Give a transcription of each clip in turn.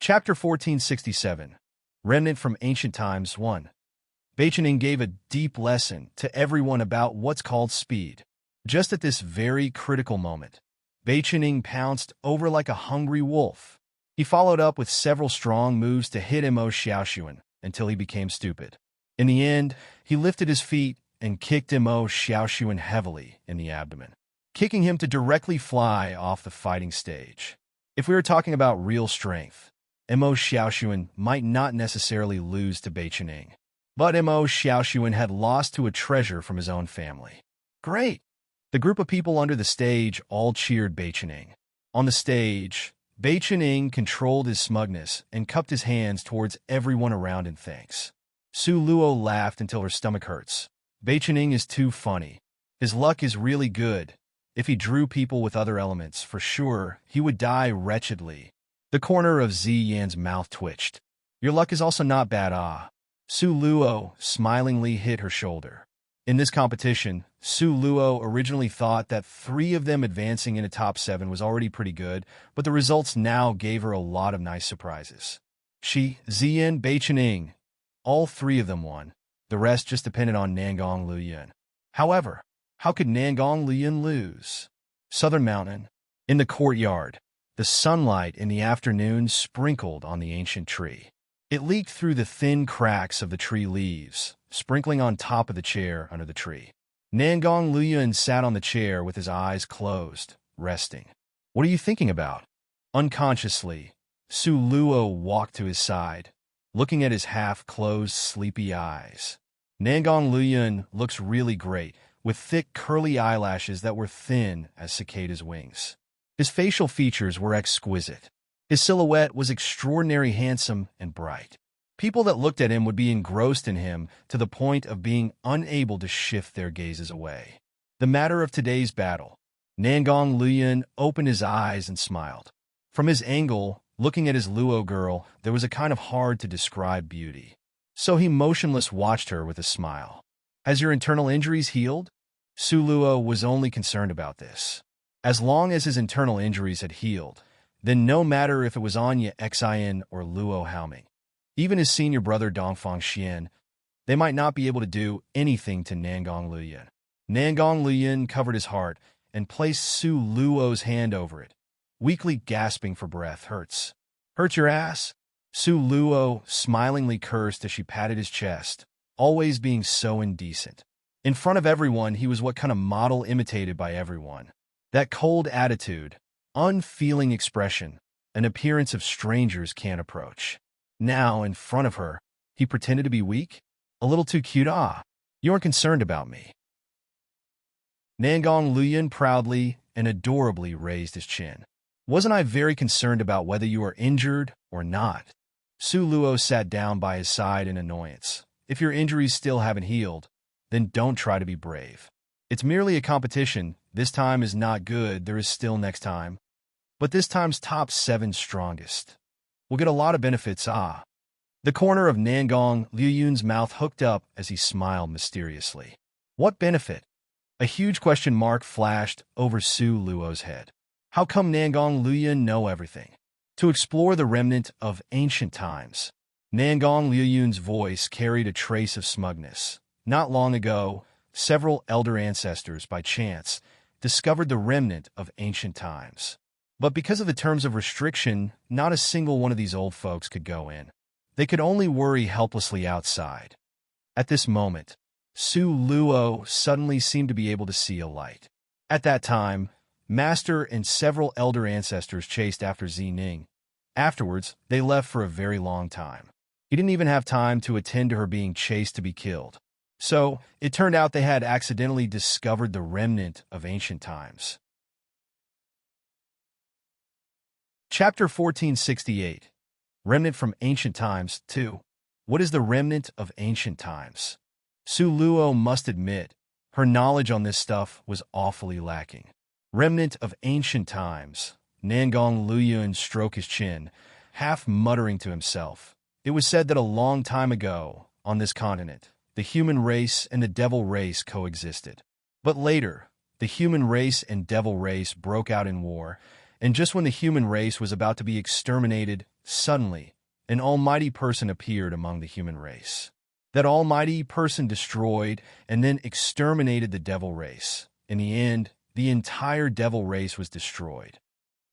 Chapter 1467, Remnant from Ancient Times 1. Beichening gave a deep lesson to everyone about what's called speed. Just at this very critical moment, Beichening pounced over like a hungry wolf. He followed up with several strong moves to hit Mo Xiaoxuan until he became stupid. In the end, he lifted his feet and kicked Mo Xiaoxuan heavily in the abdomen, kicking him to directly fly off the fighting stage. If we were talking about real strength, Mo Xiaoxuan might not necessarily lose to Beichening. But Mo Xiaoxuan had lost to a treasure from his own family. Great! The group of people under the stage all cheered Beichening. On the stage, Beichening controlled his smugness and cupped his hands towards everyone around in thanks. Su Luo laughed until her stomach hurts. Beichening is too funny. His luck is really good. If he drew people with other elements, for sure, he would die wretchedly. The corner of Ziyan's mouth twitched. Your luck is also not bad, ah. Su Luo smilingly hit her shoulder. In this competition, Su Luo originally thought that 3 of them advancing into top 7 was already pretty good, but the results now gave her a lot of nice surprises. She, Ziyan, Beichening, all 3 of them won. The rest just depended on Nangong Luoyun. However, how could Nangong Luoyun lose? Southern Mountain. In the courtyard, the sunlight in the afternoon sprinkled on the ancient tree. It leaked through the thin cracks of the tree leaves, sprinkling on top of the chair under the tree. Nangong Luoyun sat on the chair with his eyes closed, resting. What are you thinking about? Unconsciously, Su Luo walked to his side, looking at his half-closed, sleepy eyes. Nangong Luoyun looks really great, with thick, curly eyelashes that were thin as cicada's wings. His facial features were exquisite. His silhouette was extraordinarily handsome and bright. People that looked at him would be engrossed in him to the point of being unable to shift their gazes away. The matter of today's battle. Nangong Luoyun opened his eyes and smiled. From his angle, looking at his Luo girl, there was a kind of hard-to-describe beauty. So he motionless watched her with a smile. Has your internal injuries healed? Su Luo was only concerned about this. As long as his internal injuries had healed, then no matter if it was Anya Xin or Luo Haoming, even his senior brother Dongfang Xian, they might not be able to do anything to Nangong Luoyun. Nangong Luoyun covered his heart and placed Su Luo's hand over it, weakly gasping for breath. Hurts. Hurts your ass? Su Luo smilingly cursed as she patted his chest, always being so indecent. In front of everyone, he was what kind of model imitated by everyone. That cold attitude, unfeeling expression, an appearance of strangers can't approach. Now, in front of her, he pretended to be weak? A little too cute, ah. You aren't concerned about me. Nangong Luoyun proudly and adorably raised his chin. Wasn't I very concerned about whether you are injured or not? Su Luo sat down by his side in annoyance. If your injuries still haven't healed, then don't try to be brave. It's merely a competition. This time is not good, there is still next time. But this time's top 7 strongest. We'll get a lot of benefits, ah. The corner of Nangong Luoyun's mouth hooked up as he smiled mysteriously. What benefit? A huge question mark flashed over Su Luo's head. How come Nangong Luoyun know everything? To explore the remnant of ancient times. Nangong Luoyun's voice carried a trace of smugness. Not long ago, several elder ancestors, by chance, discovered the remnant of ancient times. But because of the terms of restriction, not a single one of these old folks could go in. They could only worry helplessly outside. At this moment, Su Luo suddenly seemed to be able to see a light. At that time, Master and several elder ancestors chased after Zining. Afterwards, they left for a very long time. He didn't even have time to attend to her being chased to be killed. So, it turned out they had accidentally discovered the remnant of ancient times. Chapter 1468, Remnant from Ancient Times 2. What is the remnant of ancient times? Su Luo must admit, her knowledge on this stuff was awfully lacking. Remnant of ancient times. Nangong Luoyun stroked his chin, half muttering to himself. It was said that a long time ago, on this continent, the human race and the devil race coexisted. But later, the human race and devil race broke out in war, and just when the human race was about to be exterminated, suddenly, an almighty person appeared among the human race. That almighty person destroyed and then exterminated the devil race. In the end, the entire devil race was destroyed.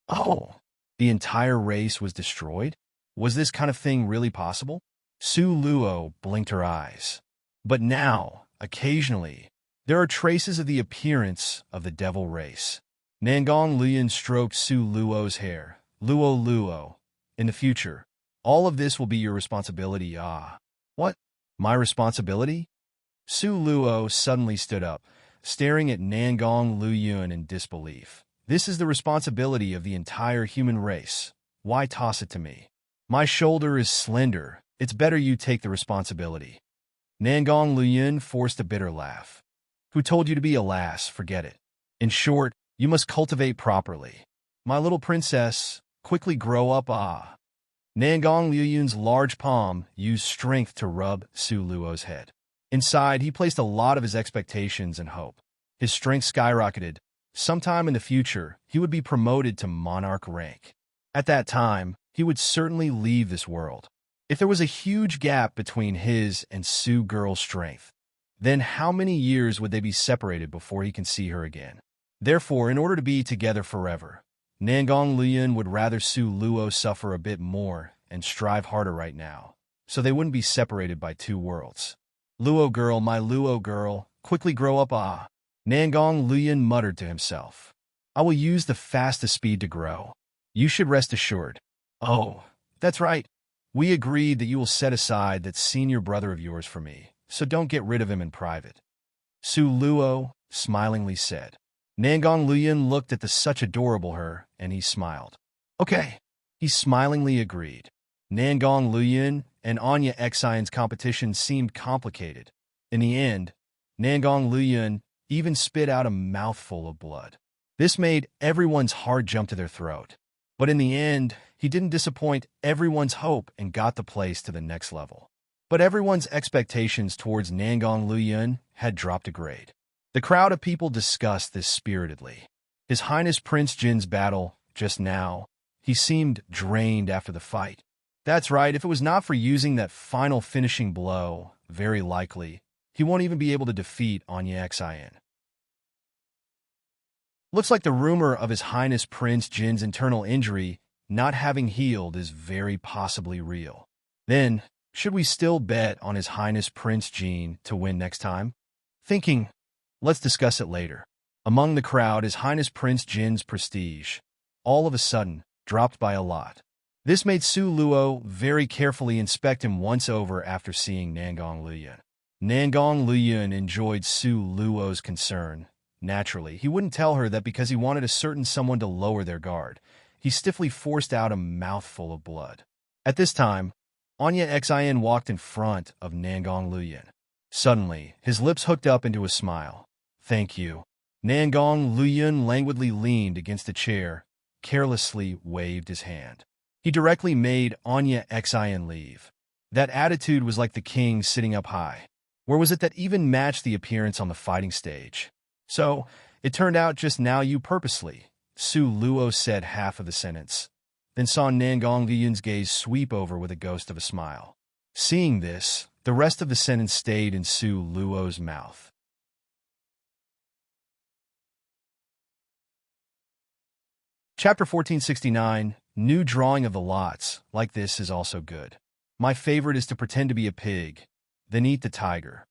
Oh, the entire race was destroyed? Was this kind of thing really possible? Su Luo blinked her eyes. But now, occasionally, there are traces of the appearance of the devil race. Nangong Luoyun stroked Su Luo's hair. Luo. In the future, all of this will be your responsibility. Ah. What? My responsibility? Su Luo suddenly stood up, staring at Nangong Luoyun in disbelief. This is the responsibility of the entire human race. Why toss it to me? My shoulder is slender. It's better you take the responsibility. Nangong Luoyun forced a bitter laugh. Who told you to be a lass? Forget it. In short, you must cultivate properly. My little princess, quickly grow up. Ah. Nangong Luoyun's large palm used strength to rub Su Luo's head. Inside, he placed a lot of his expectations and hope. His strength skyrocketed. Sometime in the future, he would be promoted to monarch rank. At that time, he would certainly leave this world. If there was a huge gap between his and Su girl's strength, then how many years would they be separated before he can see her again? Therefore, in order to be together forever, Nangong Luoyun would rather Su Luo suffer a bit more and strive harder right now, so they wouldn't be separated by two worlds. Luo girl, my Luo girl, quickly grow up. Ah. Nangong Luoyun muttered to himself. I will use the fastest speed to grow. You should rest assured. Oh, that's right. We agreed that you will set aside that senior brother of yours for me, so don't get rid of him in private. Su Luo smilingly said. Nangong Luoyun looked at the such adorable her, and he smiled. Okay. He smilingly agreed. Nangong Luoyun and Anya Xion's competition seemed complicated. In the end, Nangong Luoyun even spit out a mouthful of blood. This made everyone's heart jump to their throat. But in the end, he didn't disappoint everyone's hope and got the place to the next level. But everyone's expectations towards Nangong Luoyun had dropped a grade. The crowd of people discussed this spiritedly. His Highness Prince Jin's battle, just now, he seemed drained after the fight. That's right, if it was not for using that final finishing blow, very likely, he won't even be able to defeat Anya Xion. Looks like the rumor of His Highness Prince Jin's internal injury not having healed is very possibly real. Then, should we still bet on His Highness Prince Jin to win next time? Thinking, let's discuss it later. Among the crowd, His Highness Prince Jin's prestige, all of a sudden, dropped by a lot. This made Su Luo very carefully inspect him once over after seeing Nangong Luoyun. Nangong Luoyun enjoyed Su Luo's concern. Naturally, he wouldn't tell her that because he wanted a certain someone to lower their guard. He stiffly forced out a mouthful of blood. At this time, Anya Xion walked in front of Nangong Luoyun. Suddenly, his lips hooked up into a smile. Thank you. Nangong Luoyun languidly leaned against a chair, carelessly waved his hand. He directly made Anya Xion leave. That attitude was like the king sitting up high. Where was it that even matched the appearance on the fighting stage? So, it turned out just now you purposely, Su Luo said half of the sentence, then saw Nangong Luoyun's gaze sweep over with a ghost of a smile. Seeing this, the rest of the sentence stayed in Su Luo's mouth. Chapter 1469, New Drawing of the Lots, like this is also good. My favorite is to pretend to be a pig, then eat the tiger.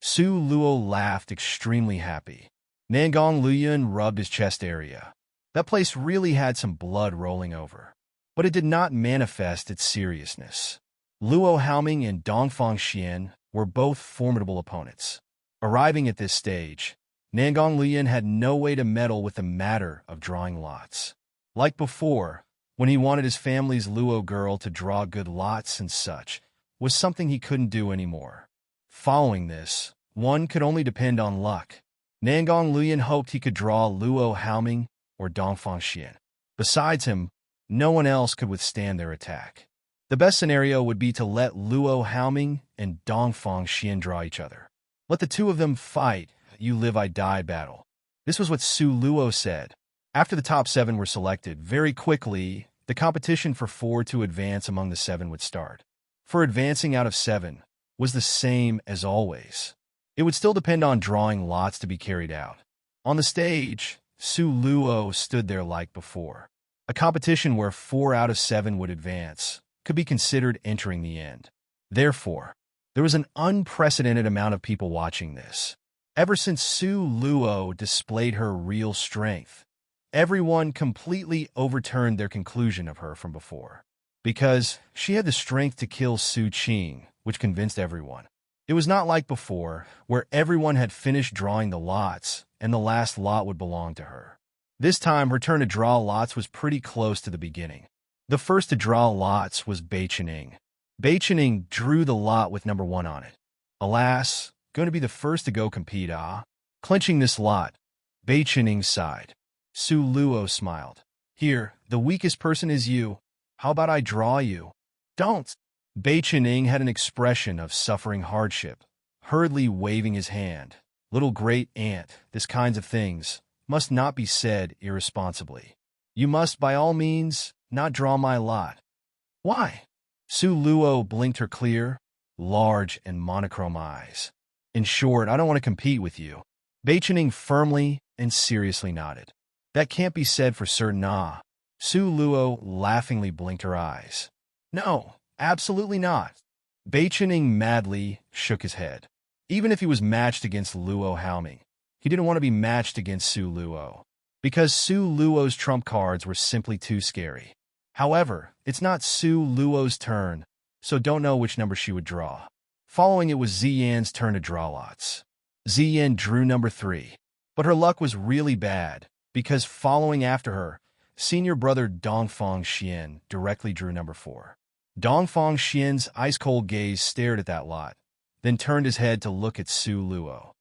Su Luo laughed extremely happy. Nangong Luoyun rubbed his chest area. That place really had some blood rolling over. But it did not manifest its seriousness. Luo Haoming and Dongfang Xian were both formidable opponents. Arriving at this stage, Nangong Luoyun had no way to meddle with the matter of drawing lots. Like before, when he wanted his family's Luo girl to draw good lots and such, was something he couldn't do anymore. Following this, one could only depend on luck. Nangong Luoyun hoped he could draw Luo Haoming or Dongfang Xian. Besides him, no one else could withstand their attack. The best scenario would be to let Luo Haoming and Dongfang Xian draw each other. Let the two of them fight, you live I die battle. This was what Su Luo said. After the top 7 were selected, very quickly, the competition for 4 to advance among the 7 would start. For advancing out of 7 was the same as always. It would still depend on drawing lots to be carried out. On the stage, Su Luo stood there like before. A competition where 4 out of 7 would advance could be considered entering the end. Therefore, there was an unprecedented amount of people watching this. Ever since Su Luo displayed her real strength, everyone completely overturned their conclusion of her from before. Because she had the strength to kill Su Qing, which convinced everyone. It was not like before, where everyone had finished drawing the lots, and the last lot would belong to her. This time, her turn to draw lots was pretty close to the beginning. The first to draw lots was Bai Qining. Bai Qining drew the lot with number 1 on it. Alas, going to be the first to go compete, ah? Clenching this lot, Bai Qining sighed. Su Luo smiled. Here, the weakest person is you. How about I draw you? Don't. Bai Qining had an expression of suffering hardship, hurriedly waving his hand. Little great aunt, this kinds of things must not be said irresponsibly. You must, by all means, not draw my lot. Why? Su Luo blinked her clear, large, and monochrome eyes. In short, I don't want to compete with you. Bai Qining firmly and seriously nodded. That can't be said for certain, ah. Su Luo laughingly blinked her eyes. No, absolutely not. Bai Qining madly shook his head. Even if he was matched against Luo Haoming, he didn't want to be matched against Su Luo, because Su Luo's trump cards were simply too scary. However, it's not Su Luo's turn, so don't know which number she would draw. Following it was Ziyan's turn to draw lots. Ziyan drew number 3, but her luck was really bad, because following after her, senior brother Dongfang Xian directly drew number 4. Dongfang Xian's ice-cold gaze stared at that lot, then turned his head to look at Su Luo.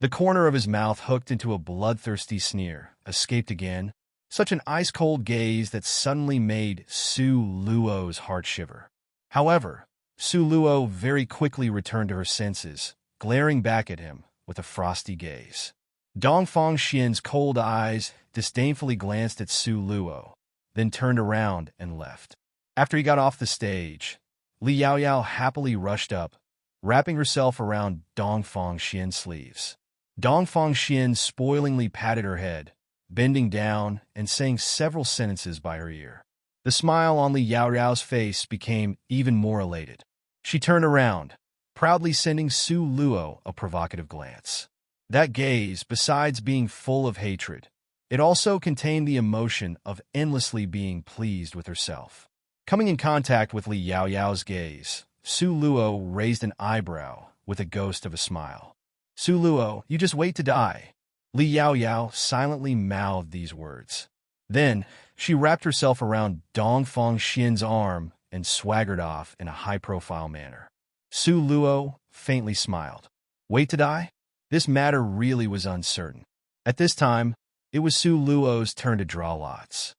The corner of his mouth hooked into a bloodthirsty sneer, escaped again, such an ice-cold gaze that suddenly made Su Luo's heart shiver. However, Su Luo very quickly returned to her senses, glaring back at him with a frosty gaze. Dongfang Xian's cold eyes disdainfully glanced at Su Luo, then turned around and left. After he got off the stage, Li Yaoyao happily rushed up, wrapping herself around Dongfang Xian's sleeves. Dongfang Xian spoilingly patted her head, bending down and saying several sentences by her ear. The smile on Li Yaoyao's face became even more elated. She turned around, proudly sending Su Luo a provocative glance. That gaze, besides being full of hatred, it also contained the emotion of endlessly being pleased with herself. Coming in contact with Li Yaoyao's gaze, Su Luo raised an eyebrow with a ghost of a smile. Su Luo, you just wait to die. Li Yaoyao silently mouthed these words. Then, she wrapped herself around Dongfang Xian's arm and swaggered off in a high-profile manner. Su Luo faintly smiled. Wait to die? This matter really was uncertain. At this time, it was Su Luo's turn to draw lots.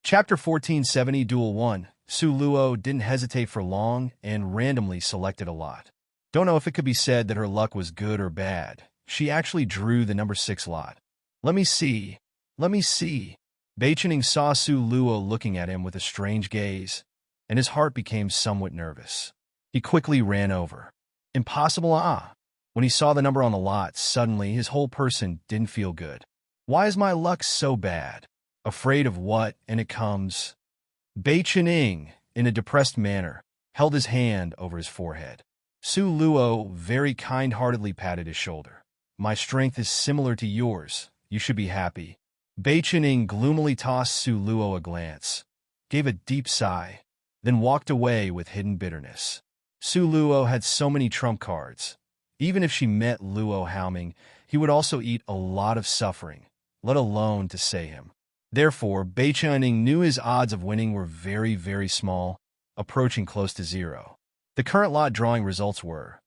Chapter 1470 Duel 1. Su Luo didn't hesitate for long and randomly selected a lot. Don't know if it could be said that her luck was good or bad. She actually drew the number 6 lot. Let me see. Bai Qining saw Su Luo looking at him with a strange gaze, and his heart became somewhat nervous. He quickly ran over. Impossible, ah. When he saw the number on the lot, suddenly his whole person didn't feel good. Why is my luck so bad? Afraid of what, and it comes? Bai Qining, in a depressed manner, held his hand over his forehead. Su Luo very kind-heartedly patted his shoulder. My strength is similar to yours. You should be happy. Bai Qining gloomily tossed Su Luo a glance, gave a deep sigh, then walked away with hidden bitterness. Su Luo had so many trump cards. Even if she met Luo Haoming, he would also eat a lot of suffering, let alone to say him. Therefore, Bai Qining knew his odds of winning were very, very small, approaching close to 0. The current lot drawing results were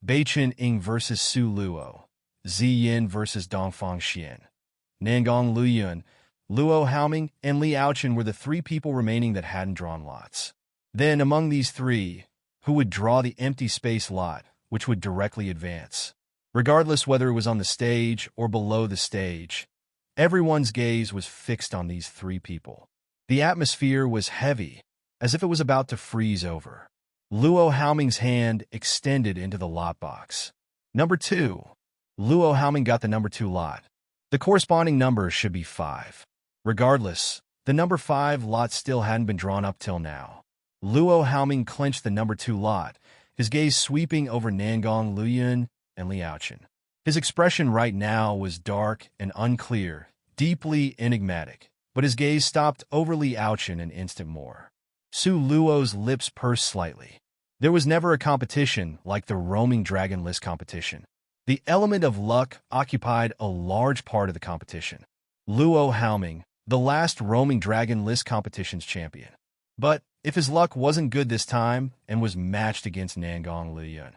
Bai Qining versus Su Luo, Ziyan versus Dongfang Xian, Nangong Luyun, Luo Haoming, and Li Yaochen were the 3 people remaining that hadn't drawn lots. Then, among these 3, who would draw the empty space lot, which would directly advance? Regardless whether it was on the stage or below the stage, everyone's gaze was fixed on these three people. The atmosphere was heavy, as if it was about to freeze over. Luo Haoming's hand extended into the lot box. Number 2. Luo Haoming got the number 2 lot. The corresponding number should be 5. Regardless, the number 5 lot still hadn't been drawn up till now. Luo Haoming clenched the number 2 lot, his gaze sweeping over Nangong Luyun and Liaochen. His expression right now was dark and unclear, deeply enigmatic, but his gaze stopped over Liaochen an instant more. Su Luo's lips pursed slightly. There was never a competition like the roaming dragon list competition. The element of luck occupied a large part of the competition. Luo Haoming, the last roaming dragon list competition's champion. But if his luck wasn't good this time and was matched against Nangong Luyun,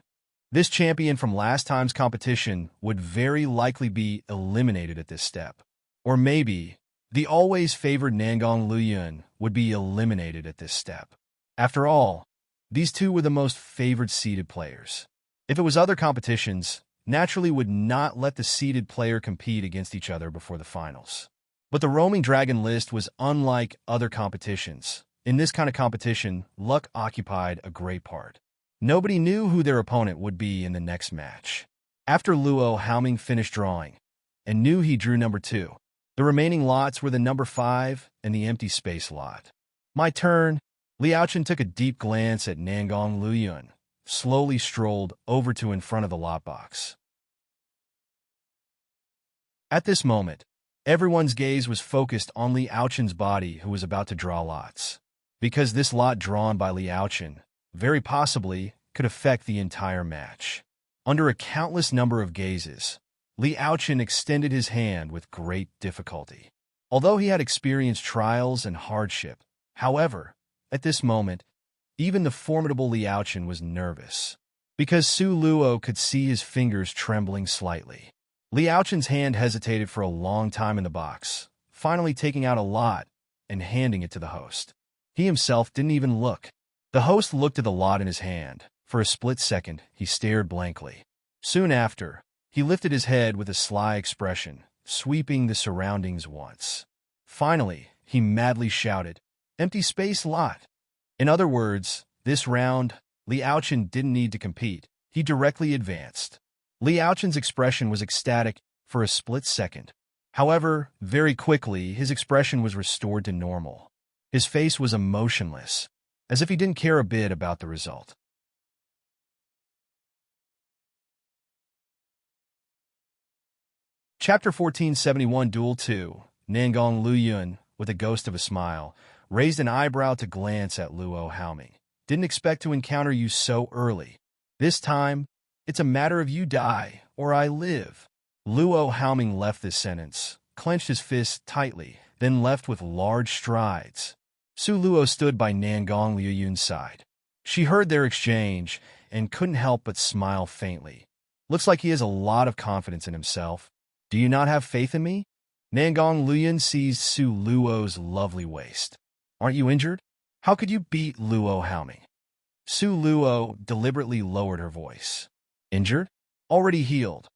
this champion from last time's competition would very likely be eliminated at this step. Or maybe the always favored Nangong Luyun would be eliminated at this step. After all, these two were the most favored seeded players. If it was other competitions, naturally would not let the seeded player compete against each other before the finals. But the roaming dragon list was unlike other competitions. In this kind of competition, luck occupied a great part. Nobody knew who their opponent would be in the next match. After Luo Haoming finished drawing and knew he drew number 2, the remaining lots were the number 5 and the empty space lot. My turn. Liaochen took a deep glance at Nangong Luyun, slowly strolled over to in front of the lot box. At this moment, everyone's gaze was focused on Liaochen's body, who was about to draw lots. Because this lot drawn by Liaochen very possibly could affect the entire match. Under a countless number of gazes, Liaochen extended his hand with great difficulty. Although he had experienced trials and hardship, however, at this moment, even the formidable Liaochen was nervous, because Su Luo could see his fingers trembling slightly. Liaochen's hand hesitated for a long time in the box, finally taking out a lot and handing it to the host. He himself didn't even look. The host looked at the lot in his hand. For a split second, he stared blankly. Soon after, he lifted his head with a sly expression, sweeping the surroundings once. Finally, he madly shouted, "Empty space lot!" In other words, this round, Liaochen didn't need to compete. He directly advanced. Liaochen's expression was ecstatic for a split second. However, very quickly, his expression was restored to normal. His face was emotionless, as if he didn't care a bit about the result. Chapter 1471 Duel 2. Nangong Luyun, with a ghost of a smile, raised an eyebrow to glance at Luo Haoming. "Didn't expect to encounter you so early. This time, it's a matter of you die, or I live." Luo Haoming left this sentence, clenched his fist tightly, then left with large strides. Su Luo stood by Nangong Luyun's side. She heard their exchange and couldn't help but smile faintly. "Looks like he has a lot of confidence in himself. Do you not have faith in me?" Nangong Luyun seized Su Luo's lovely waist. "Aren't you injured? How could you beat Luo Haoming?" Su Luo deliberately lowered her voice. "Injured? Already healed."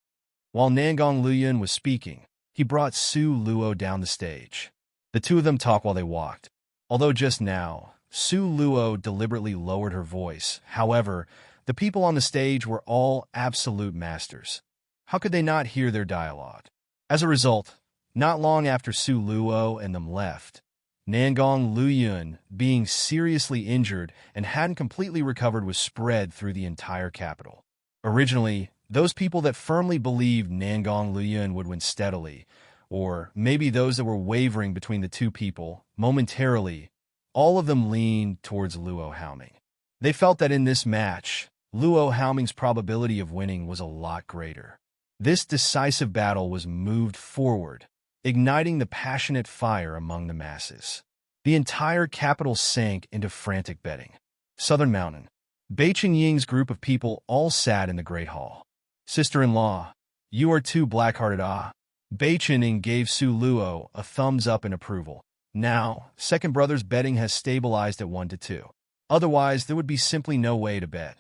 While Nangong Luyun was speaking, he brought Su Luo down the stage. The two of them talked while they walked. Although just now, Su Luo deliberately lowered her voice. However, the people on the stage were all absolute masters. How could they not hear their dialogue? As a result, not long after Su Luo and them left, Nangong Luyun, being seriously injured and hadn't completely recovered, was spread through the entire capital. Originally, those people that firmly believed Nangong Luyun would win steadily, or maybe those that were wavering between the two people, momentarily, all of them leaned towards Luo Haoming. They felt that in this match, Luo Haoming's probability of winning was a lot greater. This decisive battle was moved forward, igniting the passionate fire among the masses. The entire capital sank into frantic betting. Southern Mountain. Beichen Ying's group of people all sat in the Great Hall. "Sister-in-law, you are too black-hearted, ah." Beichen Ying gave Su Luo a thumbs up in approval. Now, second brother's betting has stabilized at 1-2. Otherwise, there would be simply no way to bet.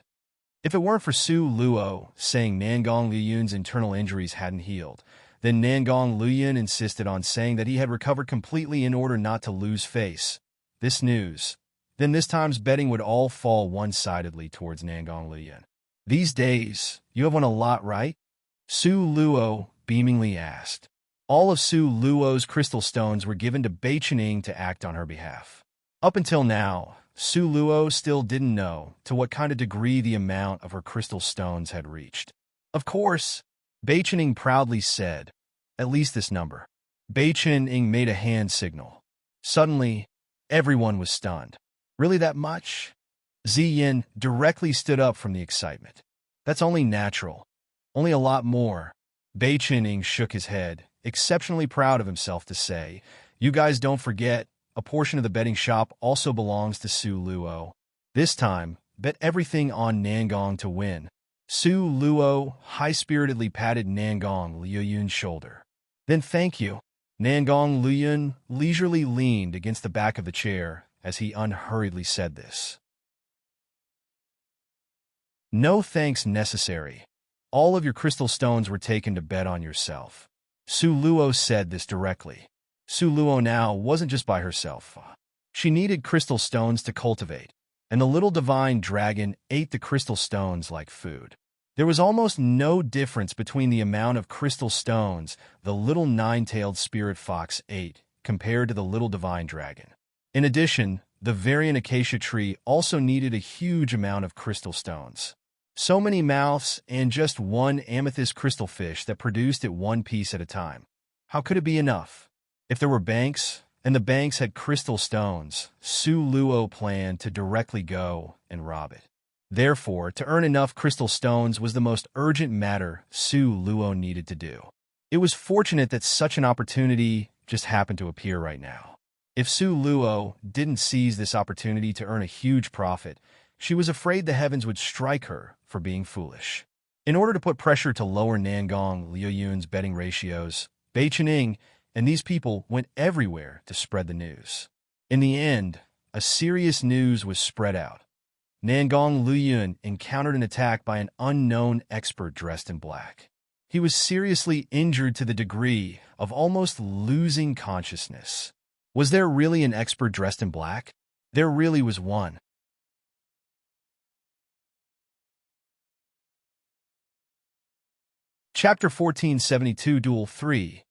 If it weren't for Su Luo saying Nangong Liyun's internal injuries hadn't healed, then Nangong Liyun insisted on saying that he had recovered completely in order not to lose face. This news. Then this time's betting would all fall one-sidedly towards Nangong Liyun. These days, you have won a lot, right? Su Luo beamingly asked. All of Su Luo's crystal stones were given to Bei Qining to act on her behalf. Up until now, Su Luo still didn't know to what kind of degree the amount of her crystal stones had reached. Of course, Bei Qining proudly said, at least this number. Bei Qining made a hand signal. Suddenly, everyone was stunned. Really that much? Ziyin directly stood up from the excitement. That's only natural. Only a lot more. Bei Qining shook his head, exceptionally proud of himself to say, you guys don't forget, a portion of the betting shop also belongs to Su Luo. This time, bet everything on Nangong to win. Su Luo high-spiritedly patted Nangong Liyun's shoulder. Then thank you. Nangong Liyun leisurely leaned against the back of the chair as he unhurriedly said this. No thanks necessary. All of your crystal stones were taken to bet on yourself. Su Luo said this directly. Su Luo now wasn't just by herself. She needed crystal stones to cultivate, and the little divine dragon ate the crystal stones like food. There was almost no difference between the amount of crystal stones the little nine-tailed spirit fox ate compared to the little divine dragon. In addition, the variant acacia tree also needed a huge amount of crystal stones. So many mouths and just one amethyst crystal fish that produced it one piece at a time. How could it be enough? If there were banks, and the banks had crystal stones, Su Luo planned to directly go and rob it. Therefore, to earn enough crystal stones was the most urgent matter Su Luo needed to do. It was fortunate that such an opportunity just happened to appear right now. If Su Luo didn't seize this opportunity to earn a huge profit, she was afraid the heavens would strike her for being foolish. In order to put pressure to lower Nangong Liyun's betting ratios, Bei Qining and these people went everywhere to spread the news. In the end, a serious news was spread out. Nangong Liyun encountered an attack by an unknown expert dressed in black. He was seriously injured to the degree of almost losing consciousness. Was there really an expert dressed in black? There really was one. Chapter 1472 Duel 3.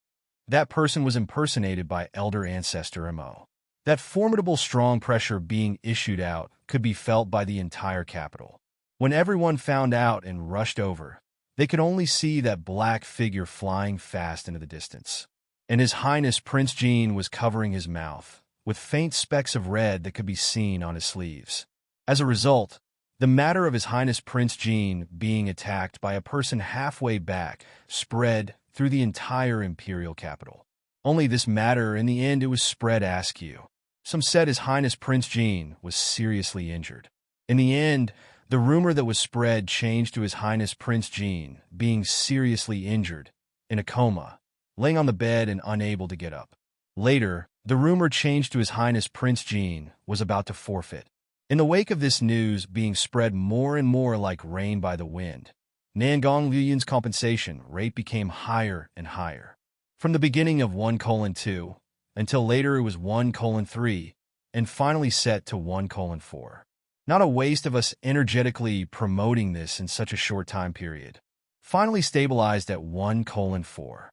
That person was impersonated by Elder Ancestor Mo. That formidable strong pressure being issued out could be felt by the entire capital. When everyone found out and rushed over, they could only see that black figure flying fast into the distance. And His Highness Prince Jean was covering his mouth, with faint specks of red that could be seen on his sleeves. As a result, the matter of His Highness Prince Jean being attacked by a person halfway back spread through the entire imperial capital. Only this matter, in the end, it was spread askew. Some said His Highness Prince Jean was seriously injured. In the end, the rumor that was spread changed to His Highness Prince Jean being seriously injured, in a coma, laying on the bed and unable to get up. Later, the rumor changed to His Highness Prince Jean was about to forfeit. In the wake of this news being spread more and more like rain by the wind, Nangong Liyun's compensation rate became higher and higher. From the beginning of 1:2, until later it was 1:3, and finally set to 1:4. Not a waste of us energetically promoting this in such a short time period. Finally stabilized at 1:4.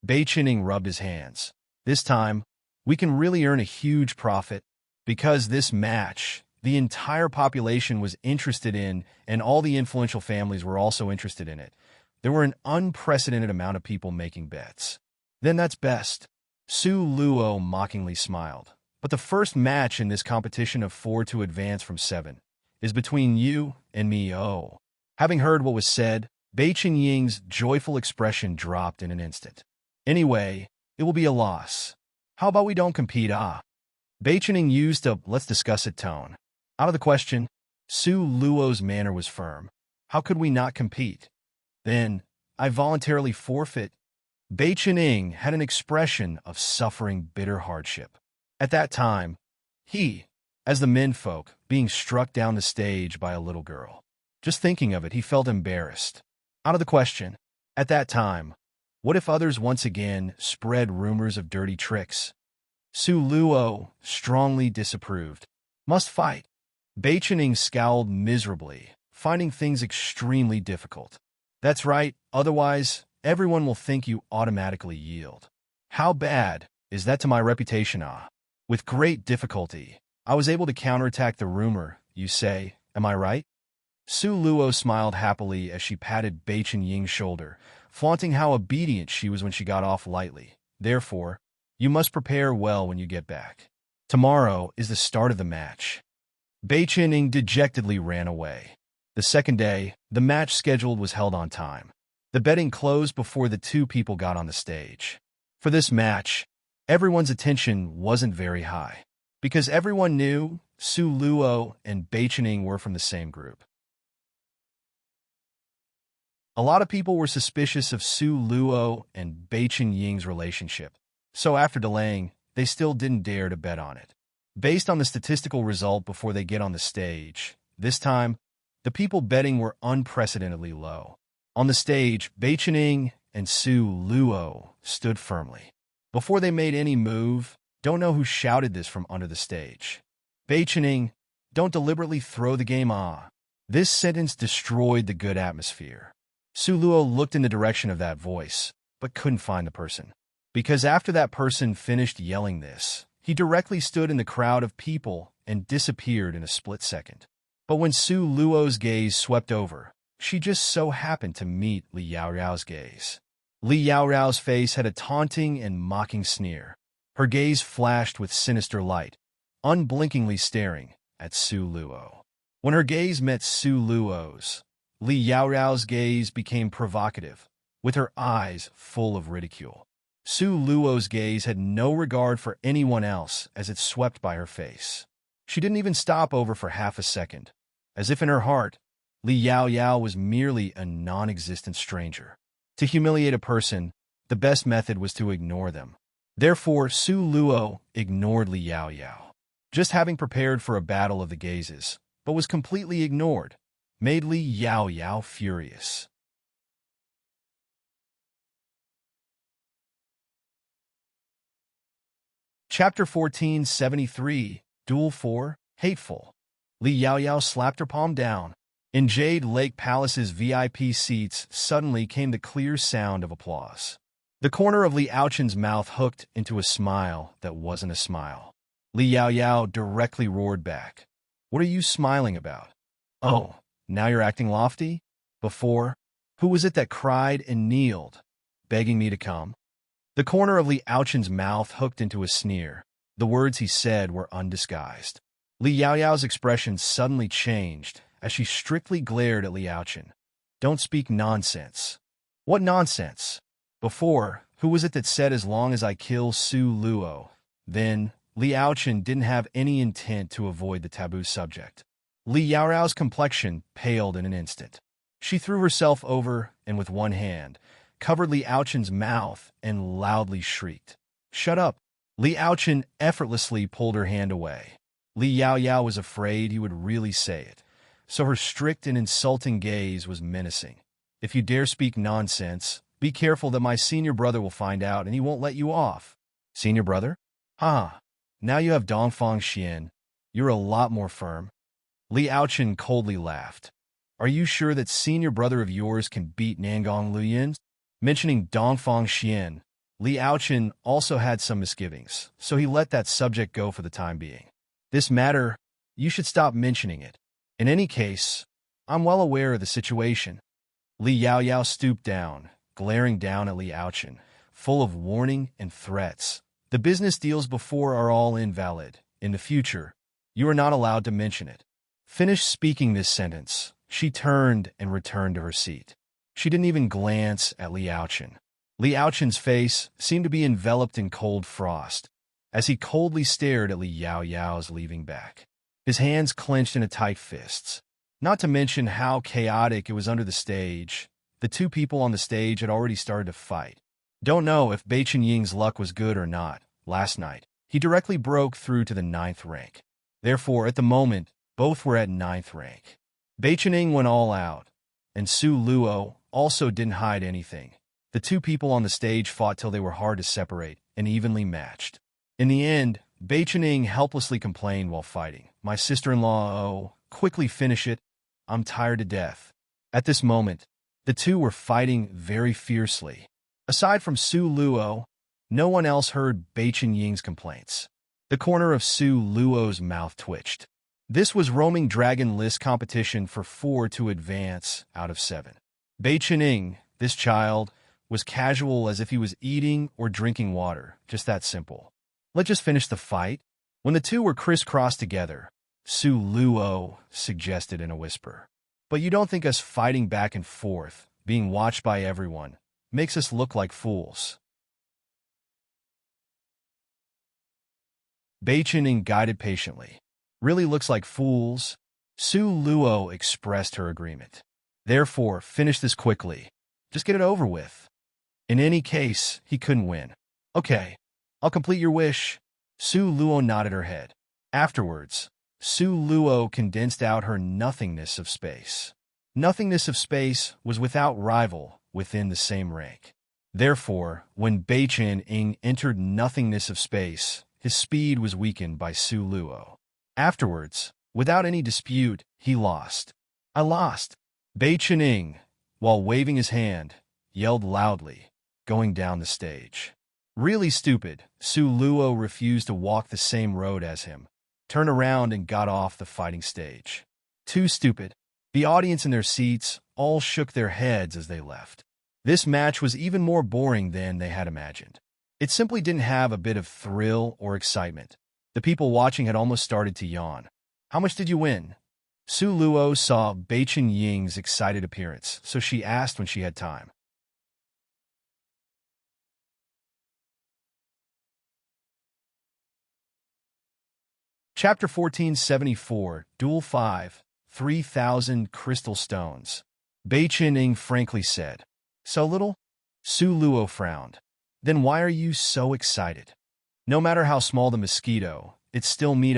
Bei Qining rubbed his hands. This time, we can really earn a huge profit, because this match, the entire population was interested in, and all the influential families were also interested in it. There were an unprecedented amount of people making bets. Then that's best. Su Luo mockingly smiled. But the first match in this competition of 4 to advance from 7 is between you and me. Oh. Having heard what was said, Bei Qinying's joyful expression dropped in an instant. Anyway, it will be a loss. How about we don't compete, Bei Qining used a let's discuss it tone. Out of the question. Su Luo's manner was firm. How could we not compete? Then, I voluntarily forfeit. Bei Qining had an expression of suffering bitter hardship. At that time, he, as the menfolk, being struck down the stage by a little girl. Just thinking of it, he felt embarrassed. Out of the question. At that time, what if others once again spread rumors of dirty tricks? Su Luo strongly disapproved. Must fight. Beichening scowled miserably, finding things extremely difficult. That's right, otherwise everyone will think you automatically yield. How bad is that to my reputation? With great difficulty, I was able to counterattack the rumor, you say, am I right? Su Luo smiled happily as she patted Beichen Ying's shoulder, flaunting how obedient she was when she got off lightly. Therefore, you must prepare well when you get back. Tomorrow is the start of the match. Beichen Ying dejectedly ran away. The second day, the match scheduled was held on time. The betting closed before the two people got on the stage. For this match, everyone's attention wasn't very high, because everyone knew Su Luo and Beichen Ying were from the same group. A lot of people were suspicious of Su Luo and Beichen Ying's relationship, so after delaying, they still didn't dare to bet on it. Based on the statistical result before they get on the stage, this time, the people betting were unprecedentedly low. On the stage, Beichen Ying and Su Luo stood firmly. Before they made any move, don't know who shouted this from under the stage. Beichen Ying, don't deliberately throw the game ah. This sentence destroyed the good atmosphere. Su Luo looked in the direction of that voice, but couldn't find the person. Because after that person finished yelling this, he directly stood in the crowd of people and disappeared in a split second. But when Su Luo's gaze swept over, she just so happened to meet Li Yaoyao's gaze. Li Yaoyao's face had a taunting and mocking sneer. Her gaze flashed with sinister light, unblinkingly staring at Su Luo. When her gaze met Su Luo's, Li Yaoyao's gaze became provocative, with her eyes full of ridicule. Su Luo's gaze had no regard for anyone else as it swept by her face. She didn't even stop over for half a second, as if in her heart, Li Yaoyao was merely a non-existent stranger. To humiliate a person, the best method was to ignore them. Therefore, Su Luo ignored Li Yaoyao. Just having prepared for a battle of the gazes, but was completely ignored, made Li Yaoyao furious. Chapter 1473, Duel 4, Hateful. Li Yaoyao slapped her palm down. In Jade Lake Palace's VIP seats suddenly came the clear sound of applause. The corner of Li Yaochen's mouth hooked into a smile that wasn't a smile. Li Yaoyao directly roared back. What are you smiling about? Oh, now you're acting lofty? Before, who was it that cried and kneeled, begging me to come? The corner of Li Yaochen's mouth hooked into a sneer. The words he said were undisguised. Li Yaoyao's expression suddenly changed as she strictly glared at Li Yaochen. Don't speak nonsense. What nonsense? Before, who was it that said as long as I kill Su Luo? Then, Li Yaochen didn't have any intent to avoid the taboo subject. Li Yaoyao's complexion paled in an instant. She threw herself over and with one hand, covered Li Yaochen's mouth and loudly shrieked. Shut up! Li Yaochen effortlessly pulled her hand away. Li Yaoyao was afraid he would really say it, so her strict and insulting gaze was menacing. If you dare speak nonsense, be careful that my senior brother will find out and he won't let you off. Senior brother? Ha! Now you have Dongfang Xian. You're a lot more firm. Li Yaochen coldly laughed. Are you sure that senior brother of yours can beat Nangong Luyin? Mentioning Dongfang Xian, Li Yaochen also had some misgivings, so he let that subject go for the time being. This matter, you should stop mentioning it. In any case, I'm well aware of the situation. Li Yaoyao stooped down, glaring down at Li Yaochen, full of warning and threats. The business deals before are all invalid. In the future, you are not allowed to mention it. Finished speaking this sentence, she turned and returned to her seat. She didn't even glance at Li Yaochen. Li Yaochen's face seemed to be enveloped in cold frost, as he coldly stared at Li Yaoyao's leaving back. His hands clenched into tight fists. Not to mention how chaotic it was under the stage. The two people on the stage had already started to fight. Don't know if Beichen Ying's luck was good or not. Last night, he directly broke through to the 9th rank. Therefore, at the moment, both were at 9th rank. Beichening went all out, and Su Luo also didn't hide anything. The two people on the stage fought till they were hard to separate and evenly matched. In the end, Beichening helplessly complained while fighting. "My sister-in-law, oh, quickly finish it. I'm tired to death." At this moment, the two were fighting very fiercely. Aside from Su Luo, no one else heard Beichen Ying's complaints. The corner of Su Luo's mouth twitched. This was roaming dragon list competition for 4 to advance out of 7. Beichen Ying, this child, was casual as if he was eating or drinking water, just that simple. "Let's just finish the fight." When the two were crisscrossed together, Su Luo suggested in a whisper, "But you don't think us fighting back and forth, being watched by everyone, makes us look like fools?" Beichen Ying guided patiently. "Really looks like fools?" Su Luo expressed her agreement. "Therefore, finish this quickly. Just get it over with." In any case, he couldn't win. "Okay, I'll complete your wish." Su Luo nodded her head. Afterwards, Su Luo condensed out her nothingness of space. Nothingness of space was without rival within the same rank. Therefore, when Beichen Ying entered nothingness of space, his speed was weakened by Su Luo. Afterwards, without any dispute, he lost. "I lost." Beichen Ying, while waving his hand, yelled loudly, going down the stage. Really stupid, Su Luo refused to walk the same road as him, turned around and got off the fighting stage. Too stupid. The audience in their seats all shook their heads as they left. This match was even more boring than they had imagined. It simply didn't have a bit of thrill or excitement. The people watching had almost started to yawn. "How much did you win?" Su Luo saw Beichen Ying's excited appearance, so she asked when she had time. Chapter 1474, Duel 5, 3,000 Crystal Stones. Beichen Ying frankly said, "So little?" Su Luo frowned. "Then why are you so excited? No matter how small the mosquito, it's still meat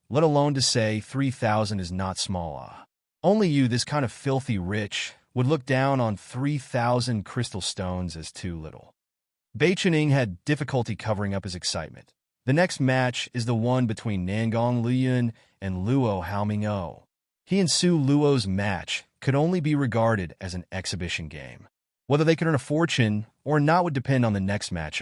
let alone to say 3,000 is not small Only you, this kind of filthy rich, would look down on 3,000 crystal stones as too little." Beichen Ying had difficulty covering up his excitement. The next match is the one between Nangong Luyun and Luo Haoming. He and Su Luo's match could only be regarded as an exhibition game. Whether they could earn a fortune or not would depend on the next match.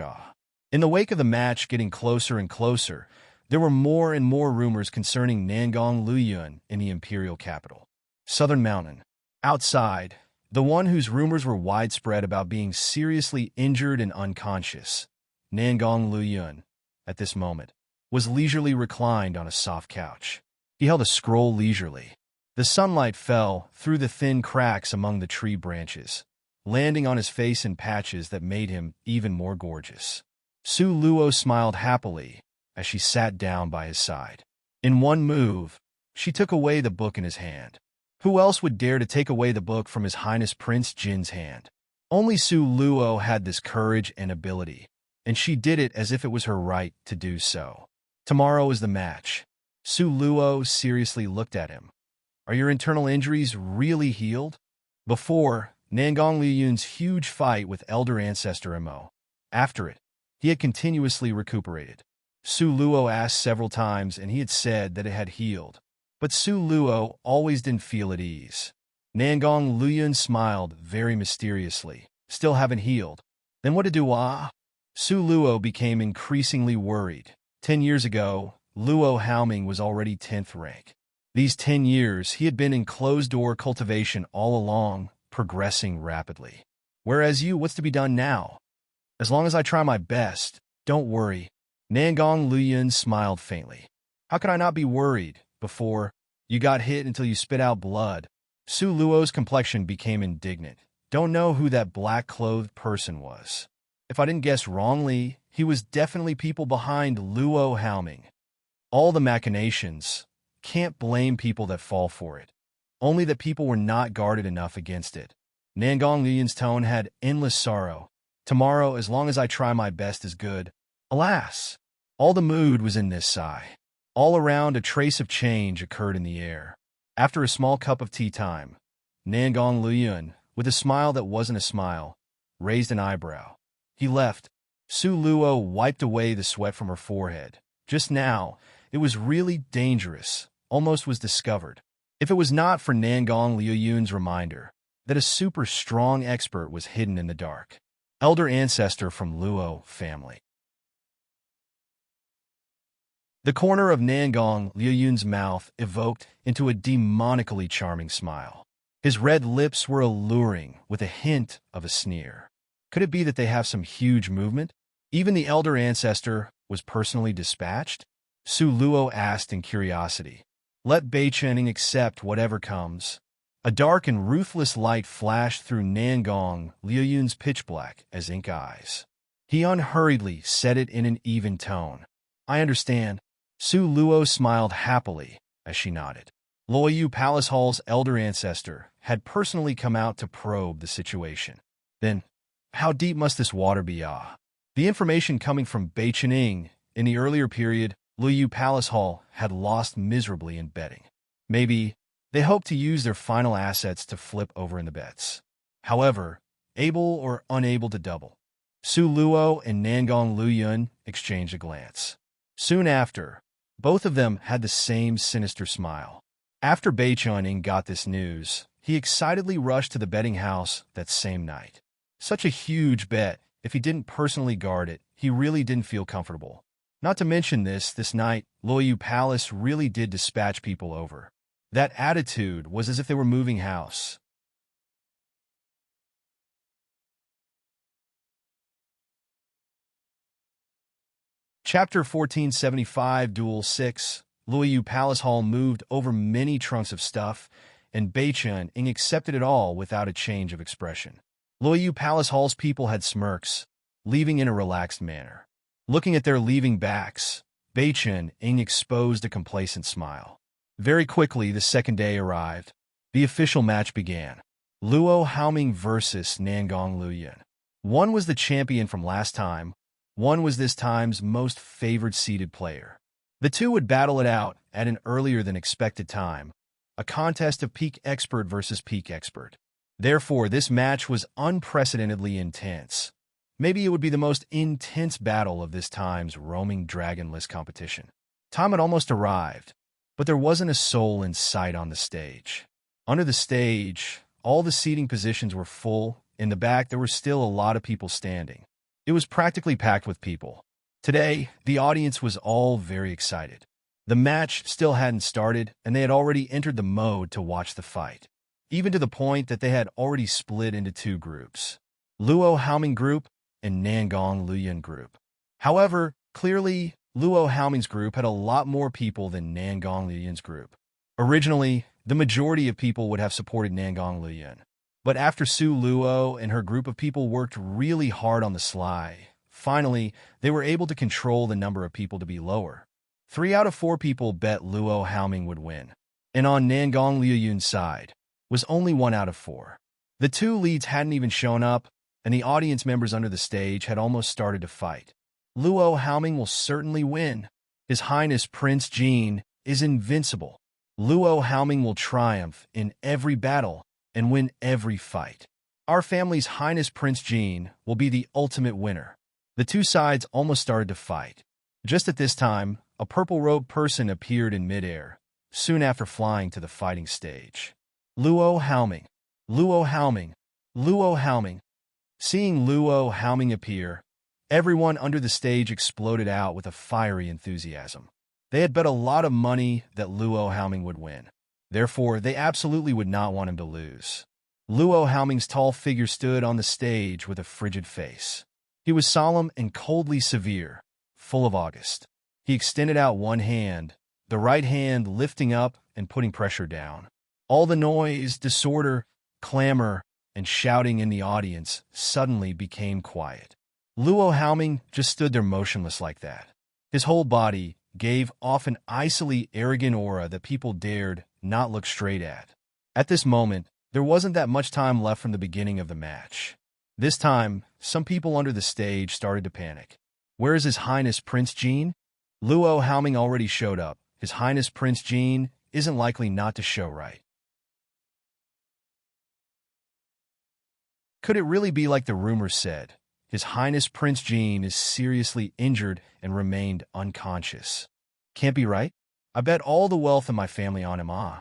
In the wake of the match getting closer and closer, there were more and more rumors concerning Nangong Luyun in the imperial capital, Southern Mountain. Outside, the one whose rumors were widespread about being seriously injured and unconscious, Nangong Luyun, at this moment, was leisurely reclined on a soft couch. He held a scroll leisurely. The sunlight fell through the thin cracks among the tree branches, landing on his face in patches that made him even more gorgeous. Su Luo smiled happily as she sat down by his side. In one move, she took away the book in his hand. Who else would dare to take away the book from His Highness Prince Jin's hand? Only Su Luo had this courage and ability, and she did it as if it was her right to do so. "Tomorrow is the match." Su Luo seriously looked at him. "Are your internal injuries really healed?" Before, Nangong Liyun's huge fight with Elder Ancestor Mo. After it, he had continuously recuperated. Su Luo asked several times, and he had said that it had healed. But Su Luo always didn't feel at ease. Nangong Liyun smiled very mysteriously. "Still haven't healed. Then what to do, Su Luo became increasingly worried. 10 years ago, Luo Haoming was already 10th rank. These 10 years, he had been in closed-door cultivation all along, progressing rapidly. "Whereas you, what's to be done now?" "As long as I try my best, don't worry." Nangong Liyun smiled faintly. "How could I not be worried? Before, you got hit until you spit out blood." Su Luo's complexion became indignant. "Don't know who that black-clothed person was. If I didn't guess wrongly, he was definitely people behind Luo Haoming. All the machinations. Can't blame people that fall for it. Only that people were not guarded enough against it." Nangong Liyun's tone had endless sorrow. "Tomorrow, as long as I try my best, is good." Alas! All the mood was in this sigh. All around, a trace of change occurred in the air. After a small cup of tea time, Nangong Luyun, with a smile that wasn't a smile, raised an eyebrow. He left. Su Luo wiped away the sweat from her forehead. Just now, it was really dangerous, almost was discovered. If it was not for Nangong Luyun's reminder that a super strong expert was hidden in the dark. Elder ancestor from Luo family. The corner of Nangong Luyun's mouth evoked into a demonically charming smile. His red lips were alluring, with a hint of a sneer. Could it be that they have some huge movement? Even the elder ancestor was personally dispatched? Su Luo asked in curiosity. Let Beichening accept whatever comes. A dark and ruthless light flashed through Nangong Luyun's pitch-black as ink eyes. He unhurriedly said it in an even tone. I understand. Su Luo smiled happily as she nodded. Luoyu Palace Hall's elder ancestor had personally come out to probe the situation. Then, how deep must this water be? The information coming from Beichening in the earlier period, Luoyu Palace Hall had lost miserably in betting. Maybe they hoped to use their final assets to flip over in the bets. However, able or unable to double. Su Luo and Nangong Luyun exchanged a glance. Soon after, both of them had the same sinister smile. After Beichening got this news, he excitedly rushed to the betting house that same night. Such a huge bet, if he didn't personally guard it, he really didn't feel comfortable. Not to mention this night, Luoyu Palace really did dispatch people over. That attitude was as if they were moving house. Chapter 1475 Duel 6 Luoyu Palace Hall moved over many trunks of stuff, and Beichening accepted it all without a change of expression. Luoyu Palace Hall's people had smirks, leaving in a relaxed manner. Looking at their leaving backs, Beichening exposed a complacent smile. Very quickly, the second day arrived. The official match began. Luo Haoming versus Nangong Luyun. One was the champion from last time, one was this time's most favored seeded player. The two would battle it out at an earlier than expected time, a contest of peak expert versus peak expert. Therefore, this match was unprecedentedly intense. Maybe it would be the most intense battle of this time's roaming dragonless competition. Time had almost arrived, but there wasn't a soul in sight on the stage. Under the stage, all the seating positions were full. In the back, there were still a lot of people standing. It was practically packed with people. Today, the audience was all very excited. The match still hadn't started, and they had already entered the mode to watch the fight, even to the point that they had already split into two groups. Luo Haoming Group and Nangong Luyun Group. However, clearly, Luo Haoming's group had a lot more people than Nangong Luyun's group. Originally, the majority of people would have supported Nangong Luyun. But after Su Luo and her group of people worked really hard on the sly, finally, they were able to control the number of people to be lower. 3 out of 4 people bet Luo Haoming would win. And on Nangong Luyun's side, was only 1 out of 4. The two leads hadn't even shown up, and the audience members under the stage had almost started to fight. Luo Haoming will certainly win. His Highness Prince Jean is invincible. Luo Haoming will triumph in every battle and win every fight. Our family's Highness Prince Jean will be the ultimate winner. The two sides almost started to fight. Just at this time, a purple-robed person appeared in midair, soon after flying to the fighting stage. Luo Haoming, Luo Haoming, Luo Haoming. Seeing Luo Haoming appear, everyone under the stage exploded out with a fiery enthusiasm. They had bet a lot of money that Luo Haoming would win. Therefore, they absolutely would not want him to lose. Luo Haoming's tall figure stood on the stage with a frigid face. He was solemn and coldly severe, full of August. He extended out one hand, the right hand lifting up and putting pressure down. All the noise, disorder, clamor, and shouting in the audience suddenly became quiet. Luo Haoming just stood there motionless like that. His whole body gave off an icily arrogant aura that people dared not look straight at. At this moment, there wasn't that much time left from the beginning of the match. This time, some people under the stage started to panic. Where is His Highness Prince Jean? Luo Haoming already showed up. His Highness Prince Jean isn't likely not to show right. Could it really be like the rumors said? His Highness Prince Jean is seriously injured and remained unconscious. Can't be right? I bet all the wealth in my family on him, ah.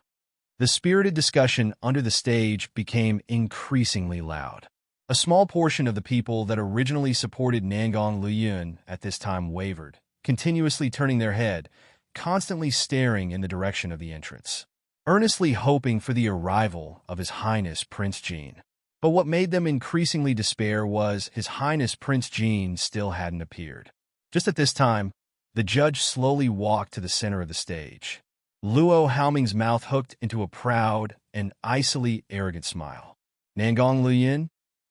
The spirited discussion under the stage became increasingly loud. A small portion of the people that originally supported Nangong Luyun at this time wavered, continuously turning their head, constantly staring in the direction of the entrance, earnestly hoping for the arrival of His Highness Prince Jean. But what made them increasingly despair was His Highness Prince Jean still hadn't appeared. Just at this time, the judge slowly walked to the center of the stage. Luo Haoming's mouth hooked into a proud and icily arrogant smile. Nangong Luyun,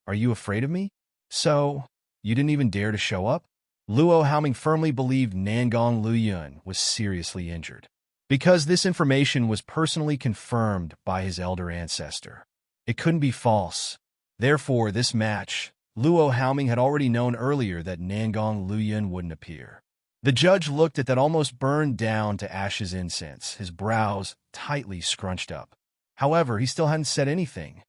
are you afraid of me? So, you didn't even dare to show up? Luo Haoming firmly believed Nangong Luyun was seriously injured, because this information was personally confirmed by his elder ancestor. It couldn't be false. Therefore, this match, Luo Haoming had already known earlier that Nangong Luyun wouldn't appear. The judge looked at that almost burned down to ashes incense, his brows tightly scrunched up. However, he still hadn't said anything.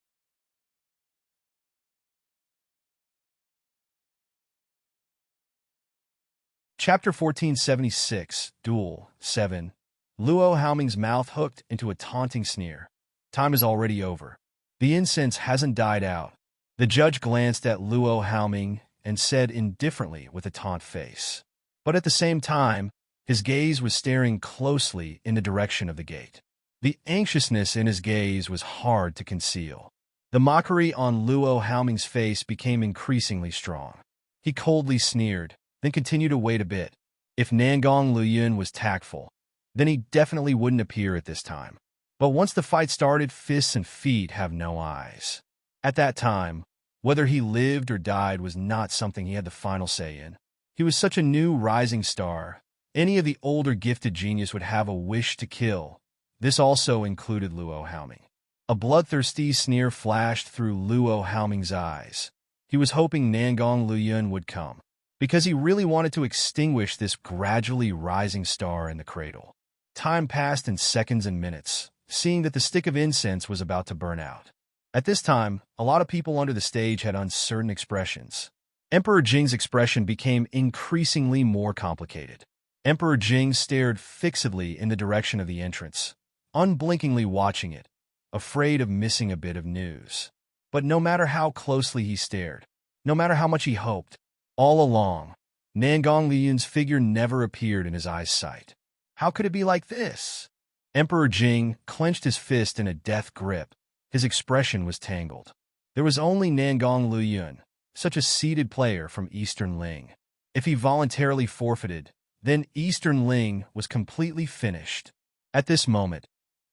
Chapter 1476, Duel 7. Luo Haoming's mouth hooked into a taunting sneer. Time is already over. The incense hasn't died out. The judge glanced at Luo Haoming and said indifferently with a taunt face. But at the same time, his gaze was staring closely in the direction of the gate. The anxiousness in his gaze was hard to conceal. The mockery on Luo Haoming's face became increasingly strong. He coldly sneered, then continued to wait a bit. If Nangong Luyun was tactful, then he definitely wouldn't appear at this time. But once the fight started, fists and feet have no eyes. At that time, whether he lived or died was not something he had the final say in. He was such a new rising star. Any of the older gifted genius would have a wish to kill. This also included Luo Haoming. A bloodthirsty sneer flashed through Luo Haoming's eyes. He was hoping Nangong Luyun would come, because he really wanted to extinguish this gradually rising star in the cradle. Time passed in seconds and minutes, seeing that the stick of incense was about to burn out. At this time, a lot of people under the stage had uncertain expressions. Emperor Jing's expression became increasingly more complicated. Emperor Jing stared fixedly in the direction of the entrance, unblinkingly watching it, afraid of missing a bit of news. But no matter how closely he stared, no matter how much he hoped, all along, Nangong Luyun's figure never appeared in his eyesight. How could it be like this? Emperor Jing clenched his fist in a death grip. His expression was tangled. There was only Nangong Luyun, such a seated player from Eastern Ling. If he voluntarily forfeited, then Eastern Ling was completely finished. At this moment,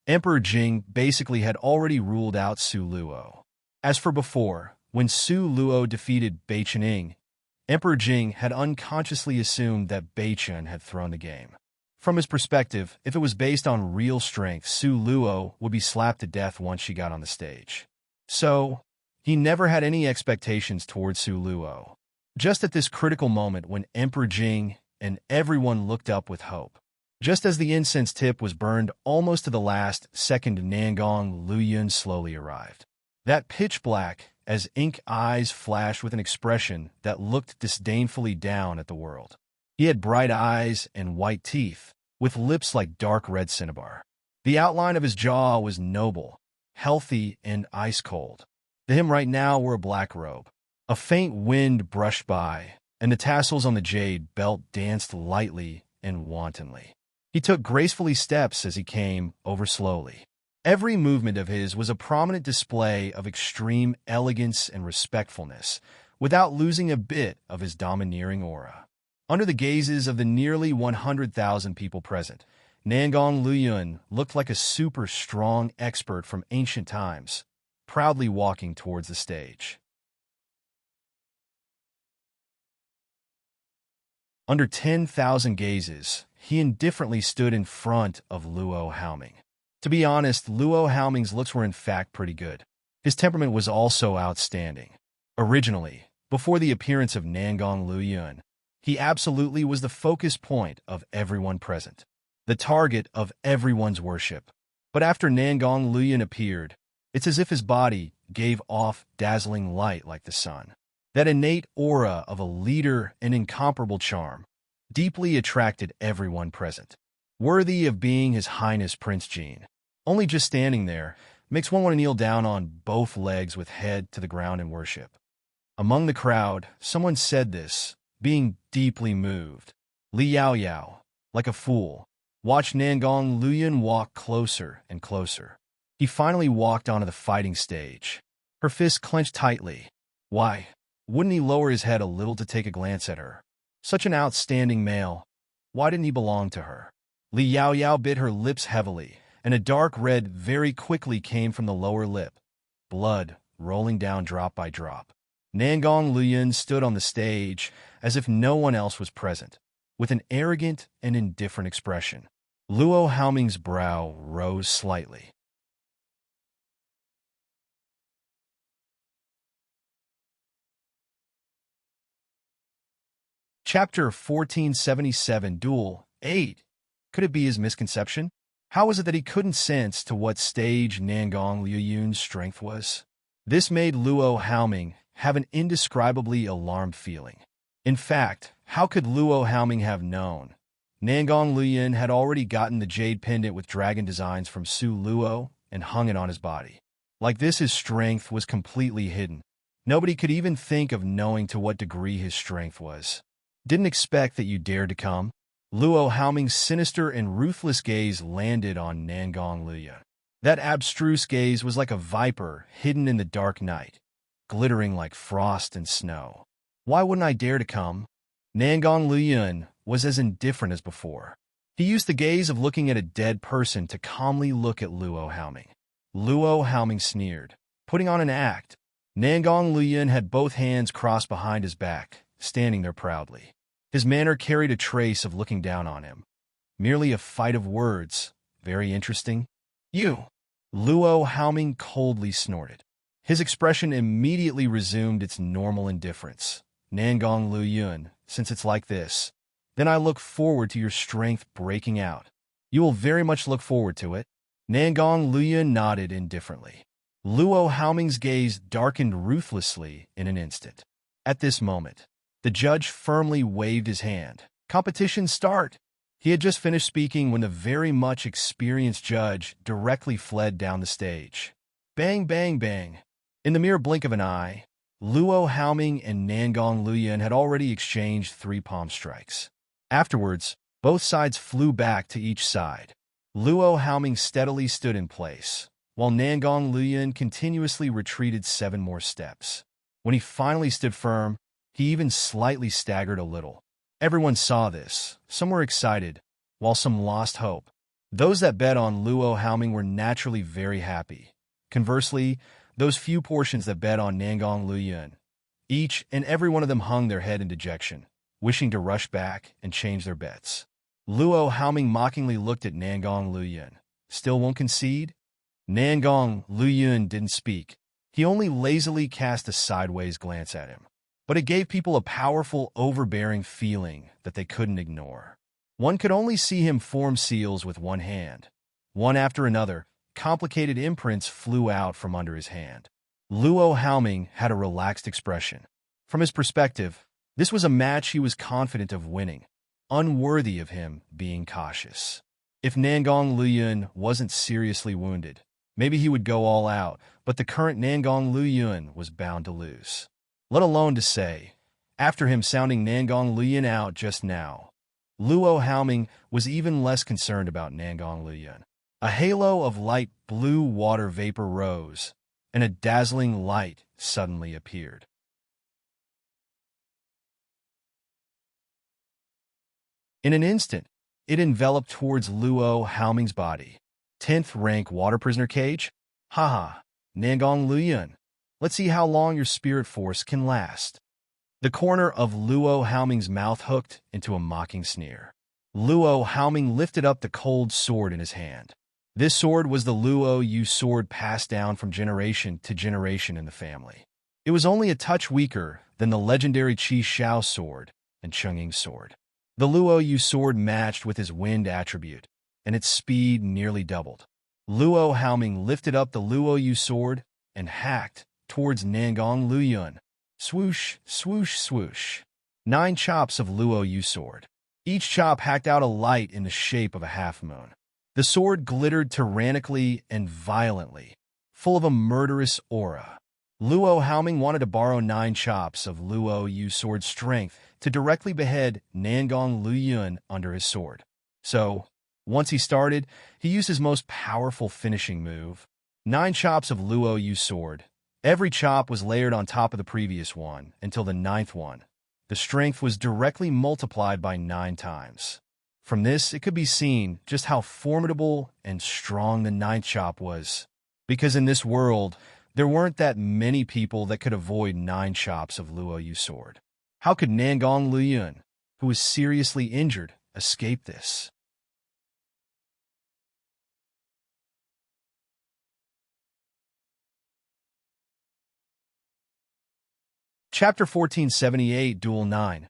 Emperor Jing basically had already ruled out Su Luo. As for before, when Su Luo defeated Bai Qining, Emperor Jing had unconsciously assumed that Bai Chen had thrown the game. From his perspective, if it was based on real strength, Su Luo would be slapped to death once she got on the stage. So, he never had any expectations towards Su Luo. Just at this critical moment when Emperor Jing and everyone looked up with hope, just as the incense tip was burned almost to the last second, Nangong Luyun slowly arrived. That pitch black as ink eyes flashed with an expression that looked disdainfully down at the world. He had bright eyes and white teeth, with lips like dark red cinnabar. The outline of his jaw was noble, healthy, and ice-cold. To him right now wore a black robe. A faint wind brushed by, and the tassels on the jade belt danced lightly and wantonly. He took gracefully steps as he came over slowly. Every movement of his was a prominent display of extreme elegance and respectfulness, without losing a bit of his domineering aura. Under the gazes of the nearly 100,000 people present, Nangong Luyun looked like a super strong expert from ancient times, proudly walking towards the stage. Under 10,000 gazes, he indifferently stood in front of Luo Haoming. To be honest, Luo Haoming's looks were in fact pretty good. His temperament was also outstanding. Originally, before the appearance of Nangong Luyun, he absolutely was the focus point of everyone present, the target of everyone's worship. But after Nangong Luyan appeared, it's as if his body gave off dazzling light like the sun. That innate aura of a leader and incomparable charm deeply attracted everyone present. Worthy of being His Highness Prince Jean. Only just standing there makes one want to kneel down on both legs with head to the ground in worship. Among the crowd, someone said this, being deeply moved. Li Yao Yao, like a fool, watched Nangong Luyan walk closer and closer. He finally walked onto the fighting stage. Her fists clenched tightly. Why, wouldn't he lower his head a little to take a glance at her? Such an outstanding male. Why didn't he belong to her? Li Yao Yao bit her lips heavily, and a dark red very quickly came from the lower lip, blood rolling down drop by drop. Nangong Luyan stood on the stage as if no one else was present, with an arrogant and indifferent expression. Luo Haoming's brow rose slightly. Chapter 1477 Duel 8. Could it be his misconception? How was it that he couldn't sense to what stage Nangong Luyan's strength was? This made Luo Haoming have an indescribably alarmed feeling. In fact, how could Luo Haoming have known? Nangong Luyan had already gotten the jade pendant with dragon designs from Su Luo and hung it on his body. Like this, his strength was completely hidden. Nobody could even think of knowing to what degree his strength was. Didn't expect that you dared to come? Luo Haoming's sinister and ruthless gaze landed on Nangong Luyan. That abstruse gaze was like a viper hidden in the dark night, glittering like frost and snow. Why wouldn't I dare to come? Nangong Luyan was as indifferent as before. He used the gaze of looking at a dead person to calmly look at Luo Haoming. Luo Haoming sneered, putting on an act. Nangong Luyan had both hands crossed behind his back, standing there proudly. His manner carried a trace of looking down on him. Merely a fight of words. Very interesting. You! Luo Haoming coldly snorted. His expression immediately resumed its normal indifference. Nangong Luyan, since it's like this, then I look forward to your strength breaking out. You will very much look forward to it. Nangong Luyan nodded indifferently. Luo Haoming's gaze darkened ruthlessly in an instant. At this moment, the judge firmly waved his hand. Competition start! He had just finished speaking when the very much experienced judge directly fled down the stage. Bang, bang, bang. In the mere blink of an eye, Luo Haoming and Nangong Luyan had already exchanged 3 palm strikes. Afterwards, both sides flew back to each side. Luo Haoming steadily stood in place, while Nangong Luyan continuously retreated 7 more steps. When he finally stood firm, he even slightly staggered a little. Everyone saw this. Some were excited, while some lost hope. Those that bet on Luo Haoming were naturally very happy. Conversely, those few portions that bet on Nangong Luyan, each and every one of them hung their head in dejection, wishing to rush back and change their bets. Luo Haoming mockingly looked at Nangong Luyan. Still won't concede? Nangong Luyan didn't speak. He only lazily cast a sideways glance at him. But it gave people a powerful, overbearing feeling that they couldn't ignore. One could only see him form seals with one hand. One after another, complicated imprints flew out from under his hand. Luo Haoming had a relaxed expression. From his perspective, this was a match he was confident of winning, unworthy of him being cautious. If Nangong Luyan wasn't seriously wounded, maybe he would go all out, but the current Nangong Luyan was bound to lose. Let alone to say, after him sounding Nangong Luyan out just now, Luo Haoming was even less concerned about Nangong Luyan. A halo of light blue water vapor rose, and a dazzling light suddenly appeared. In an instant, it enveloped towards Luo Haoming's body. 10th rank water prisoner cage? Haha, Nangong Luyan. Let's see how long your spirit force can last. The corner of Luo Haoming's mouth hooked into a mocking sneer. Luo Haoming lifted up the cold sword in his hand. This sword was the Luo Yu sword passed down from generation to generation in the family. It was only a touch weaker than the legendary Qi Shao sword and Chungying's sword. The Luo Yu sword matched with his wind attribute, and its speed nearly doubled. Luo Haoming lifted up the Luo Yu sword and hacked towards Nangong Luyun. Swoosh, swoosh, swoosh. 9 chops of Luo Yu sword. Each chop hacked out a light in the shape of a half-moon. The sword glittered tyrannically and violently, full of a murderous aura. Luo Haoming wanted to borrow 9 chops of Luo Yu sword's strength to directly behead Nangong Luyun under his sword. So, once he started, he used his most powerful finishing move. 9 chops of Luo Yu sword. Every chop was layered on top of the previous one until the 9th one. The strength was directly multiplied by 9 times. From this, it could be seen just how formidable and strong the 9th chop was. Because in this world, there weren't that many people that could avoid 9 chops of Luo Yu sword. How could Nangong Luyun, who was seriously injured, escape this? Chapter 1478, Duel 9.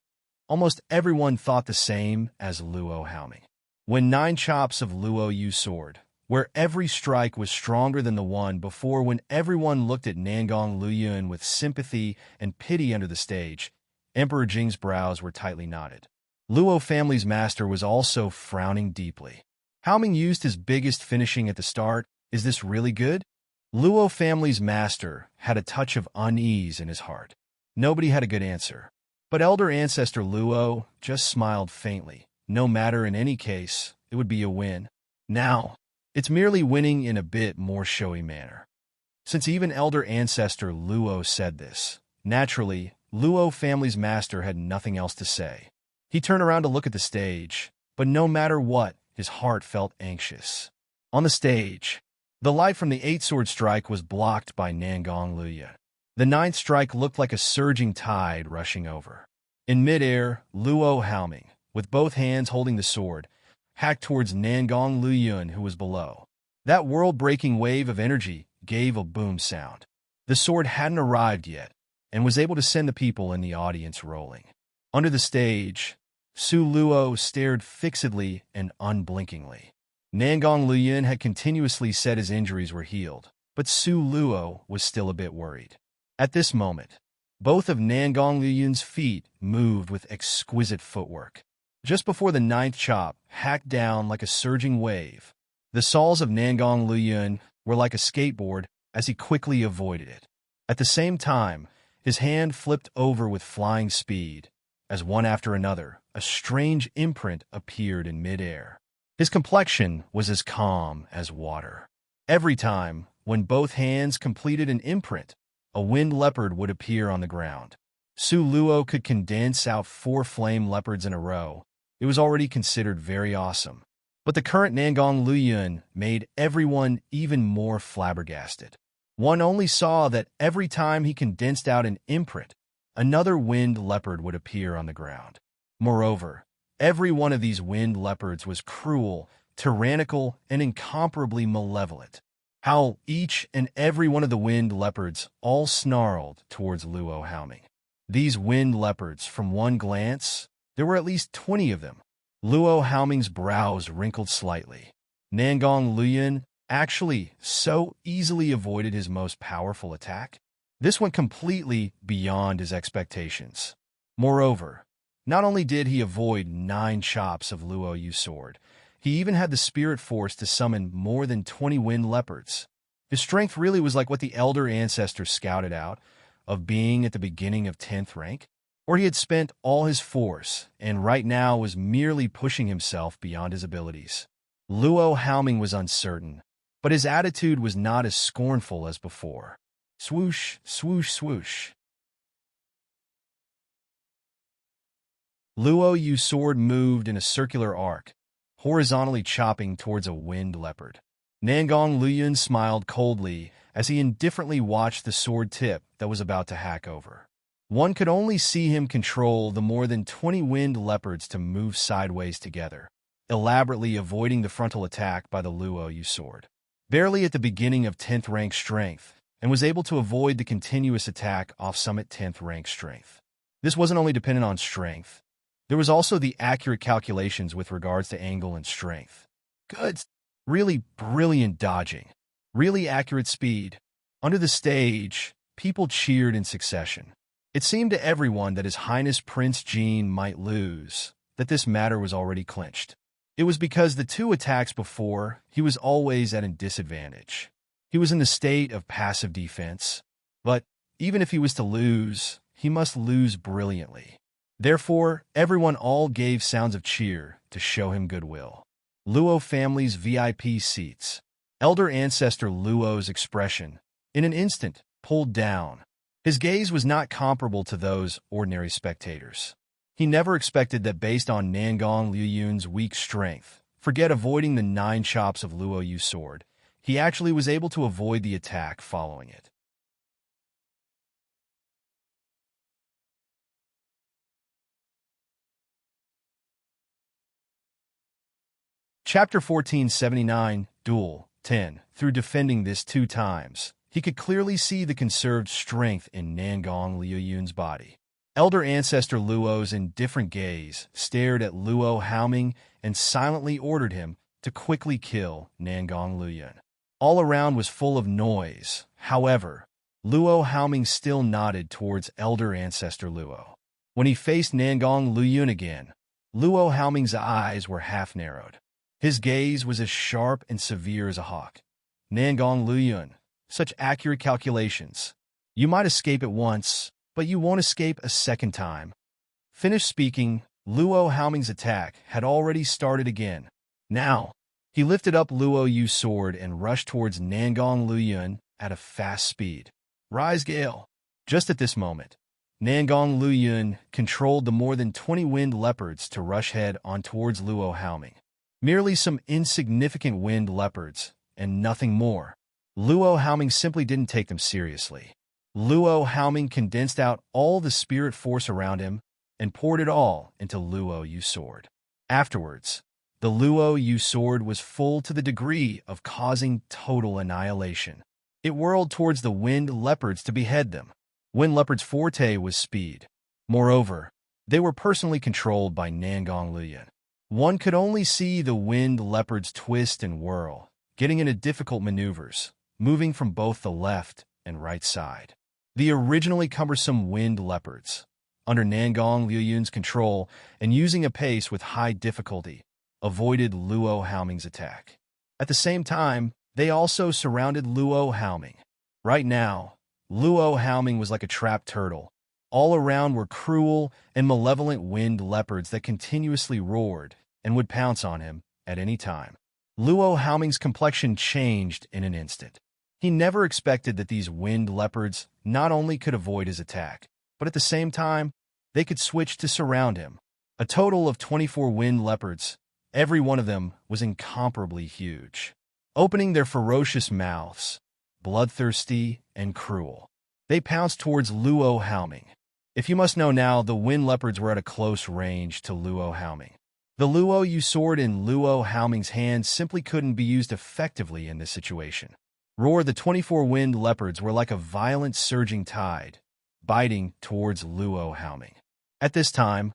Almost everyone thought the same as Luo Haoming. When 9 chops of Luo Yu sword, where every strike was stronger than the one before, when everyone looked at Nangong Luyun with sympathy and pity under the stage, Emperor Jing's brows were tightly knotted. Luo family's master was also frowning deeply. Haoming used his biggest finishing at the start. Is this really good? Luo family's master had a touch of unease in his heart. Nobody had a good answer. But elder ancestor Luo just smiled faintly. No matter, in any case, it would be a win. Now, it's merely winning in a bit more showy manner. Since even elder ancestor Luo said this, naturally, Luo family's master had nothing else to say. He turned around to look at the stage, but no matter what, his heart felt anxious. On the stage, the light from the 8-sword strike was blocked by Nangong Luyun. The 9th strike looked like a surging tide rushing over. In midair, Luo Haoming, with both hands holding the sword, hacked towards Nangong Luyun, who was below. That world-breaking wave of energy gave a boom sound. The sword hadn't arrived yet, and was able to send the people in the audience rolling. Under the stage, Su Luo stared fixedly and unblinkingly. Nangong Luyun had continuously said his injuries were healed, but Su Luo was still a bit worried. At this moment, both of Nangong Luyun's feet moved with exquisite footwork. Just before the 9th chop hacked down like a surging wave, the soles of Nangong Luyun were like a skateboard as he quickly avoided it. At the same time, his hand flipped over with flying speed, as one after another, a strange imprint appeared in midair. His complexion was as calm as water. Every time, when both hands completed an imprint, a wind leopard would appear on the ground. Su Luo could condense out 4 flame leopards in a row. It was already considered very awesome. But the current Nangong Luyun made everyone even more flabbergasted. One only saw that every time he condensed out an imprint, another wind leopard would appear on the ground. Moreover, every one of these wind leopards was cruel, tyrannical, and incomparably malevolent. How each and every one of the wind leopards all snarled towards Luo Haoming. These wind leopards, from one glance, there were at least 20 of them. Luo Haoming's brows wrinkled slightly. Nangong Luyun actually so easily avoided his most powerful attack? This went completely beyond his expectations. Moreover, not only did he avoid 9 chops of Luo Yu's sword, he even had the spirit force to summon more than 20 wind leopards. His strength really was like what the elder ancestors scouted out, of being at the beginning of 10th rank, or he had spent all his force and right now was merely pushing himself beyond his abilities. Luo Haoming was uncertain, but his attitude was not as scornful as before. Swoosh, swoosh, swoosh. Luo Yu's sword moved in a circular arc, horizontally chopping towards a wind leopard. Nangong Luyun smiled coldly as he indifferently watched the sword tip that was about to hack over. One could only see him control the more than 20 wind leopards to move sideways together, elaborately avoiding the frontal attack by the Luo Yu sword. Barely at the beginning of 10th rank strength, and was able to avoid the continuous attack off summit 10th rank strength. This wasn't only dependent on strength, there was also the accurate calculations with regards to angle and strength. Good. really brilliant dodging, really accurate speed. Under the stage, people cheered in succession. It seemed to everyone that His Highness Prince Jean might lose, that this matter was already clinched. It was because the two attacks before, he was always at a disadvantage. He was in the state of passive defense, but even if he was to lose, he must lose brilliantly. Therefore, everyone all gave sounds of cheer to show him goodwill. Luo family's VIP seats. Elder ancestor Luo's expression, in an instant, pulled down. His gaze was not comparable to those ordinary spectators. He never expected that based on Nangong Liuyun's weak strength, forget avoiding the 9 chops of Luo Yu's sword, he actually was able to avoid the attack following it. Chapter 1479, Duel, 10. Through defending this 2 times, he could clearly see the conserved strength in Nangong Liuyun's body. Elder ancestor Luo's indifferent gaze stared at Luo Haoming and silently ordered him to quickly kill Nangong Liuyun. All around was full of noise. However, Luo Haoming still nodded towards elder ancestor Luo. When he faced Nangong Liuyun again, Luo Haoming's eyes were half-narrowed. His gaze was as sharp and severe as a hawk. Nangong Liuyun, such accurate calculations. You might escape it once, but you won't escape a second time. Finished speaking, Luo Haoming's attack had already started again. Now, he lifted up Luo Yu's sword and rushed towards Nangong Liuyun at a fast speed. Rise Gale! Just at this moment, Nangong Liuyun controlled the more than 20 wind leopards to rush head on towards Luo Haoming. Merely some insignificant wind leopards, and nothing more. Luo Haoming simply didn't take them seriously. Luo Haoming condensed out all the spirit force around him and poured it all into Luo Yu's sword. Afterwards, the Luo Yu sword was full to the degree of causing total annihilation. It whirled towards the wind leopards to behead them. Wind leopards' forte was speed. Moreover, they were personally controlled by Nangong Liuyun. One could only see the wind leopards twist and whirl, getting into difficult maneuvers, moving from both the left and right side. The originally cumbersome wind leopards, under Nangong Liuyun's control and using a pace with high difficulty, avoided Luo Haoming's attack. At the same time, they also surrounded Luo Haoming. Right now, Luo Haoming was like a trapped turtle. All around were cruel and malevolent wind leopards that continuously roared and would pounce on him at any time. Luo Haoming's complexion changed in an instant. He never expected that these wind leopards not only could avoid his attack, but at the same time, they could switch to surround him. A total of 24 wind leopards, every one of them was incomparably huge, opening their ferocious mouths, bloodthirsty and cruel. They pounced towards Luo Haoming. If you must know now, the wind leopards were at a close range to Luo Haoming. The Luo Yu sword in Luo Haoming's hand simply couldn't be used effectively in this situation. Roar, the 24 wind leopards were like a violent surging tide, biting towards Luo Haoming. At this time,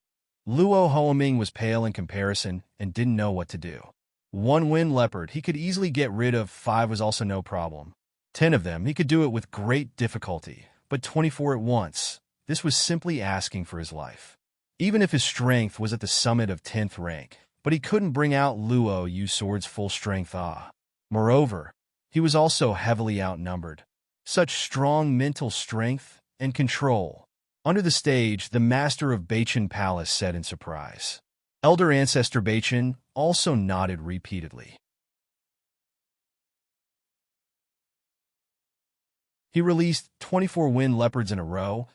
Luo Haoming was pale in comparison and didn't know what to do. 1 wind leopard he could easily get rid of, 5 was also no problem. 10 of them he could do it with great difficulty, but 24 at once, this was simply asking for his life. Even if his strength was at the summit of 10th rank, but he couldn't bring out Luo Yu's sword's full strength. Moreover, he was also heavily outnumbered. Such strong mental strength and control. Under the stage, the master of Beichen Palace said in surprise. Elder ancestor Beichen also nodded repeatedly. He released 24 wind leopards in a row.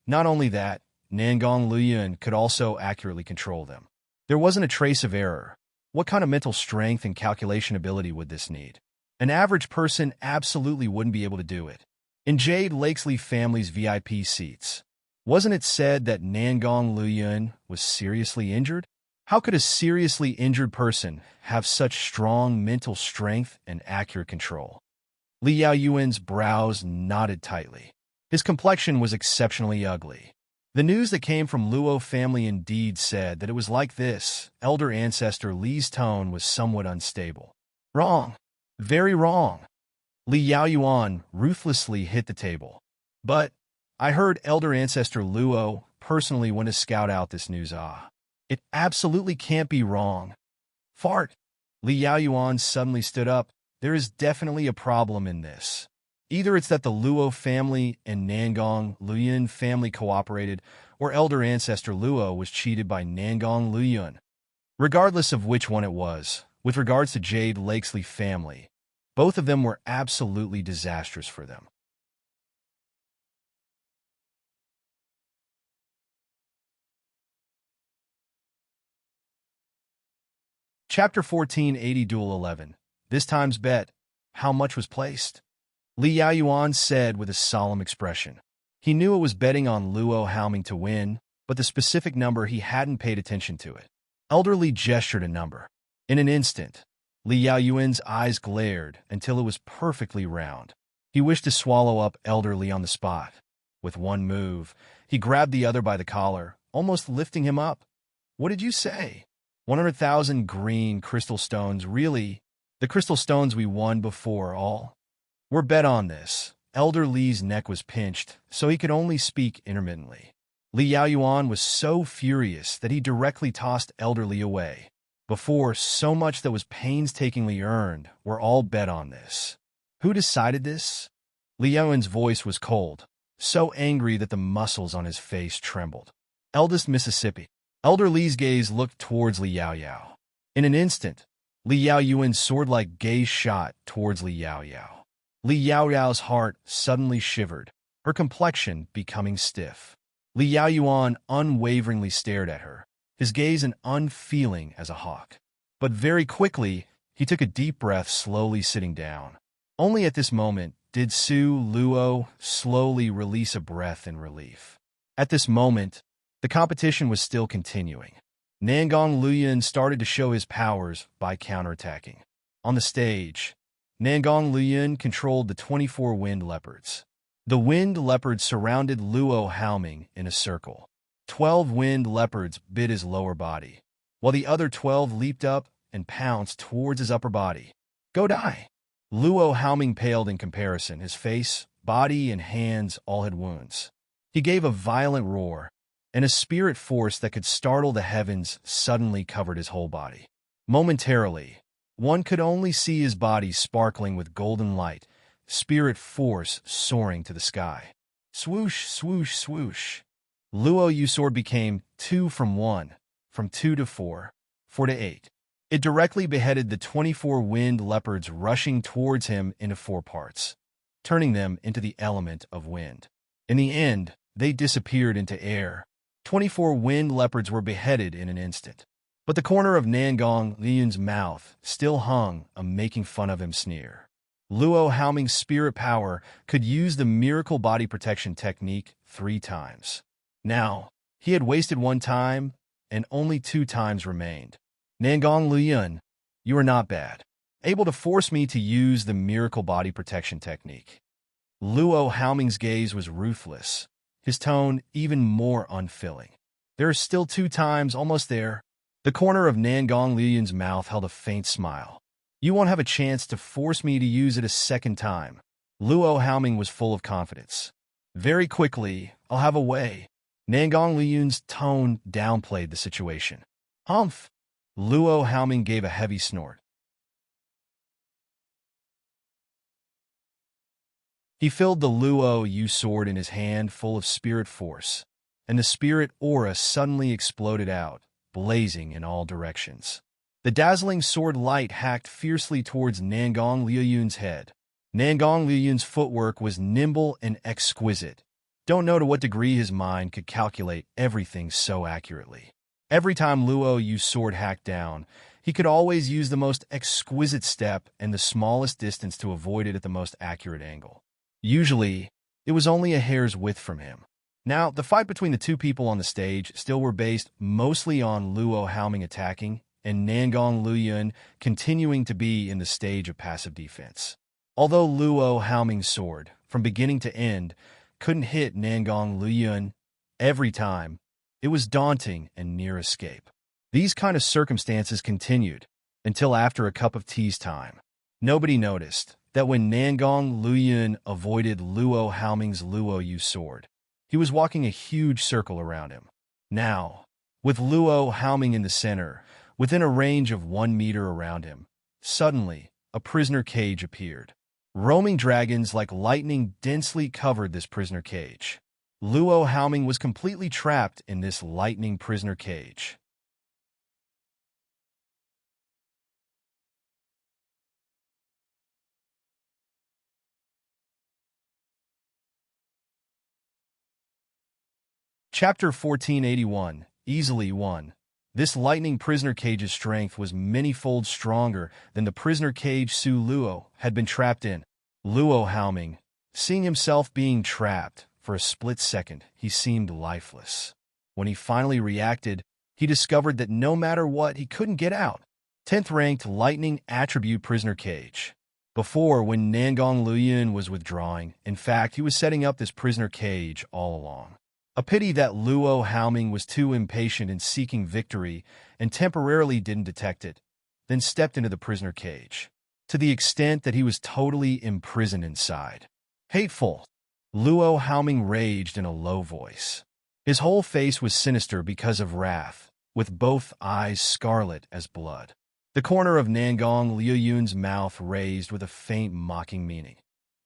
Not only that, Nangong Liuyun could also accurately control them. There wasn't a trace of error. What kind of mental strength and calculation ability would this need? An average person absolutely wouldn't be able to do it. In Jade Lakesley family's VIP seats, wasn't it said that Nangong Liuyun was seriously injured? How could a seriously injured person have such strong mental strength and accurate control? Li Yaoyuan's brows knotted tightly. His complexion was exceptionally ugly. The news that came from Luo family indeed said that it was like this. Elder ancestor Li's tone was somewhat unstable. Wrong. Very wrong. Li Yaoyuan ruthlessly hit the table. But I heard Elder Ancestor Luo personally went to scout out this news. It absolutely can't be wrong. Fart. Li Yaoyuan suddenly stood up. There is definitely a problem in this. Either it's that the Luo family and Nangong Luyun family cooperated, or Elder Ancestor Luo was cheated by Nangong Luyun. Regardless of which one it was, with regards to Jade Lakesley family, both of them were absolutely disastrous for them. Chapter 1480 Duel 11. This time's bet. How much was placed? Li Yaoyuan said with a solemn expression. He knew it was betting on Luo Haoming to win, but the specific number he hadn't paid attention to it. Elder Li gestured a number. In an instant, Li Yaoyuan's eyes glared until it was perfectly round. He wished to swallow up Elder Li on the spot. With one move, he grabbed the other by the collar, almost lifting him up. What did you say? 100,000 green crystal stones, really? The crystal stones we won before all? We're bet on this. Elder Li's neck was pinched, so he could only speak intermittently. Li Yaoyuan was so furious that he directly tossed Elder Li away. Before, so much that was painstakingly earned were all bet on this. Who decided this? Li Yaoyuan's voice was cold, so angry that the muscles on his face trembled. Eldest Mississippi. Elder Li's gaze looked towards Li Yaoyao. In an instant, Li Yaoyuan's sword-like gaze shot towards Li Yaoyao. Li Yaoyao's heart suddenly shivered, her complexion becoming stiff. Li Yaoyuan unwaveringly stared at her, his gaze an unfeeling as a hawk. But very quickly, he took a deep breath, slowly sitting down. Only at this moment did Su Luo slowly release a breath in relief. At this moment, the competition was still continuing. Nangong Luyun started to show his powers by counterattacking. On the stage, Nangong Luyun controlled the 24 wind leopards. The wind leopards surrounded Luo Haoming in a circle. 12 wind leopards bit his lower body, while the other 12 leaped up and pounced towards his upper body. Go die! Luo Haoming paled in comparison. His face, body, and hands all had wounds. He gave a violent roar, and a spirit force that could startle the heavens suddenly covered his whole body. Momentarily, one could only see his body sparkling with golden light, spirit force soaring to the sky. Swoosh, swoosh, swoosh. Luo Yu sword became 2 from 1, from 2 to 4, 4 to 8. It directly beheaded the 24 wind leopards rushing towards him into 4 parts, turning them into the element of wind. In the end, they disappeared into air. 24 wind leopards were beheaded in an instant. But the corner of Nangong Liyun's mouth still hung a making fun of him sneer. Luo Haoming's spirit power could use the miracle body protection technique 3 times. Now, he had wasted 1 time, and only 2 times remained. Nangong Liyun, you are not bad. Able to force me to use the miracle body protection technique. Luo Haoming's gaze was ruthless, his tone even more unfilling. There are still 2 times, almost there. The corner of Nangong Liyun's mouth held a faint smile. You won't have a chance to force me to use it a 2nd time. Luo Haoming was full of confidence. Very quickly, I'll have a way. Nangong Liyun's tone downplayed the situation. Humph! Luo Haoming gave a heavy snort. He filled the Luo Yu sword in his hand full of spirit force, and the spirit aura suddenly exploded out, blazing in all directions. The dazzling sword light hacked fiercely towards Nangong Liyun's head. Nangong Liyun's footwork was nimble and exquisite. Don't know to what degree his mind could calculate everything so accurately. Every time Luo Yu's sword hacked down, he could always use the most exquisite step and the smallest distance to avoid it at the most accurate angle. Usually, it was only a hair's width from him. Now, the fight between the 2 people on the stage still were based mostly on Luo Haoming attacking and Nangong Liyun continuing to be in the stage of passive defense. Although Luo Haoming's sword, from beginning to end, couldn't hit Nangong Liyun every time, it was daunting and near escape. These kind of circumstances continued, until after a cup of tea's time. Nobody noticed that when Nangong Luyun avoided Luo Haoming's Luo Yu sword, he was walking a huge circle around him. Now, with Luo Haoming in the center, within a range of 1 meter around him, suddenly, a prisoner cage appeared. Roaming dragons like lightning densely covered this prisoner cage. Luo Haoming was completely trapped in this lightning prisoner cage. Chapter 1481, Easily Won. This lightning prisoner cage's strength was many-fold stronger than the prisoner cage Su Luo had been trapped in. Luo Haoming, seeing himself being trapped, for a split second, he seemed lifeless. When he finally reacted, he discovered that no matter what, he couldn't get out. 10th ranked Lightning Attribute Prisoner Cage. Before, when Nangong Luyun was withdrawing, in fact, he was setting up this prisoner cage all along. A pity that Luo Haoming was too impatient in seeking victory and temporarily didn't detect it, then stepped into the prisoner cage, to the extent that he was totally imprisoned inside. Hateful! Luo Haoming raged in a low voice. His whole face was sinister because of wrath, with both eyes scarlet as blood. The corner of Nangong Luyun's mouth raised with a faint mocking meaning.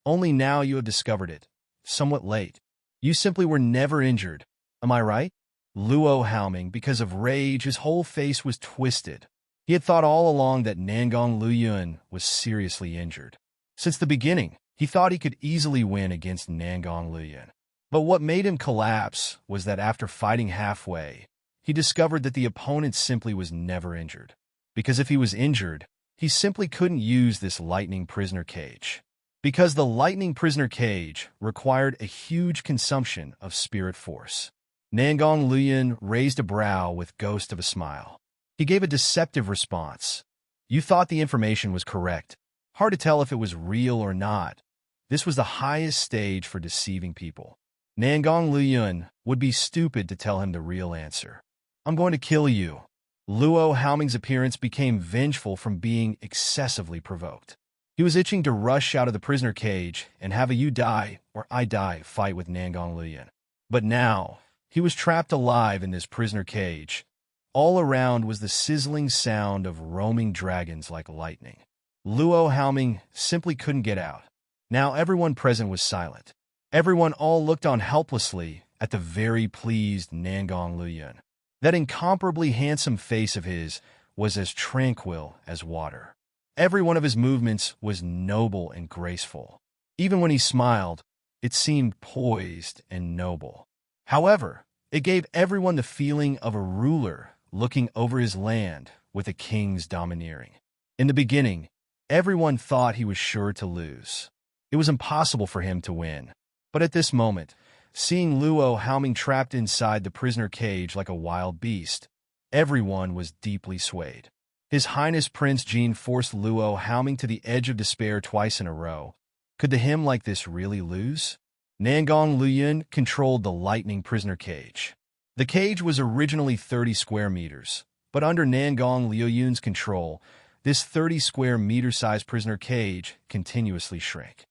Only now you have discovered it. Somewhat late. You simply were never injured. Am I right? Luo Haoming, because of rage, his whole face was twisted. He had thought all along that Nangong Luyun was seriously injured. Since the beginning, he thought he could easily win against Nangong Luyun. But what made him collapse was that after fighting halfway, he discovered that the opponent simply was never injured. Because if he was injured, he simply couldn't use this lightning prisoner cage. Because the lightning prisoner cage required a huge consumption of spirit force. Nangong Luyun raised a brow with ghost of a smile. He gave a deceptive response. You thought the information was correct. Hard to tell if it was real or not. This was the highest stage for deceiving people. Nangong Luyun would be stupid to tell him the real answer. I'm going to kill you. Luo Haoming's appearance became vengeful from being excessively provoked. He was itching to rush out of the prisoner cage and have a you die or I die fight with Nangong Luyun. But now, he was trapped alive in this prisoner cage. All around was the sizzling sound of roaming dragons like lightning. Luo Haoming simply couldn't get out. Now everyone present was silent. Everyone all looked on helplessly at the very pleased Nangong Luyun. That incomparably handsome face of his was as tranquil as water. Every one of his movements was noble and graceful. Even when he smiled, it seemed poised and noble. However, it gave everyone the feeling of a ruler looking over his land with a king's domineering. In the beginning, everyone thought he was sure to lose. It was impossible for him to win. But at this moment, seeing Luo Haoming trapped inside the prisoner cage like a wild beast, everyone was deeply swayed. His Highness Prince Jean forced Luo Haoming to the edge of despair twice in a row. Could the him like this really lose? Nangong Luyun controlled the lightning prisoner cage. The cage was originally 30 square meters, but under Nangong Luyun's control, this 30 square meter sized prisoner cage continuously shrank.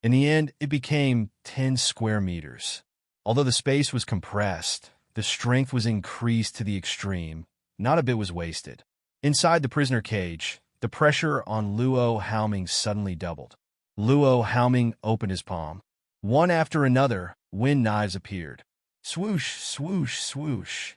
In the end, it became 10 square meters. Although the space was compressed, the strength was increased to the extreme. Not a bit was wasted. Inside the prisoner cage, the pressure on Luo Haoming suddenly doubled. Luo Haoming opened his palm. One after another, wind knives appeared. Swoosh, swoosh, swoosh.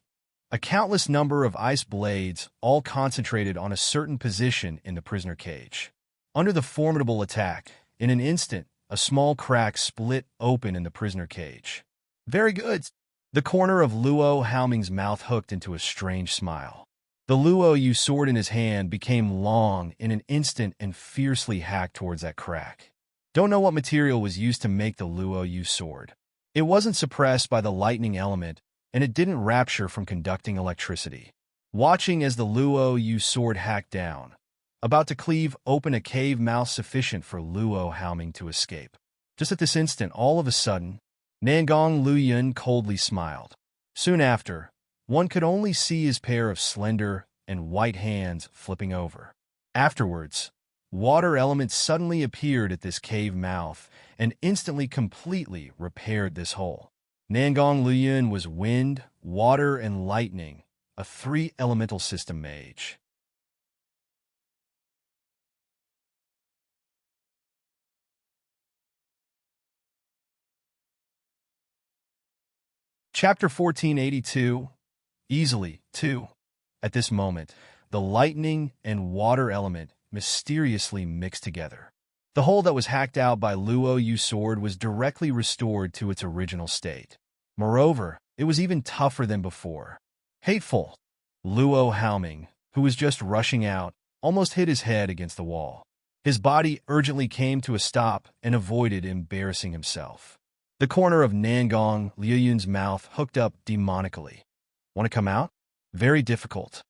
A countless number of ice blades, all concentrated on a certain position in the prisoner cage. Under the formidable attack, in an instant, a small crack split open in the prisoner cage. Very good. The corner of Luo Haoming's mouth hooked into a strange smile. The Luo Yu sword in his hand became long in an instant and fiercely hacked towards that crack. Don't know what material was used to make the Luo Yu sword. It wasn't suppressed by the lightning element, and it didn't rapture from conducting electricity. Watching as the Luo Yu sword hacked down, about to cleave open a cave mouth sufficient for Luo Haoming to escape. Just at this instant, all of a sudden, Nangong Luyun coldly smiled. Soon after, One could only see his pair of slender and white hands flipping over. Afterwards, water elements suddenly appeared at this cave mouth and instantly completely repaired this hole. Nangong Luyun was wind, water, and lightning, a three-elemental system mage. Chapter 1482, Easily, 2. At this moment, the lightning and water element mysteriously mixed together. The hole that was hacked out by Luo Yu sword was directly restored to its original state. Moreover, it was even tougher than before. Hateful! Luo Haoming, who was just rushing out, almost hit his head against the wall. His body urgently came to a stop and avoided embarrassing himself. The corner of Nangong Liyun's mouth hooked up demonically. Want to come out? Very difficult.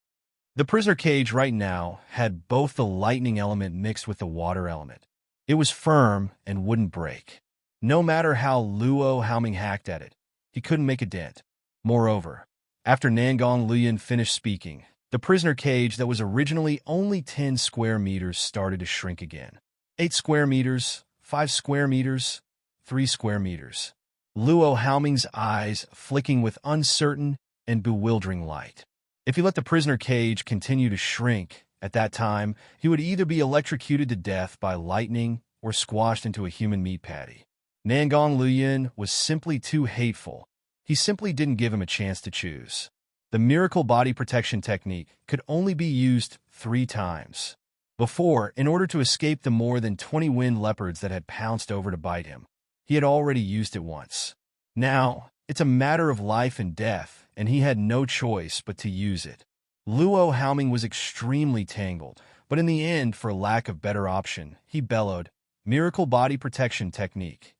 The prisoner cage right now had both the lightning element mixed with the water element. It was firm and wouldn't break. No matter how Luo Haoming hacked at it, he couldn't make a dent. Moreover, after Nangong Liyun finished speaking, the prisoner cage that was originally only 10 square meters started to shrink again. 8 square meters, 5 square meters, 3 square meters. Luo Haoming's eyes flicking with uncertain and bewildering light. If he let the prisoner cage continue to shrink, at that time, he would either be electrocuted to death by lightning or squashed into a human meat patty. Nangong Luyun was simply too hateful. He simply didn't give him a chance to choose. The miracle body protection technique could only be used 3 times. Before, in order to escape the more than 20 wind leopards that had pounced over to bite him, he had already used it once. Now, it's a matter of life and death, and he had no choice but to use it. Luo Haoming was extremely tangled, but in the end, for lack of better option, he bellowed, "Miracle body protection technique."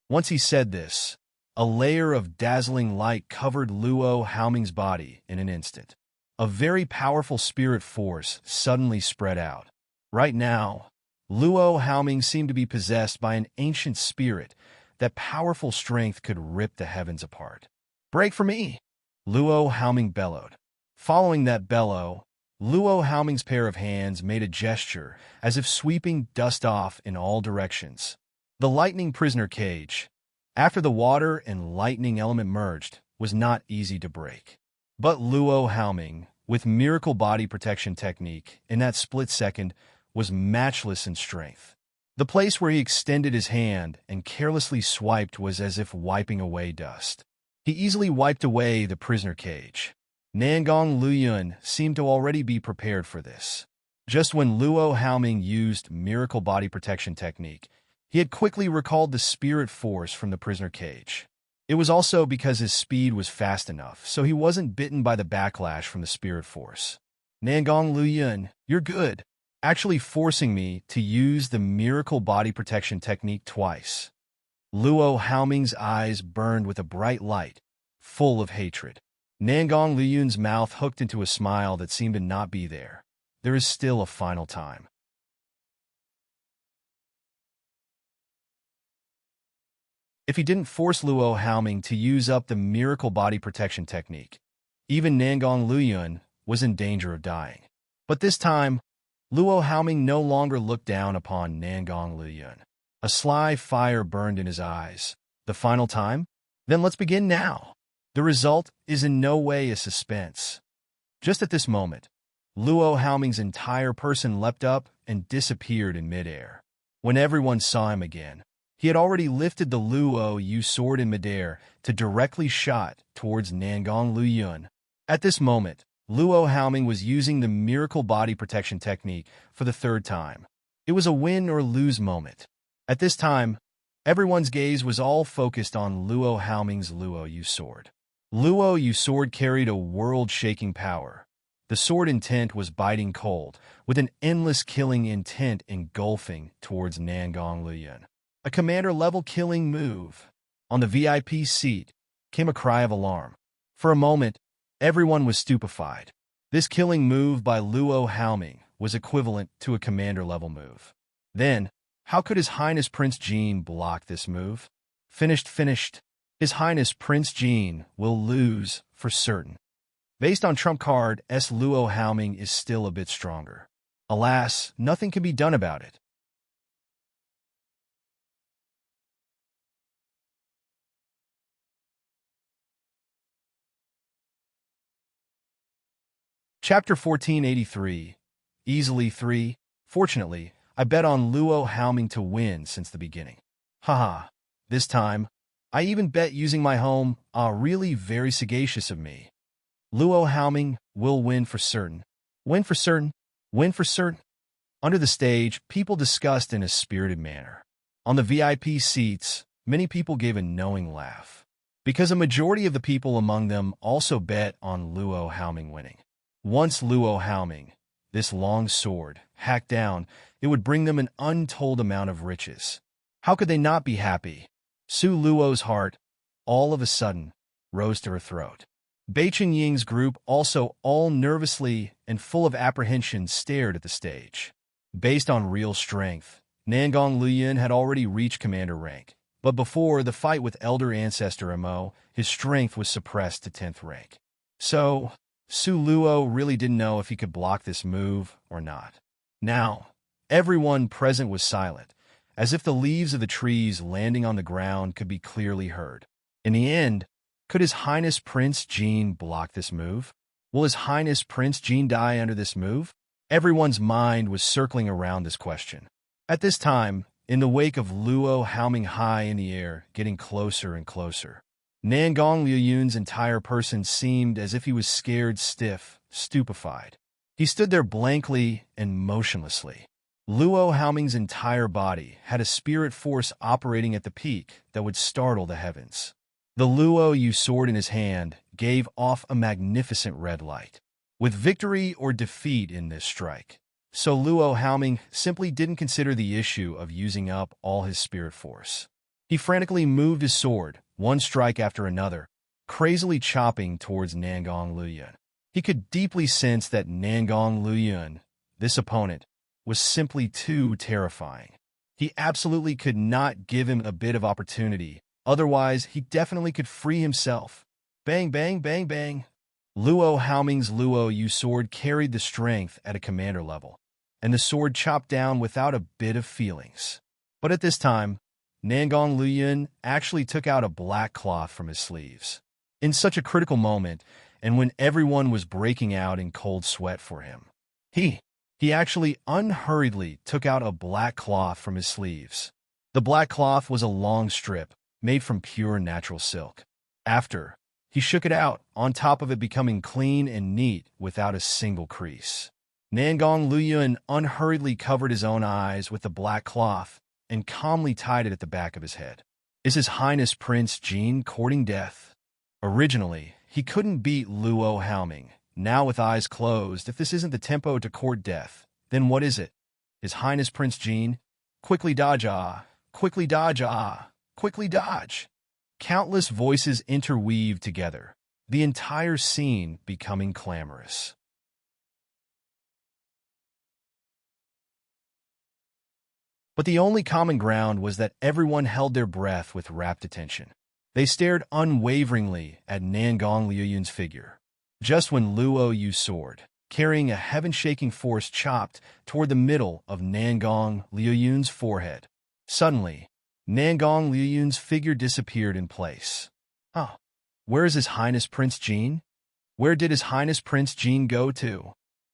Once he said this, a layer of dazzling light covered Luo Haoming's body in an instant. A very powerful spirit force suddenly spread out. Right now, Luo Haoming seemed to be possessed by an ancient spirit. That powerful strength could rip the heavens apart. "Break for me!" Luo Haoming bellowed. Following that bellow, Luo Haoming's pair of hands made a gesture as if sweeping dust off in all directions. The lightning prisoner cage, after the water and lightning element merged, was not easy to break. But Luo Haoming, with miracle body protection technique, in that split second, was matchless in strength. The place where he extended his hand and carelessly swiped was as if wiping away dust. He easily wiped away the prisoner cage. Nangong Luyun seemed to already be prepared for this. Just when Luo Haoming used miracle body protection technique, he had quickly recalled the spirit force from the prisoner cage. It was also because his speed was fast enough, so he wasn't bitten by the backlash from the spirit force. "Nangong Luyun, you're good. Actually forcing me to use the miracle body protection technique twice." Luo Haoming's eyes burned with a bright light, full of hatred. Nangong Luyun's mouth hooked into a smile that seemed to not be there. There is still a final time. If he didn't force Luo Haoming to use up the miracle body protection technique, even Nangong Luyun was in danger of dying. But this time, Luo Haoming no longer looked down upon Nangong Luyun. A sly fire burned in his eyes. The final time? Then let's begin now. The result is in no way a suspense. Just at this moment, Luo Haoming's entire person leapt up and disappeared in midair. When everyone saw him again, he had already lifted the Luo Yu sword in midair to directly shot towards Nangong Luyun. At this moment, Luo Haoming was using the miracle body protection technique for the 3rd time. It was a win or lose moment. At this time, everyone's gaze was all focused on Luo Haoming's Luo Yu sword. Luo Yu sword carried a world-shaking power. The sword intent was biting cold, with an endless killing intent engulfing towards Nangong Luyun. A commander-level killing move. On the VIP seat came a cry of alarm. For a moment, everyone was stupefied. This killing move by Luo Haoming was equivalent to a commander-level move. Then, how could His Highness Prince Jean block this move? Finished. His Highness Prince Jean will lose for certain. Based on trump card, S. Luo Haoming is still a bit stronger. Alas, nothing can be done about it. Chapter 1483. Easily 3. Fortunately, I bet on Luo Haoming to win since the beginning. Haha. This time, I even bet using my home. Really very sagacious of me. Luo Haoming will win for certain. Win for certain. Win for certain. Under the stage, people discussed in a spirited manner. On the VIP seats, many people gave a knowing laugh, because a majority of the people among them also bet on Luo Haoming winning. Once Luo Haoming, this long sword, hacked down, it would bring them an untold amount of riches. How could they not be happy? Su Luo's heart, all of a sudden, rose to her throat. Bai Ying's group also all nervously and full of apprehension stared at the stage. Based on real strength, Nangong Luyun had already reached commander rank, but before the fight with Elder Ancestor Mo, his strength was suppressed to 10th rank. So, Su Luo really didn't know if he could block this move or not. Now, everyone present was silent, as if the leaves of the trees landing on the ground could be clearly heard. In the end, could His Highness Prince Jean block this move? Will His Highness Prince Jean die under this move? Everyone's mind was circling around this question. At this time, in the wake of Luo Haoming high in the air, getting closer and closer, Nangong Liuyun's entire person seemed as if he was scared stiff, stupefied. He stood there blankly and motionlessly. Luo Haoming's entire body had a spirit force operating at the peak that would startle the heavens. The Luo Yu sword in his hand gave off a magnificent red light, with victory or defeat in this strike. So Luo Haoming simply didn't consider the issue of using up all his spirit force. He frantically moved his sword, one strike after another, crazily chopping towards Nangong Luyun. He could deeply sense that Nangong Luyun, this opponent, was simply too terrifying. He absolutely could not give him a bit of opportunity. Otherwise, he definitely could free himself. Bang, bang, bang, bang. Luo Haoming's Luo Yu sword carried the strength at a commander level, and the sword chopped down without a bit of feelings. But at this time, Nangong Luyun actually took out a black cloth from his sleeves. In such a critical moment, and when everyone was breaking out in cold sweat for him, he actually unhurriedly took out a black cloth from his sleeves. The black cloth was a long strip, made from pure natural silk. After, he shook it out, on top of it becoming clean and neat without a single crease. Nangong Luyun unhurriedly covered his own eyes with the black cloth and calmly tied it at the back of his head. Is His Highness Prince Jean courting death? Originally, he couldn't beat Luo Haoming. Now with eyes closed, if this isn't the tempo to court death, then what is it? His Highness Prince Jean? Quickly dodge, quickly dodge, quickly dodge. Countless voices interweaved together, the entire scene becoming clamorous. But the only common ground was that everyone held their breath with rapt attention. They stared unwaveringly at Nangong Liuyun's figure. Just when Luo Yu's sword, carrying a heaven-shaking force, chopped toward the middle of Nangong Liuyun's forehead, suddenly, Nangong Liuyun's figure disappeared in place. Where is His Highness Prince Jean? Where did His Highness Prince Jean go to?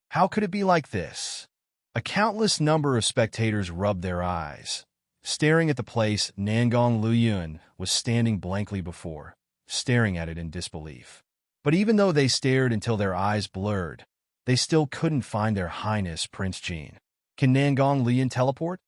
How could it be like this? A countless number of spectators rubbed their eyes, staring at the place Nangong Luyun was standing blankly before, staring at it in disbelief. But even though they stared until their eyes blurred, they still couldn't find their Highness Prince Jean. Can Nangong Luyun teleport?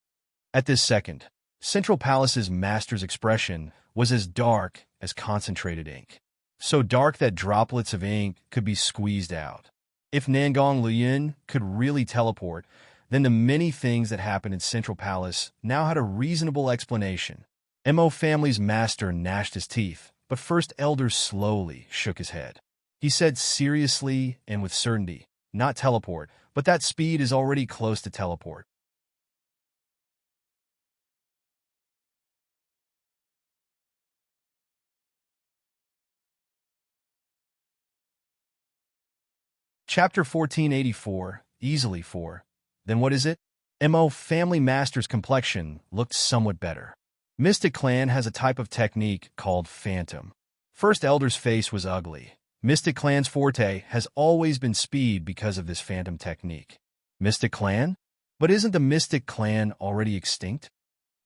At this second, Central Palace's master's expression was as dark as concentrated ink. So dark that droplets of ink could be squeezed out. If Nangong Luyun could really teleport, then the many things that happened in Central Palace now had a reasonable explanation. Mo family's master gnashed his teeth, but First Elder slowly shook his head. He said seriously and with certainty, not teleport, but that speed is already close to teleport. Chapter 1484, easily 4. Then what is it? MO Family Master's complexion looked somewhat better. Mystic Clan has a type of technique called Phantom. First Elder's face was ugly. Mystic Clan's forte has always been speed because of this Phantom technique. Mystic Clan? But isn't the Mystic Clan already extinct?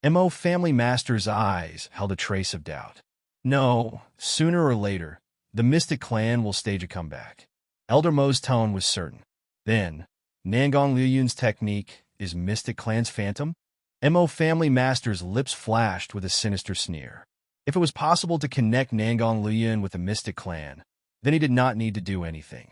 MO Family Master's eyes held a trace of doubt. No, sooner or later, the Mystic Clan will stage a comeback. Elder Mo's tone was certain. Then, Nangong Liuyun's technique is Mystic Clan's Phantom? MO Family Master's lips flashed with a sinister sneer. If it was possible to connect Nangong Liuyun with the Mystic Clan, then he did not need to do anything.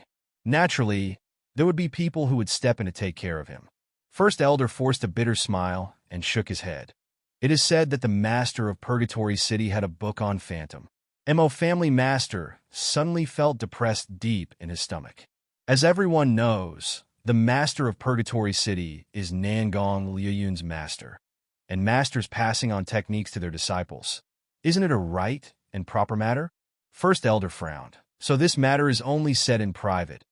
Naturally, there would be people who would step in to take care of him. First Elder forced a bitter smile and shook his head. It is said that the Master of Purgatory City had a book on Phantom. MO Family Master suddenly felt depressed deep in his stomach. As everyone knows, the Master of Purgatory City is Nangong Liuyun's master, and masters passing on techniques to their disciples. Isn't it a right and proper matter? First Elder frowned. So this matter is only said in private.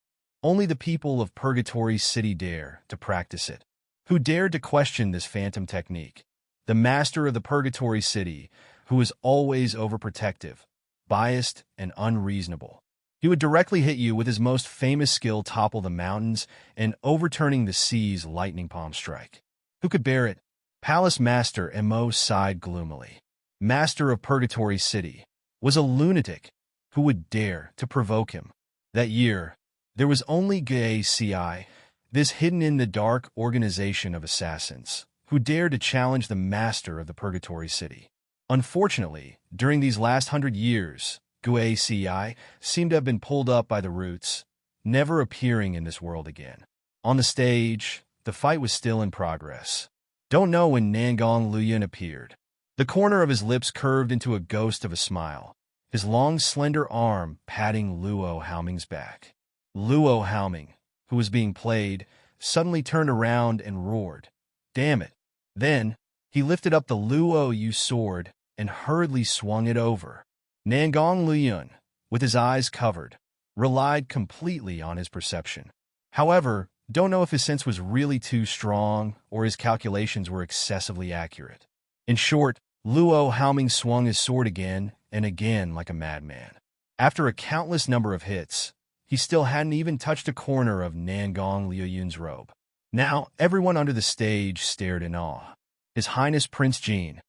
Only the people of Purgatory City dare to practice it. Who dared to question this Phantom technique? The Master of the Purgatory City, who is always overprotective, biased, and unreasonable. He would directly hit you with his most famous skill, topple the mountains and overturning the sea's lightning palm strike. Who could bear it? Palace Master Mo sighed gloomily. Master of Purgatory City was a lunatic. Who would dare to provoke him? That year, there was only GACI, this hidden-in-the-dark organization of assassins, who dared to challenge the Master of the Purgatory City. Unfortunately, during these last 100 years, GACI seemed to have been pulled up by the roots, never appearing in this world again. On the stage, the fight was still in progress. Don't know when Nangong Liuyun appeared. The corner of his lips curved into a ghost of a smile, his long, slender arm patting Luo Haoming's back. Luo Haoming, who was being played, suddenly turned around and roared, "Damn it!" Then, he lifted up the Luo Yu sword and hurriedly swung it over. Nangong Liuyun, with his eyes covered, relied completely on his perception. However, don't know if his sense was really too strong or his calculations were excessively accurate. In short, Luo Haoming swung his sword again and again like a madman. After a countless number of hits, he still hadn't even touched a corner of Nangong Liuyun's robe. Now, everyone under the stage stared in awe. His Highness Prince Jin.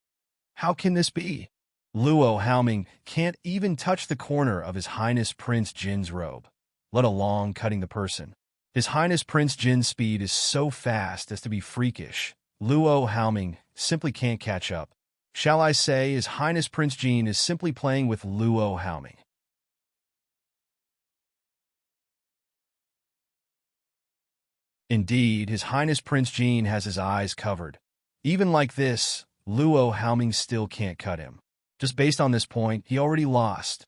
How can this be? Luo Haoming can't even touch the corner of His Highness Prince Jin's robe, let alone cutting the person. His Highness Prince Jin's speed is so fast as to be freakish. Luo Haoming simply can't catch up. Shall I say His Highness Prince Jin is simply playing with Luo Haoming. Indeed, His Highness Prince Jin has his eyes covered. Even like this, Luo Haoming still can't cut him. Just based on this point, he already lost.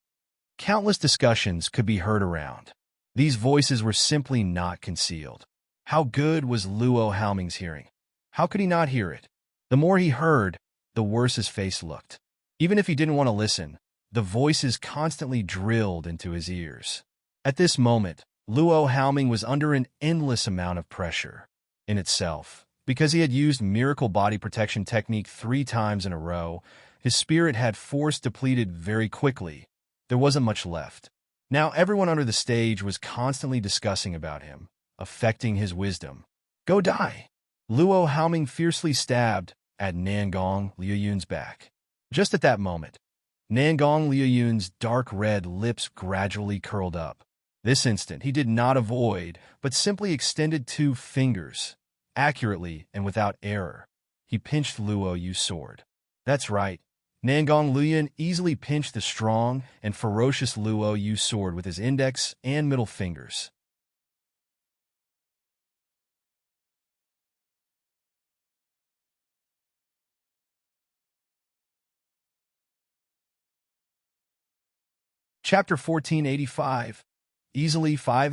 Countless discussions could be heard around. These voices were simply not concealed. How good was Luo Haoming's hearing? How could he not hear it? The more he heard, the worse his face looked. Even if he didn't want to listen, the voices constantly drilled into his ears. At this moment, Luo Haoming was under an endless amount of pressure. In itself, because he had used Miracle Body Protection Technique 3 times in a row, his spirit had force depleted very quickly. There wasn't much left. Now everyone under the stage was constantly discussing about him, affecting his wisdom. Go die! Luo Haoming fiercely stabbed at Nangong Liuyun's back. Just at that moment, Nangong Liuyun's dark red lips gradually curled up. This instant, he did not avoid, but simply extended 2 fingers. Accurately and without error, he pinched Luo Yu's sword. That's right. Nangong Liuyun easily pinched the strong and ferocious Luo Yu's sword with his index and middle fingers. Chapter 1485. Easily 5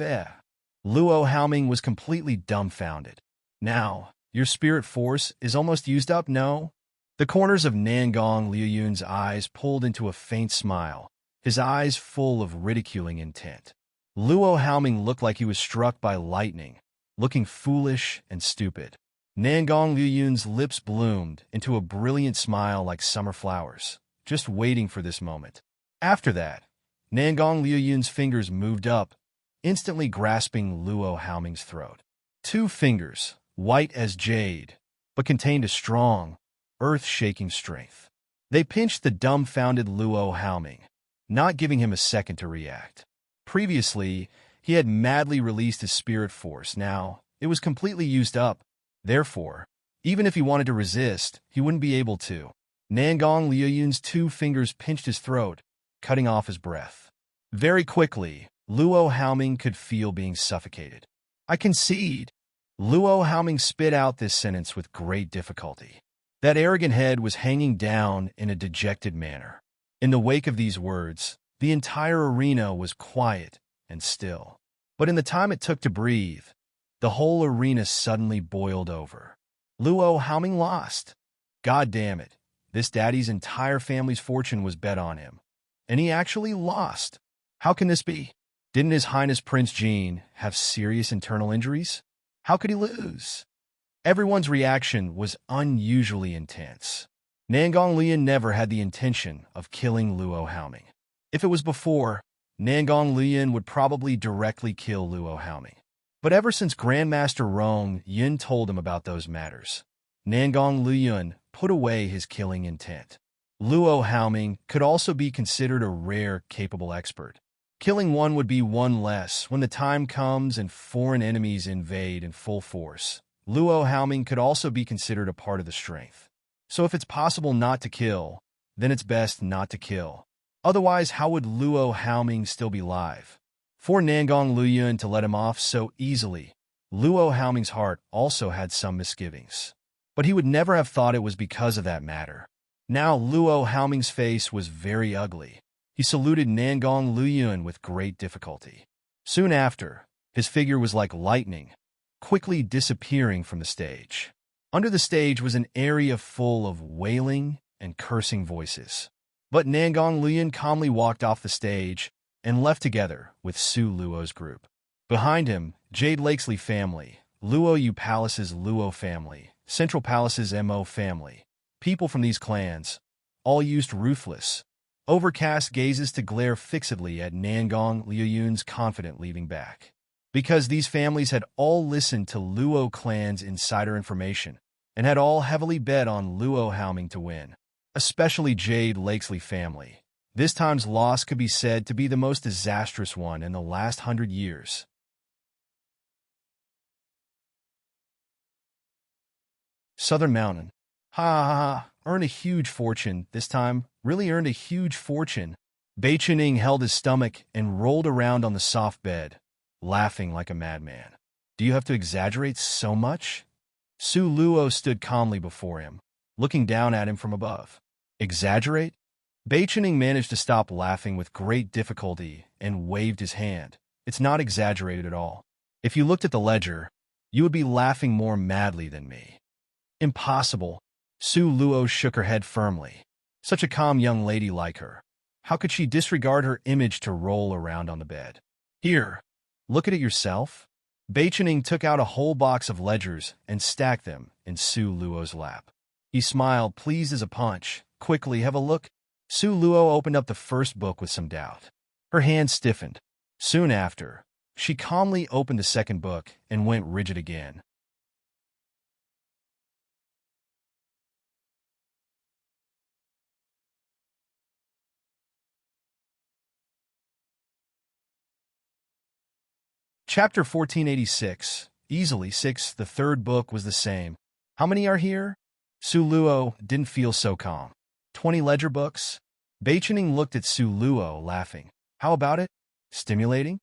Luo Haoming was completely dumbfounded. Now, your spirit force is almost used up, no? The corners of Nangong Liuyun's eyes pulled into a faint smile, his eyes full of ridiculing intent. Luo Haoming looked like he was struck by lightning, looking foolish and stupid. Nangong Liuyun's lips bloomed into a brilliant smile like summer flowers, just waiting for this moment. After that, Nangong Liuyun's fingers moved up, instantly grasping Luo Haoming's throat. 2 fingers, white as jade, but contained a strong, earth-shaking strength. They pinched the dumbfounded Luo Haoming, not giving him a second to react. Previously, he had madly released his spirit force. Now, it was completely used up. Therefore, even if he wanted to resist, he wouldn't be able to. Nangong Liuyun's 2 fingers pinched his throat, cutting off his breath. Very quickly, Luo Haoming could feel being suffocated. I concede. Luo Haoming spit out this sentence with great difficulty. That arrogant head was hanging down in a dejected manner. In the wake of these words, the entire arena was quiet and still. But in the time it took to breathe, the whole arena suddenly boiled over. Luo Haoming lost. God damn it. This daddy's entire family's fortune was bet on him. And he actually lost. How can this be? Didn't His Highness Prince Jean have serious internal injuries? How could he lose? Everyone's reaction was unusually intense. Nangong Liuyun never had the intention of killing Luo Haoming. If it was before, Nangong Liuyun would probably directly kill Luo Haoming. But ever since Grandmaster Rong Yun told him about those matters, Nangong Liuyun put away his killing intent. Luo Haoming could also be considered a rare, capable expert. Killing one would be one less when the time comes and foreign enemies invade in full force. Luo Haoming could also be considered a part of the strength. So if it's possible not to kill, then it's best not to kill. Otherwise, how would Luo Haoming still be alive? For Nangong Liuyun to let him off so easily, Luo Haoming's heart also had some misgivings. But he would never have thought it was because of that matter. Now Luo Haoming's face was very ugly. He saluted Nangong Liuyun with great difficulty. Soon after, his figure was like lightning, quickly disappearing from the stage. Under the stage was an area full of wailing and cursing voices. But Nangong Liuyun calmly walked off the stage and left together with Su Luo's group. Behind him, Jade Lakesley family, Luo Yu Palace's Luo family, Central Palace's Mo family. People from these clans all used ruthless, overcast gazes to glare fixedly at Nangong Liuyun's confident leaving back. Because these families had all listened to Luo clan's insider information and had all heavily bet on Luo Haoming to win. Especially Jade Lakesley family. This time's loss could be said to be the most disastrous one in the last 100 years. Southern Mountain. Ha ha ha, earned a huge fortune this time, really earned a huge fortune. Bei Chuning held his stomach and rolled around on the soft bed, laughing like a madman. Do you have to exaggerate so much? Su Luo stood calmly before him, looking down at him from above. Exaggerate? Bei Chuning managed to stop laughing with great difficulty and waved his hand. It's not exaggerated at all. If you looked at the ledger, you would be laughing more madly than me. Impossible. Su Luo shook her head firmly. Such a calm young lady like her. How could she disregard her image to roll around on the bed? Here, look at it yourself. Bei Chuning took out a whole box of ledgers and stacked them in Su Luo's lap. He smiled, pleased as a punch. Quickly, have a look. Su Luo opened up the first book with some doubt. Her hand stiffened. Soon after, she calmly opened the second book and went rigid again. Chapter 1486. Easily 6. The third book was the same. How many are here? Su Luo didn't feel so calm. 20 ledger books? Bei Chuning looked at Su Luo, laughing. How about it? Stimulating?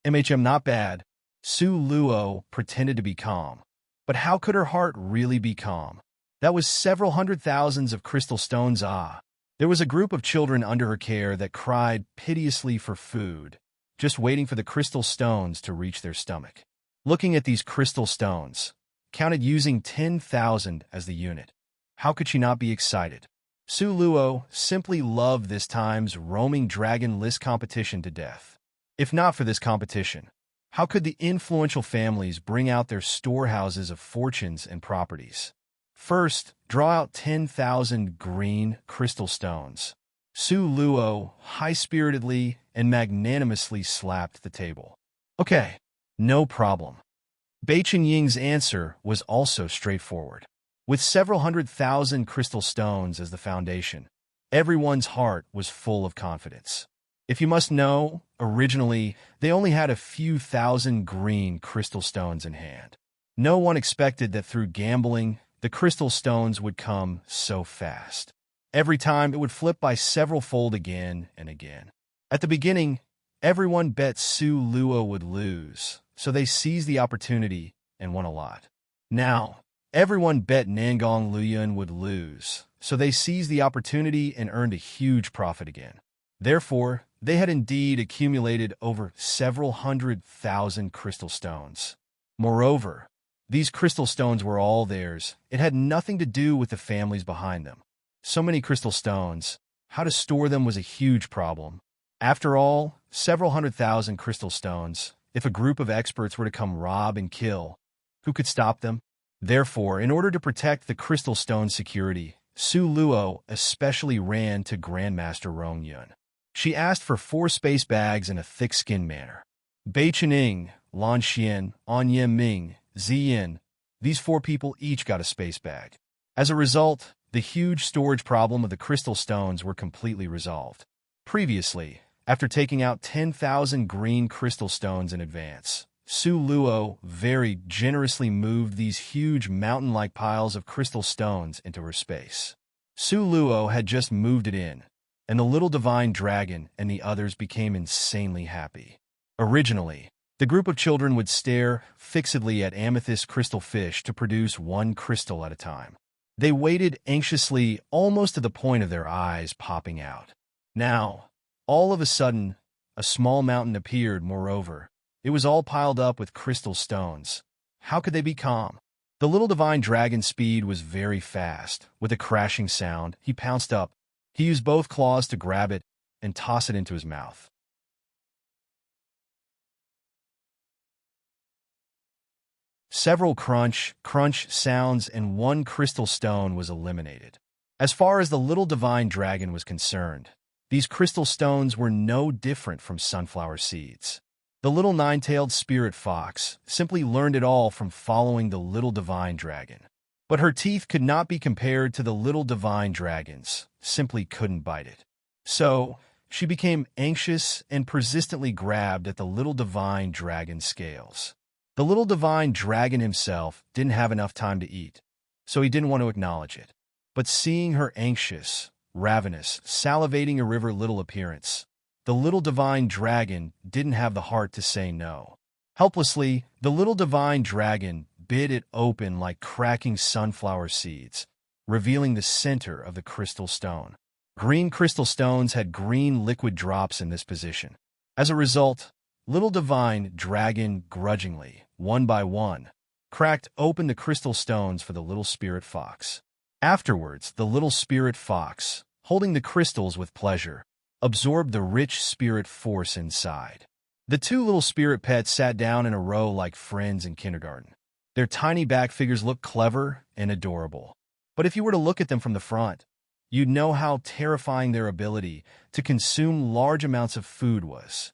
Not bad. Su Luo pretended to be calm. But how could her heart really be calm? That was several hundred thousands of crystal stones. There was a group of children under her care that cried piteously for food, just waiting for the crystal stones to reach their stomach. Looking at these crystal stones, counted using 10,000 as the unit. How could she not be excited? Su Luo simply loved this time's roaming dragon list competition to death. If not for this competition, how could the influential families bring out their storehouses of fortunes and properties? First, draw out 10,000 green crystal stones. Su Luo high-spiritedly and magnanimously slapped the table. Okay, no problem. Bei Chen-Ying's answer was also straightforward. With several 100,000 crystal stones as the foundation, everyone's heart was full of confidence. If you must know, originally, they only had a few thousand green crystal stones in hand. No one expected that through gambling, the crystal stones would come so fast. Every time, it would flip by several-fold again and again. At the beginning, everyone bet Su Luo would lose, so they seized the opportunity and won a lot. Now, everyone bet Nangong Luyun would lose, so they seized the opportunity and earned a huge profit again. Therefore, they had indeed accumulated over several 100,000 crystal stones. Moreover, these crystal stones were all theirs. It had nothing to do with the families behind them. So many crystal stones, how to store them was a huge problem. After all, several 100,000 crystal stones, if a group of experts were to come rob and kill, who could stop them? Therefore, in order to protect the crystal stone security, Su Luo especially ran to Grandmaster Rong Yun. She asked for 4 space bags in a thick-skinned manner. Bei Chening, Lan Xian, An Yen Ming, Ziyin, these 4 people each got a space bag. As a result, the huge storage problem of the crystal stones were completely resolved. Previously, after taking out 10,000 green crystal stones in advance, Su Luo very generously moved these huge mountain-like piles of crystal stones into her space. Su Luo had just moved it in, and the little divine dragon and the others became insanely happy. Originally, the group of children would stare fixedly at amethyst crystal fish to produce 1 crystal at a time. They waited anxiously, almost to the point of their eyes popping out. Now, all of a sudden, a small mountain appeared. Moreover, it was all piled up with crystal stones. How could they be calm? The little divine dragon's speed was very fast. With a crashing sound, he pounced up. He used both claws to grab it and toss it into his mouth. Several crunch sounds and 1 crystal stone was eliminated. As far as the little divine dragon was concerned, these crystal stones were no different from sunflower seeds. The little 9-tailed spirit fox simply learned it all from following the little divine dragon. But her teeth could not be compared to the little divine dragon's, simply couldn't bite it. So, she became anxious and persistently grabbed at the little divine dragon's scales. The little divine dragon himself didn't have enough time to eat, so he didn't want to acknowledge it. But seeing her anxious, ravenous, salivating a river little appearance, the little divine dragon didn't have the heart to say no. Helplessly, the little divine dragon bit it open like cracking sunflower seeds, revealing the center of the crystal stone. Green crystal stones had green liquid drops in this position. As a result, little divine dragon grudgingly, one by one, cracked open the crystal stones for the little spirit fox. Afterwards, the little spirit fox, holding the crystals with pleasure, absorbed the rich spirit force inside. The 2 little spirit pets sat down in a row like friends in kindergarten. Their tiny back figures looked clever and adorable. But if you were to look at them from the front, you'd know how terrifying their ability to consume large amounts of food was.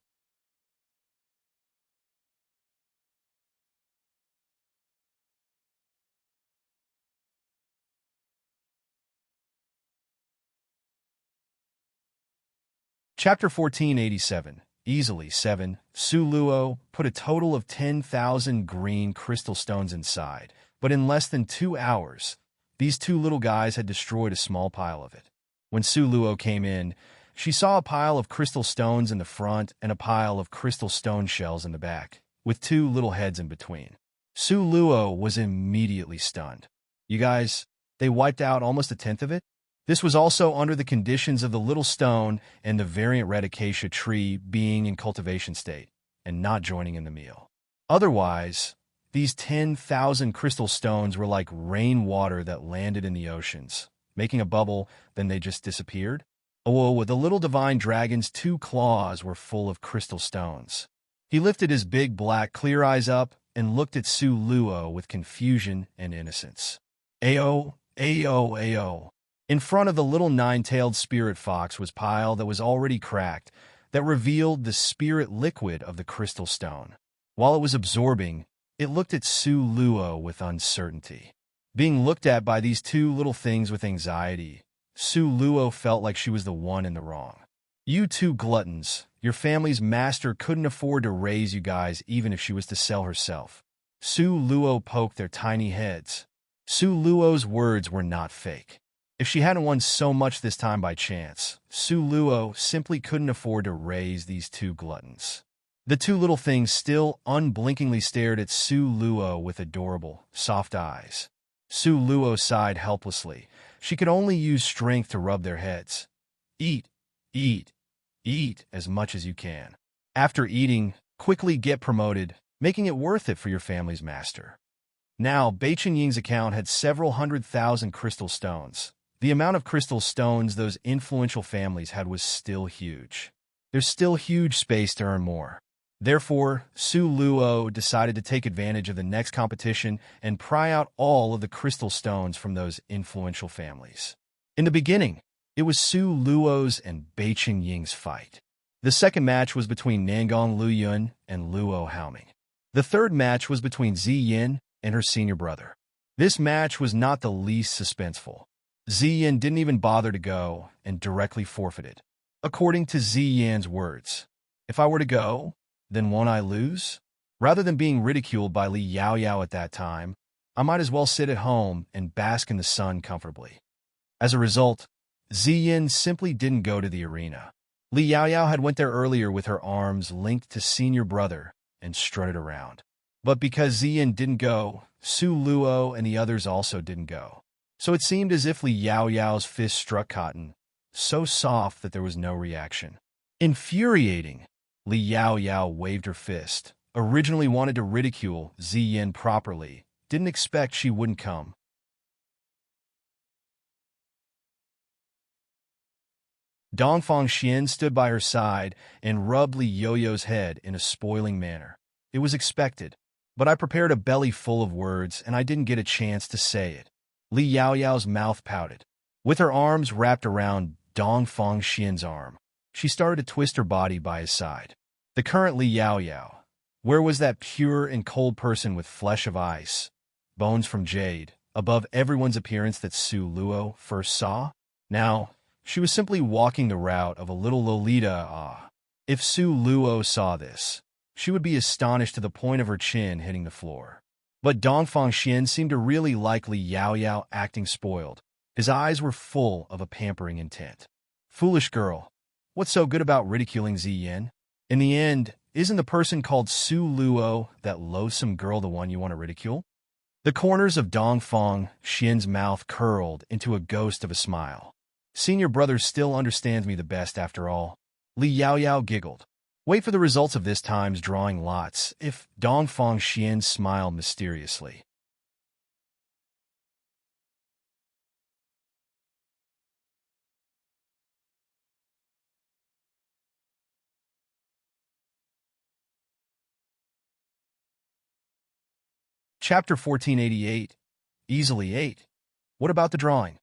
Chapter 1487. Easily 7. Su Luo put a total of 10,000 green crystal stones inside, but in less than 2 hours, these 2 little guys had destroyed a small pile of it. When Su Luo came in, she saw a pile of crystal stones in the front and a pile of crystal stone shells in the back, with 2 little heads in between. Su Luo was immediately stunned. You guys, they wiped out almost a tenth of it? This was also under the conditions of the little stone and the variant red acacia tree being in cultivation state and not joining in the meal. Otherwise, these 10,000 crystal stones were like rainwater that landed in the oceans, making a bubble, then they just disappeared. Oh, the little divine dragon's 2 claws were full of crystal stones. He lifted his big black clear eyes up and looked at Su Luo with confusion and innocence. Ayo, ayo, ayo. In front of the little 9-tailed spirit fox was pile that was already cracked, that revealed the spirit liquid of the crystal stone. While it was absorbing, it looked at Su Luo with uncertainty. Being looked at by these 2 little things with anxiety, Su Luo felt like she was the one in the wrong. You 2 gluttons, your family's master couldn't afford to raise you guys even if she was to sell herself. Su Luo poked their tiny heads. Su Luo's words were not fake. If she hadn't won so much this time by chance, Su Luo simply couldn't afford to raise these 2 gluttons. The 2 little things still unblinkingly stared at Su Luo with adorable, soft eyes. Su Luo sighed helplessly. She could only use strength to rub their heads. Eat, eat, eat as much as you can. After eating, quickly get promoted, making it worth it for your family's master. Now, Beichen Ying's account had several 100,000 crystal stones. The amount of crystal stones those influential families had was still huge. There's still huge space to earn more. Therefore, Su Luo decided to take advantage of the next competition and pry out all of the crystal stones from those influential families. In the beginning, it was Su Luo's and Beichen Ying's fight. The second match was between Nangong Luyun and Luo Haoming. The third match was between Ziyin and her senior brother. This match was not the least suspenseful. Ziyin didn't even bother to go and directly forfeited. According to Ziyin's words, "If I were to go, then won't I lose? Rather than being ridiculed by Li Yaoyao at that time, I might as well sit at home and bask in the sun comfortably." As a result, Ziyin simply didn't go to the arena. Li Yaoyao had went there earlier with her arms linked to senior brother and strutted around. But because Ziyin didn't go, Su Luo and the others also didn't go. So it seemed as if Li Yaoyao's fist struck cotton, so soft that there was no reaction. Infuriating, Li Yaoyao waved her fist, originally wanted to ridicule Ziyin properly, didn't expect she wouldn't come. Dongfang Xian stood by her side and rubbed Li Yoyo's head in a spoiling manner. It was expected, but I prepared a belly full of words and I didn't get a chance to say it. Li Yaoyao's mouth pouted. With her arms wrapped around Dongfang Xian's arm, she started to twist her body by his side. The current Li Yaoyao. Where was that pure and cold person with flesh of ice, bones from jade, above everyone's appearance that Su Luo first saw? Now, she was simply walking the route of a little Lolita. If Su Luo saw this, she would be astonished to the point of her chin hitting the floor. But Dongfang Xian seemed to really like Li Yaoyao acting spoiled. His eyes were full of a pampering intent. Foolish girl, what's so good about ridiculing Ziyin? In the end, isn't the person called Su Luo, that loathsome girl, the one you want to ridicule? The corners of Dongfang Xian's mouth curled into a ghost of a smile. Senior brother still understands me the best after all. Li Yaoyao giggled. Wait for the results of this time's drawing lots, if Dongfang Xian smiled mysteriously. Chapter 1488. Easily 8. What about the drawing?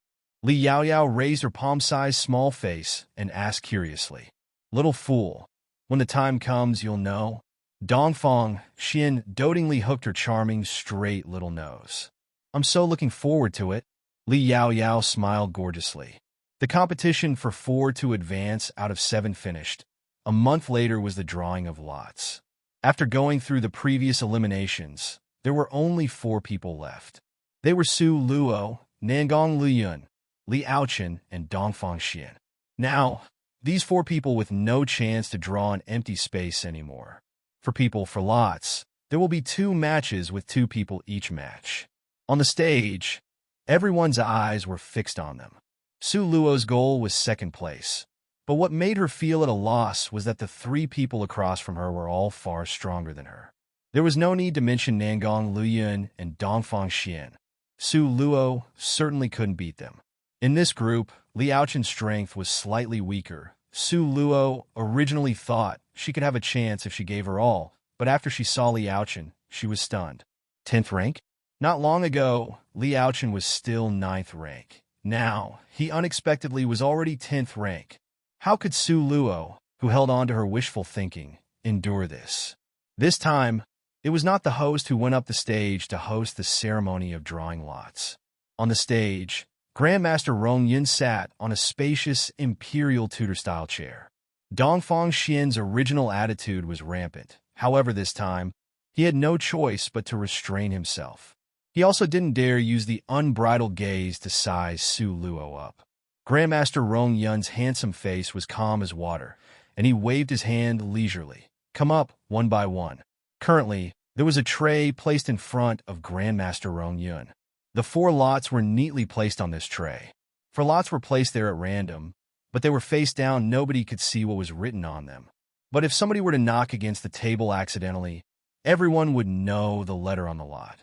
Li Yaoyao raised her palm-sized small face and asked curiously. Little fool, when the time comes you'll know. Dongfang Xian dotingly hooked her charming, straight little nose. I'm so looking forward to it. Li Yaoyao smiled gorgeously. The competition for 4 to advance out of 7 finished. A month later was the drawing of lots. After going through the previous eliminations, there were only 4 people left. They were Su Luo, Nangong Luyun, Li Aochen, and Dongfang Xian. Now, these 4 people with no chance to draw an empty space anymore. For people for lots, there will be 2 matches with 2 people each match. On the stage, everyone's eyes were fixed on them. Su Luo's goal was 2nd place, but what made her feel at a loss was that the 3 people across from her were all far stronger than her. There was no need to mention Nangong Luyun and Dongfang Xian. Su Luo certainly couldn't beat them. In this group, Li Aochen's strength was slightly weaker. Su Luo originally thought she could have a chance if she gave her all, but after she saw Li Aochen, she was stunned. 10th rank? Not long ago, Li Aochen was still 9th rank. Now, he unexpectedly was already 10th rank. How could Su Luo, who held on to her wishful thinking, endure this? This time, it was not the host who went up the stage to host the ceremony of drawing lots. On the stage, Grandmaster Rong Yun sat on a spacious imperial tutor-style chair. Dongfang Xian's original attitude was rampant. However, this time, he had no choice but to restrain himself. He also didn't dare use the unbridled gaze to size Su Luo up. Grandmaster Rong Yun's handsome face was calm as water, and he waved his hand leisurely. Come up, one by one. Currently, there was a tray placed in front of Grandmaster Rong Yun. The 4 lots were neatly placed on this tray. 4 lots were placed there at random, but they were face down. Nobody could see what was written on them. But if somebody were to knock against the table accidentally, everyone would know the letter on the lot.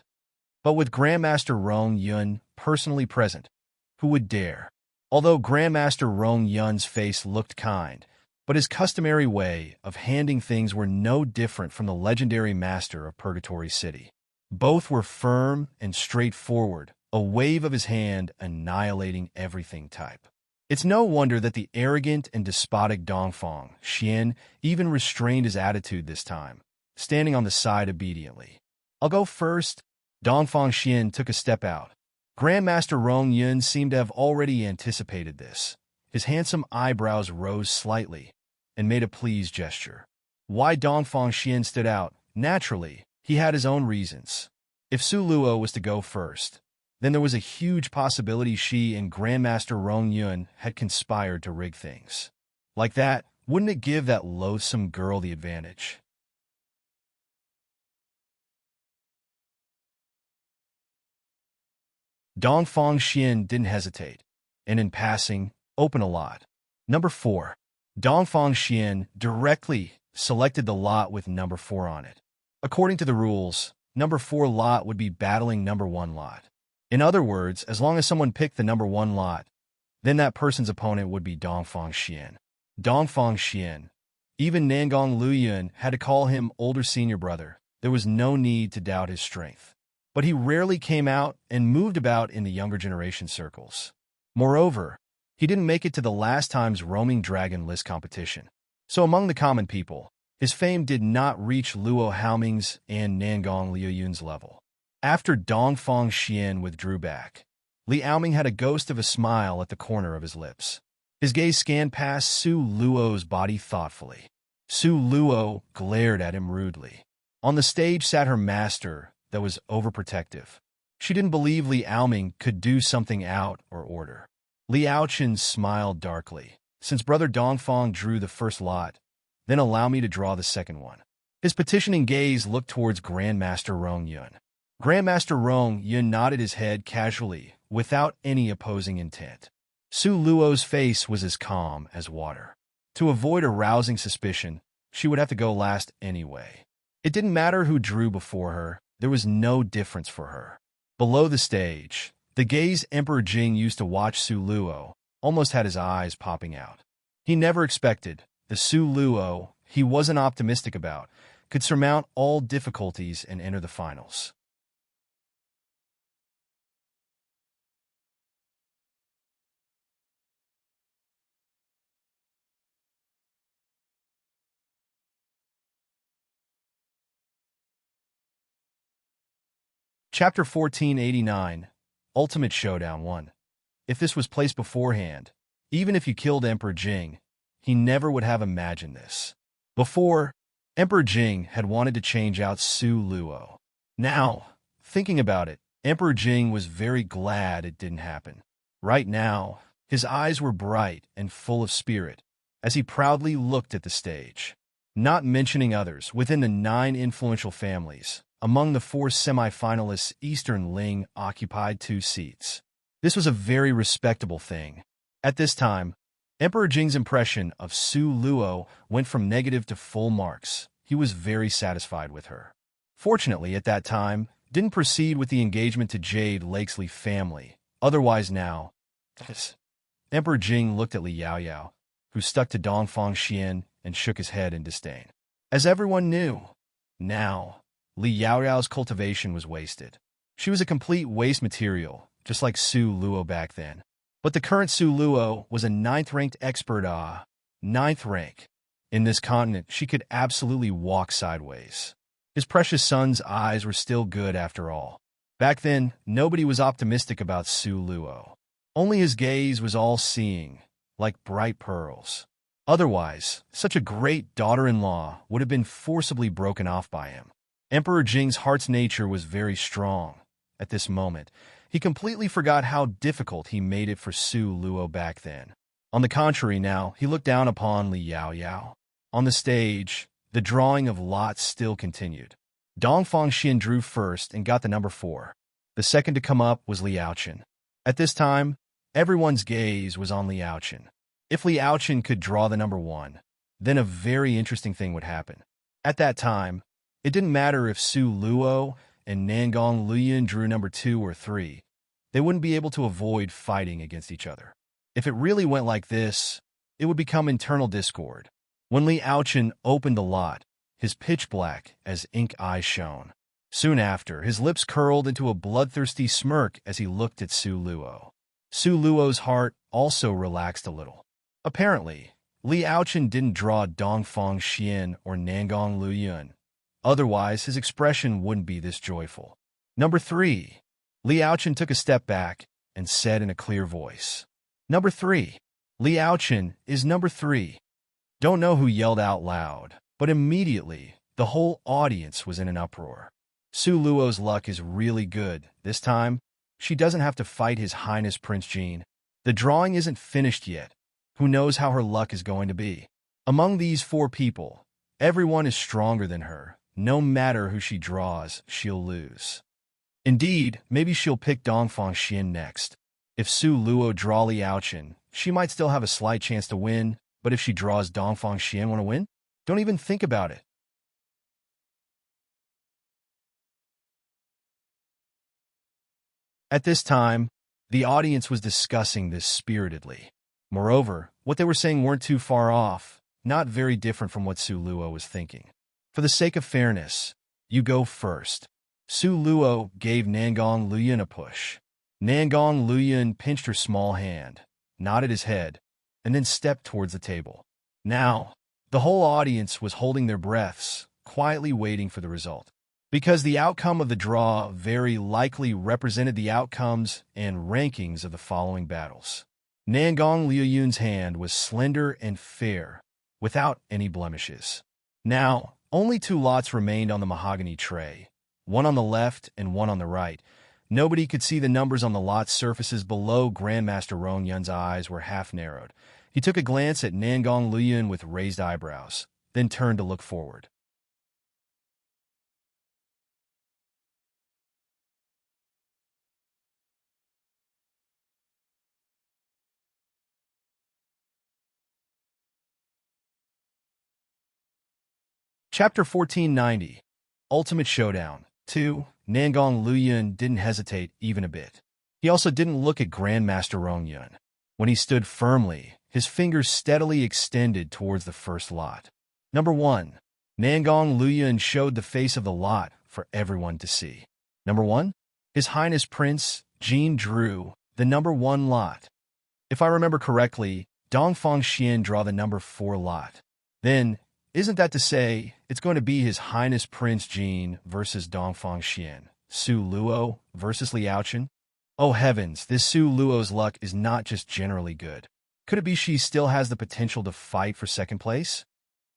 But with Grandmaster Rong Yun personally present, who would dare? Although Grandmaster Rong Yun's face looked kind, but his customary way of handing things were no different from the legendary master of Purgatory City. Both were firm and straightforward, a wave of his hand annihilating everything type. It's no wonder that the arrogant and despotic Dongfang Xian even restrained his attitude this time, standing on the side obediently. I'll go first. Dongfang Xian took a step out. Grandmaster Rong Yun seemed to have already anticipated this. His handsome eyebrows rose slightly and made a pleased gesture. Why Dongfang Xian stood out? Naturally, he had his own reasons. If Su Luo was to go first, then there was a huge possibility she and Grandmaster Rong Yun had conspired to rig things. Like that, wouldn't it give that loathsome girl the advantage? Dongfang Xian didn't hesitate, and in passing, opened a lot. Number 4. Dongfang Xian directly selected the lot with number 4 on it. According to the rules, number 4 lot would be battling number 1 lot. In other words, as long as someone picked the number 1 lot, then that person's opponent would be Dongfang Xian. Dongfang Xian. Even Nangong Luyun had to call him older senior brother. There was no need to doubt his strength. But he rarely came out and moved about in the younger generation circles. Moreover, he didn't make it to the last time's roaming dragon list competition. So among the common people, his fame did not reach Luo Haoming's and Nangong Liuyun's level. After Dongfang Xian withdrew back, Li Aoming had a ghost of a smile at the corner of his lips. His gaze scanned past Su Luo's body thoughtfully. Su Luo glared at him rudely. On the stage sat her master that was overprotective. She didn't believe Li Aoming could do something out of order. Li Aochen smiled darkly. Since Brother Dongfang drew the first lot, then allow me to draw the second one. His petitioning gaze looked towards Grandmaster Rong Yun. Grandmaster Rong Yun nodded his head casually, without any opposing intent. Su Luo's face was as calm as water. To avoid arousing suspicion, she would have to go last anyway. It didn't matter who drew before her, there was no difference for her. Below the stage, the gaze Emperor Jing used to watch Su Luo almost had his eyes popping out. He never expected the Su Luo he wasn't optimistic about could surmount all difficulties and enter the finals. Chapter 1489, Ultimate Showdown 1. If this was placed beforehand, even if you killed Emperor Jing, he never would have imagined this. Before, Emperor Jing had wanted to change out Su Luo. Now, thinking about it, Emperor Jing was very glad it didn't happen. Right now, his eyes were bright and full of spirit as he proudly looked at the stage. Not mentioning others within the 9 influential families, among the 4 semi-finalists, Eastern Ling occupied 2 seats. This was a very respectable thing. At this time, Emperor Jing's impression of Su Luo went from negative to full marks. He was very satisfied with her. Fortunately, at that time, didn't proceed with the engagement to Jade Lakesley family. Otherwise now, Emperor Jing looked at Li Yaoyao, who stuck to Dongfang Xian and shook his head in disdain. As everyone knew, now, Li Yaoyao's cultivation was wasted. She was a complete waste material, just like Su Luo back then. But the current Su Luo was a 9th-ranked expert. 9th rank. In this continent, she could absolutely walk sideways. His precious son's eyes were still good after all. Back then, nobody was optimistic about Su Luo. Only his gaze was all-seeing, like bright pearls. Otherwise, such a great daughter-in-law would have been forcibly broken off by him. Emperor Jing's heart's nature was very strong. At this moment, he completely forgot how difficult he made it for Su Luo back then. On the contrary now, he looked down upon Li Yaoyao. On the stage, the drawing of lots still continued. Dongfang Xian drew first and got the number 4. The second to come up was Li Yaochen. At this time, everyone's gaze was on Li Yaochen. If Li Yaochen could draw the number 1, then a very interesting thing would happen. At that time, it didn't matter if Su Luo and Nangong Luoyun drew number 2 or 3. They wouldn't be able to avoid fighting against each other. If it really went like this, it would become internal discord. When Li Yaochen opened the lot, his pitch black as ink eyes shone. Soon after, his lips curled into a bloodthirsty smirk as he looked at Su Luo. Su Luo's heart also relaxed a little. Apparently, Li Yaochen didn't draw Dongfang Xian or Nangong Luoyun. Otherwise, his expression wouldn't be this joyful. Number 3. Li Yaochen took a step back and said in a clear voice. Number 3. Li Yaochen is number 3. Don't know who yelled out loud, but immediately, the whole audience was in an uproar. Su Luo's luck is really good. This time, she doesn't have to fight His Highness Prince Jean. The drawing isn't finished yet. Who knows how her luck is going to be? Among these 4 people, everyone is stronger than her. No matter who she draws, she'll lose. Indeed, maybe she'll pick Dongfang Xian next. If Su Luo draw Li Yaochen, she might still have a slight chance to win, but if she draws Dongfang Xian, want to win? Don't even think about it. At this time, the audience was discussing this spiritedly. Moreover, what they were saying weren't too far off, not very different from what Su Luo was thinking. For the sake of fairness, you go first. Su Luo gave Nangong Luoyun a push. Nangong Luoyun pinched her small hand, nodded his head, and then stepped towards the table. Now, the whole audience was holding their breaths, quietly waiting for the result. Because the outcome of the draw very likely represented the outcomes and rankings of the following battles. Nangong Luoyun's hand was slender and fair, without any blemishes. Now, only 2 lots remained on the mahogany tray, one on the left and one on the right. Nobody could see the numbers on the lot surfaces below. Grandmaster Rong Yun's eyes were half narrowed. He took a glance at Nangong Luoyun with raised eyebrows, then turned to look forward. Chapter 1490. Ultimate Showdown. 2. Nangong Luoyun didn't hesitate even a bit. He also didn't look at Grandmaster Rong Yun. When he stood firmly, his fingers steadily extended towards the first lot. Number 1. Nangong Luoyun showed the face of the lot for everyone to see. Number 1. His Highness Prince Jean drew the number 1 lot. If I remember correctly, Dongfang Xian draw the number 4 lot. Then, isn't that to say, it's going to be His Highness Prince Jean versus Dongfang Xian, Su Luo versus Li Yaochen? Oh heavens, this Su Luo's luck is not just generally good. Could it be she still has the potential to fight for second place?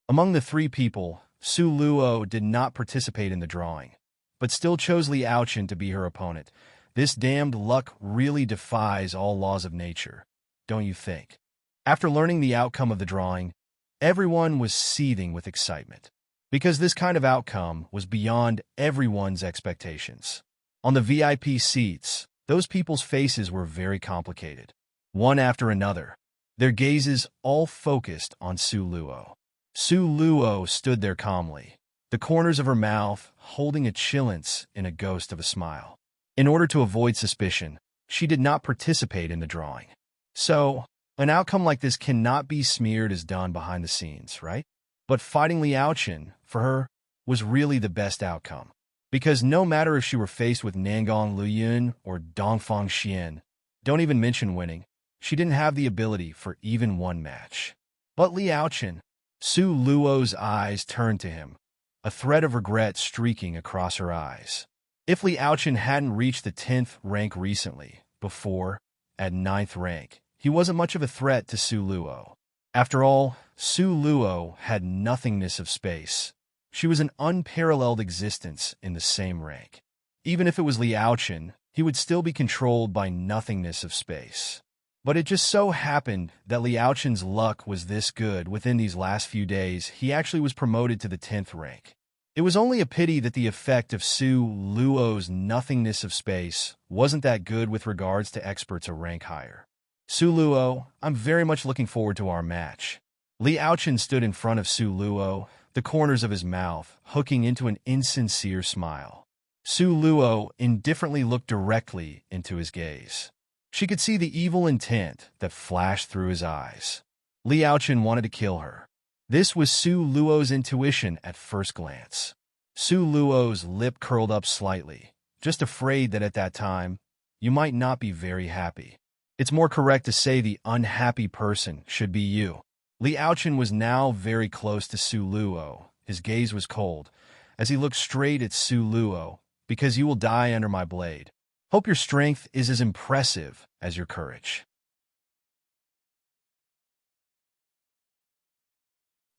Among the 3 people, Su Luo did not participate in the drawing, but still chose Li Yaochen to be her opponent. This damned luck really defies all laws of nature, don't you think? After learning the outcome of the drawing, everyone was seething with excitement, because this kind of outcome was beyond everyone's expectations. On the VIP seats, those people's faces were very complicated, one after another, their gazes all focused on Su Luo. Su Luo stood there calmly, the corners of her mouth holding a chillance in a ghost of a smile. In order to avoid suspicion, she did not participate in the drawing. So, an outcome like this cannot be smeared as done behind the scenes, right? But fighting Liao Chen, for her, was really the best outcome. Because no matter if she were faced with Nangong Luyun or Dongfang Xian, don't even mention winning, she didn't have the ability for even one match. But Liao Chen, Su Luo's eyes turned to him, a thread of regret streaking across her eyes. If Liao Chen hadn't reached the 10th rank recently, before, at 9th rank, he wasn't much of a threat to Su Luo. After all, Su Luo had nothingness of space. She was an unparalleled existence in the same rank. Even if it was Liao Chen, he would still be controlled by nothingness of space. But it just so happened that Liao Chen's luck was this good within these last few days he actually was promoted to the 10th rank. It was only a pity that the effect of Su Luo's nothingness of space wasn't that good with regards to experts a rank higher. Su Luo, I'm very much looking forward to our match. Liao Chen stood in front of Su Luo, the corners of his mouth hooking into an insincere smile. Su Luo indifferently looked directly into his gaze. She could see the evil intent that flashed through his eyes. Liao Chen wanted to kill her. This was Su Luo's intuition at first glance. Su Luo's lip curled up slightly, just afraid that at that time, you might not be very happy. It's more correct to say the unhappy person should be you. Liao Chen was now very close to Su Luo. His gaze was cold, as he looked straight at Su Luo, because you will die under my blade. Hope your strength is as impressive as your courage.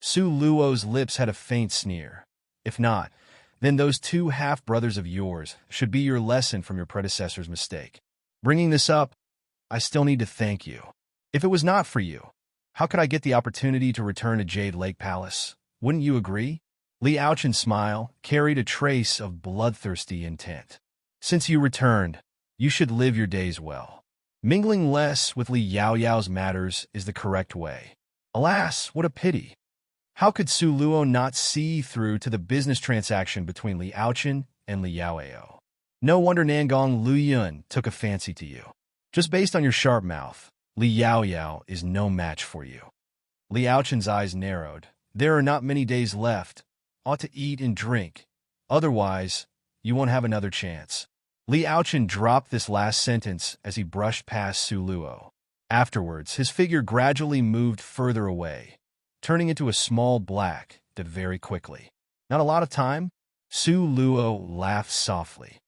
Su Luo's lips had a faint sneer. If not, then those two half-brothers of yours should be your lesson from your predecessor's mistake. Bringing this up, I still need to thank you. If it was not for you, how could I get the opportunity to return to Jade Lake Palace? Wouldn't you agree? Liao Chen's smile carried a trace of bloodthirsty intent. Since you returned, you should live your days well. Mingling less with Li Yaoyao's matters is the correct way. Alas, what a pity. How could Su Luo not see through to the business transaction between Liao Chen and Li Yaoyao? No wonder Nangong Luyun took a fancy to you. Just based on your sharp mouth, Li Yaoyao is no match for you. Liao Chen's eyes narrowed. There are not many days left. Ought to eat and drink. Otherwise, you won't have another chance. Liao Chen dropped this last sentence as he brushed past Su Luo. Afterwards, his figure gradually moved further away, turning into a small black that very quickly. Not a lot of time? Su Luo laughed softly.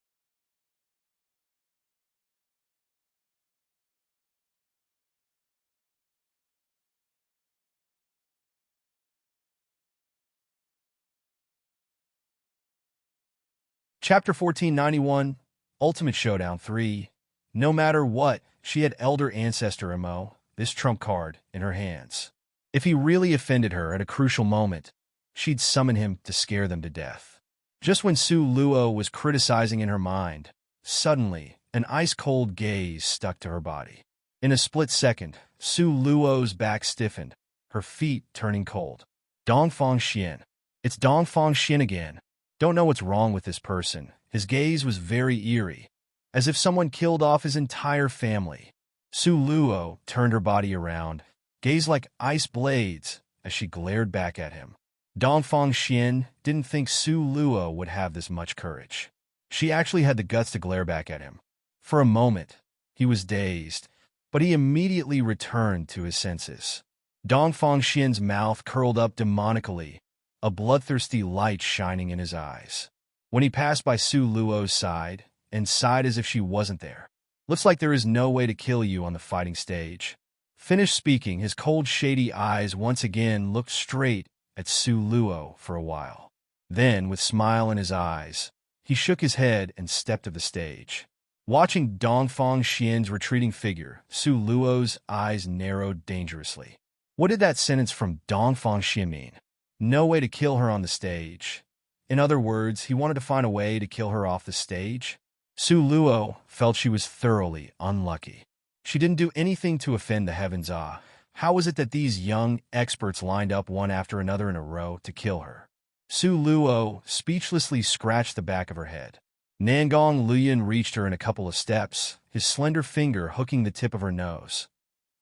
Chapter 1491, Ultimate Showdown 3. No matter what, she had Elder Ancestor Mo, this trump card, in her hands. If he really offended her at a crucial moment, she'd summon him to scare them to death. Just when Su Luo was criticizing in her mind, suddenly, an ice-cold gaze stuck to her body. In a split second, Su Luo's back stiffened, her feet turning cold. Dongfang Xian. It's Dongfang Xian again. Don't know what's wrong with this person. His gaze was very eerie, as if someone killed off his entire family. Su Luo turned her body around, gaze like ice blades, as she glared back at him. Dongfang Xian didn't think Su Luo would have this much courage. She actually had the guts to glare back at him. For a moment, he was dazed, but he immediately returned to his senses. Dongfang Xian's mouth curled up demonically, a bloodthirsty light shining in his eyes. When he passed by Su Luo's side, and sighed as if she wasn't there. Looks like there is no way to kill you on the fighting stage. Finished speaking, his cold, shady eyes once again looked straight at Su Luo for a while. Then, with smile in his eyes, he shook his head and stepped to the stage. Watching Dongfang Xian's retreating figure, Su Luo's eyes narrowed dangerously. What did that sentence from Dongfang Xian mean? No way to kill her on the stage. In other words, he wanted to find a way to kill her off the stage. Su Luo felt she was thoroughly unlucky. She didn't do anything to offend the heavens. How was it that these young experts lined up one after another in a row to kill her? Su Luo speechlessly scratched the back of her head. Nangong Luyun reached her in a couple of steps, his slender finger hooking the tip of her nose.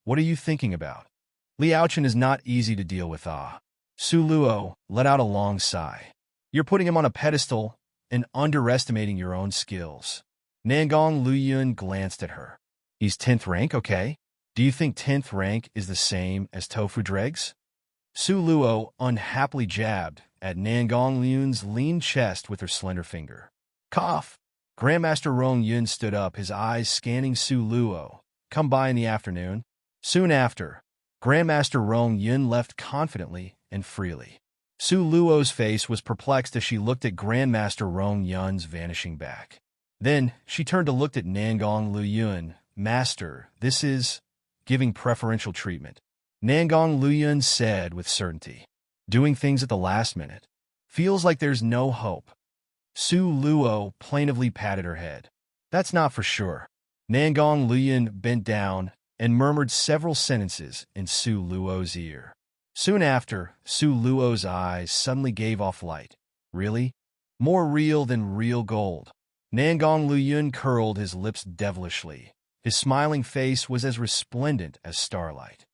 What are you thinking about? Li Yaochen is not easy to deal with. Su Luo let out a long sigh. You're putting him on a pedestal and underestimating your own skills. Nangong Luyun glanced at her. He's 10th rank, okay? Do you think 10th rank is the same as tofu dregs? Su Luo unhappily jabbed at Nangong Luyun's lean chest with her slender finger. Cough! Grandmaster Rong Yun stood up, his eyes scanning Su Luo. Come by in the afternoon. Soon after, Grandmaster Rong Yun left confidently and freely. Su Luo's face was perplexed as she looked at Grandmaster Rong Yun's vanishing back. Then she turned to look at Nangong Luyun. Master, this is giving preferential treatment. Nangong Luyun said with certainty. Doing things at the last minute. Feels like there's no hope. Su Luo plaintively patted her head. That's not for sure. Nangong Luyun bent down and murmured several sentences in Su Luo's ear. Soon after, Su Luo's eyes suddenly gave off light. Really? More real than real gold. Nangong Luyun curled his lips devilishly. His smiling face was as resplendent as starlight.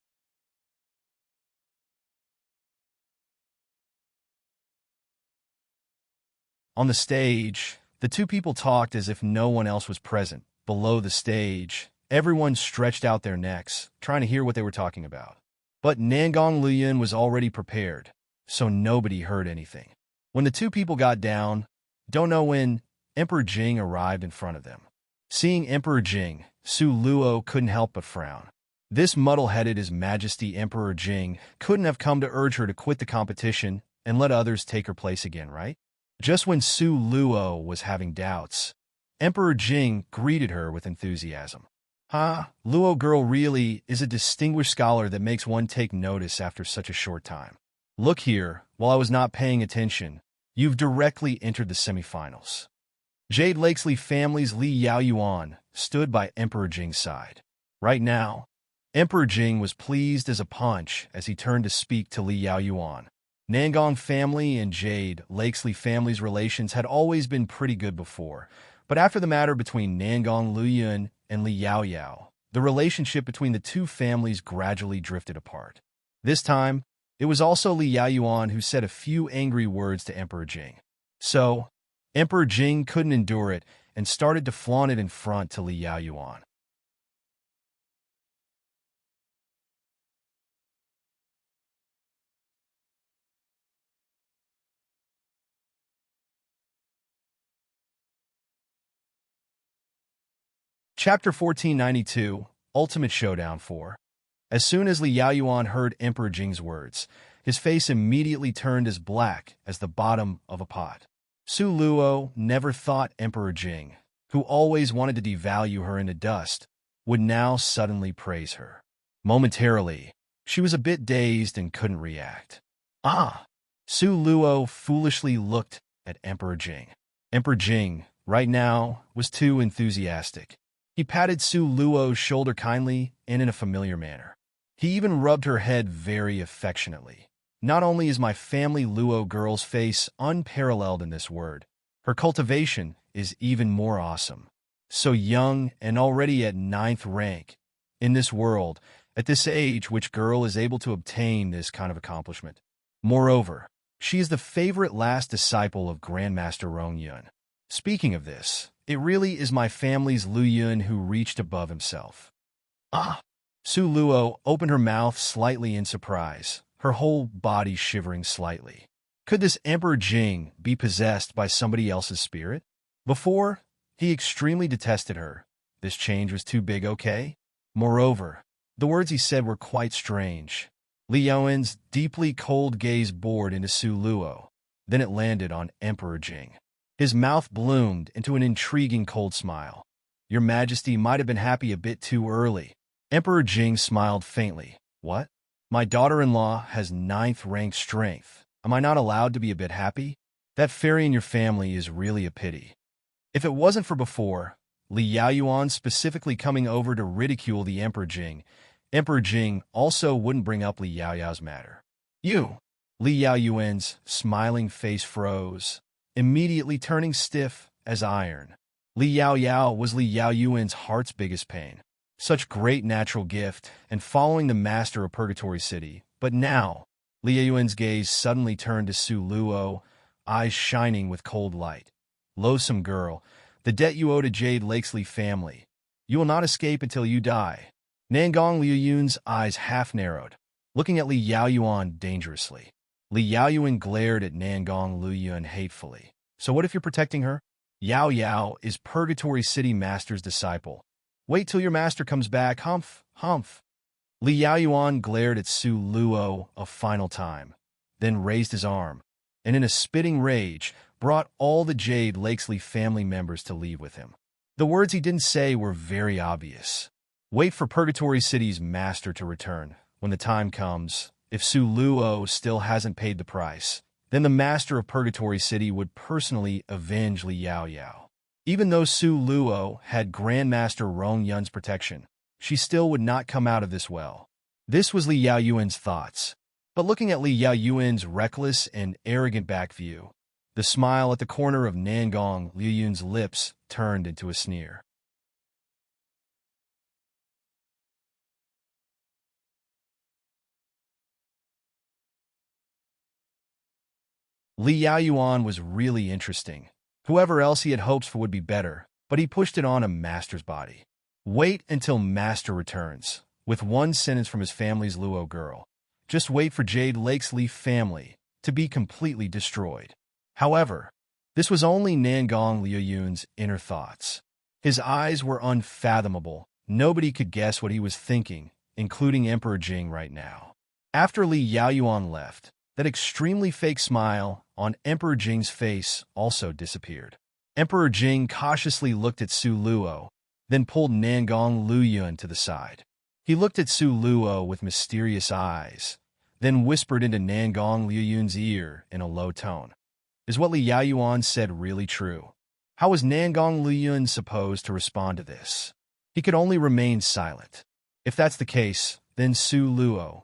On the stage, the two people talked as if no one else was present. Below the stage, everyone stretched out their necks, trying to hear what they were talking about. But Nangong Luyun was already prepared, so nobody heard anything. When the two people got down, don't know when, Emperor Jing arrived in front of them. Seeing Emperor Jing, Su Luo couldn't help but frown. This muddle-headed His Majesty Emperor Jing couldn't have come to urge her to quit the competition and let others take her place again, right? Just when Su Luo was having doubts, Emperor Jing greeted her with enthusiasm. Luo girl really is a distinguished scholar that makes one take notice after such a short time. Look here, while I was not paying attention, you've directly entered the semifinals. Jade Lakesley family's Li Yaoyuan stood by Emperor Jing's side. Right now, Emperor Jing was pleased as a punch as he turned to speak to Li Yaoyuan. Nangong family and Jade Lakesley family's relations had always been pretty good before, but after the matter between Nangong Luyun and Li Yaoyao, the relationship between the two families gradually drifted apart. This time, it was also Li Yaoyuan who said a few angry words to Emperor Jing. So, Emperor Jing couldn't endure it and started to flaunt it in front to Li Yaoyuan. Chapter 1492, Ultimate Showdown 4. As soon as Li Yaoyuan heard Emperor Jing's words, his face immediately turned as black as the bottom of a pot. Su Luo never thought Emperor Jing, who always wanted to devalue her into dust, would now suddenly praise her. Momentarily, she was a bit dazed and couldn't react. Su Luo foolishly looked at Emperor Jing. Emperor Jing, right now, was too enthusiastic. He patted Su Luo's shoulder kindly and in a familiar manner. He even rubbed her head very affectionately. Not only is my family Luo girl's face unparalleled in this word, her cultivation is even more awesome. So young and already at 9th rank. In this world, at this age, which girl is able to obtain this kind of accomplishment? Moreover, she is the favorite last disciple of Grandmaster Rong Yun. Speaking of this, it really is my family's Lu Yun who reached above himself. Su Luo opened her mouth slightly in surprise, her whole body shivering slightly. Could this Emperor Jing be possessed by somebody else's spirit? Before, he extremely detested her. This change was too big, okay? Moreover, the words he said were quite strange. Li Yaoyuan's deeply cold gaze bored into Su Luo. Then it landed on Emperor Jing. His mouth bloomed into an intriguing cold smile. Your Majesty might have been happy a bit too early. Emperor Jing smiled faintly. What? My daughter-in-law has 9th rank strength. Am I not allowed to be a bit happy? That fairy in your family is really a pity. If it wasn't for before, Li Yaoyuan specifically coming over to ridicule the Emperor Jing also wouldn't bring up Li Yaoyao's matter. You! Li Yaoyuan's smiling face froze, immediately turning stiff as iron. Li Yaoyao was Li Yaoyuan's heart's biggest pain. Such great natural gift, and following the master of Purgatory City. But now, Liao Yuan's gaze suddenly turned to Su Luo, eyes shining with cold light. Loathsome girl, the debt you owe to Jade Lakesley family. You will not escape until you die. Nangong Liao Yun's eyes half narrowed, looking at Li Yaoyuan dangerously. Li Yaoyuan glared at Nangong Liao Yun hatefully. So what if you're protecting her? Yao Yao is Purgatory City Master's disciple. Wait till your master comes back, humph, humph. Li Yaoyuan glared at Su Luo a final time, then raised his arm, and in a spitting rage, brought all the Jade Lakesley family members to leave with him. The words he didn't say were very obvious. Wait for Purgatory City's master to return. When the time comes, if Su Luo still hasn't paid the price, then the master of Purgatory City would personally avenge Li Yao Yao. Even though Su Luo had Grandmaster Rong Yun's protection, she still would not come out of this well. This was Li Yao Yuan's thoughts. But looking at Li Yao Yuan's reckless and arrogant back view, the smile at the corner of Nangong Liao Yun's lips turned into a sneer. Li Yaoyuan was really interesting. Whoever else he had hopes for would be better, but he pushed it on a master's body. Wait until master returns, with one sentence from his family's Luo girl. Just wait for Jade Lakesley family to be completely destroyed. However, this was only Nangong Liao Yun's inner thoughts. His eyes were unfathomable. Nobody could guess what he was thinking, including Emperor Jing right now. After Li Yaoyuan left, that extremely fake smile on Emperor Jing's face also disappeared. Emperor Jing cautiously looked at Su Luo, then pulled Nangong Liao Yun to the side. He looked at Su Luo with mysterious eyes, then whispered into Nangong Liao Yun's ear in a low tone. Is what Li Yaoyuan said really true? How was Nangong Liao Yun supposed to respond to this? He could only remain silent. If that's the case, then Su Luo,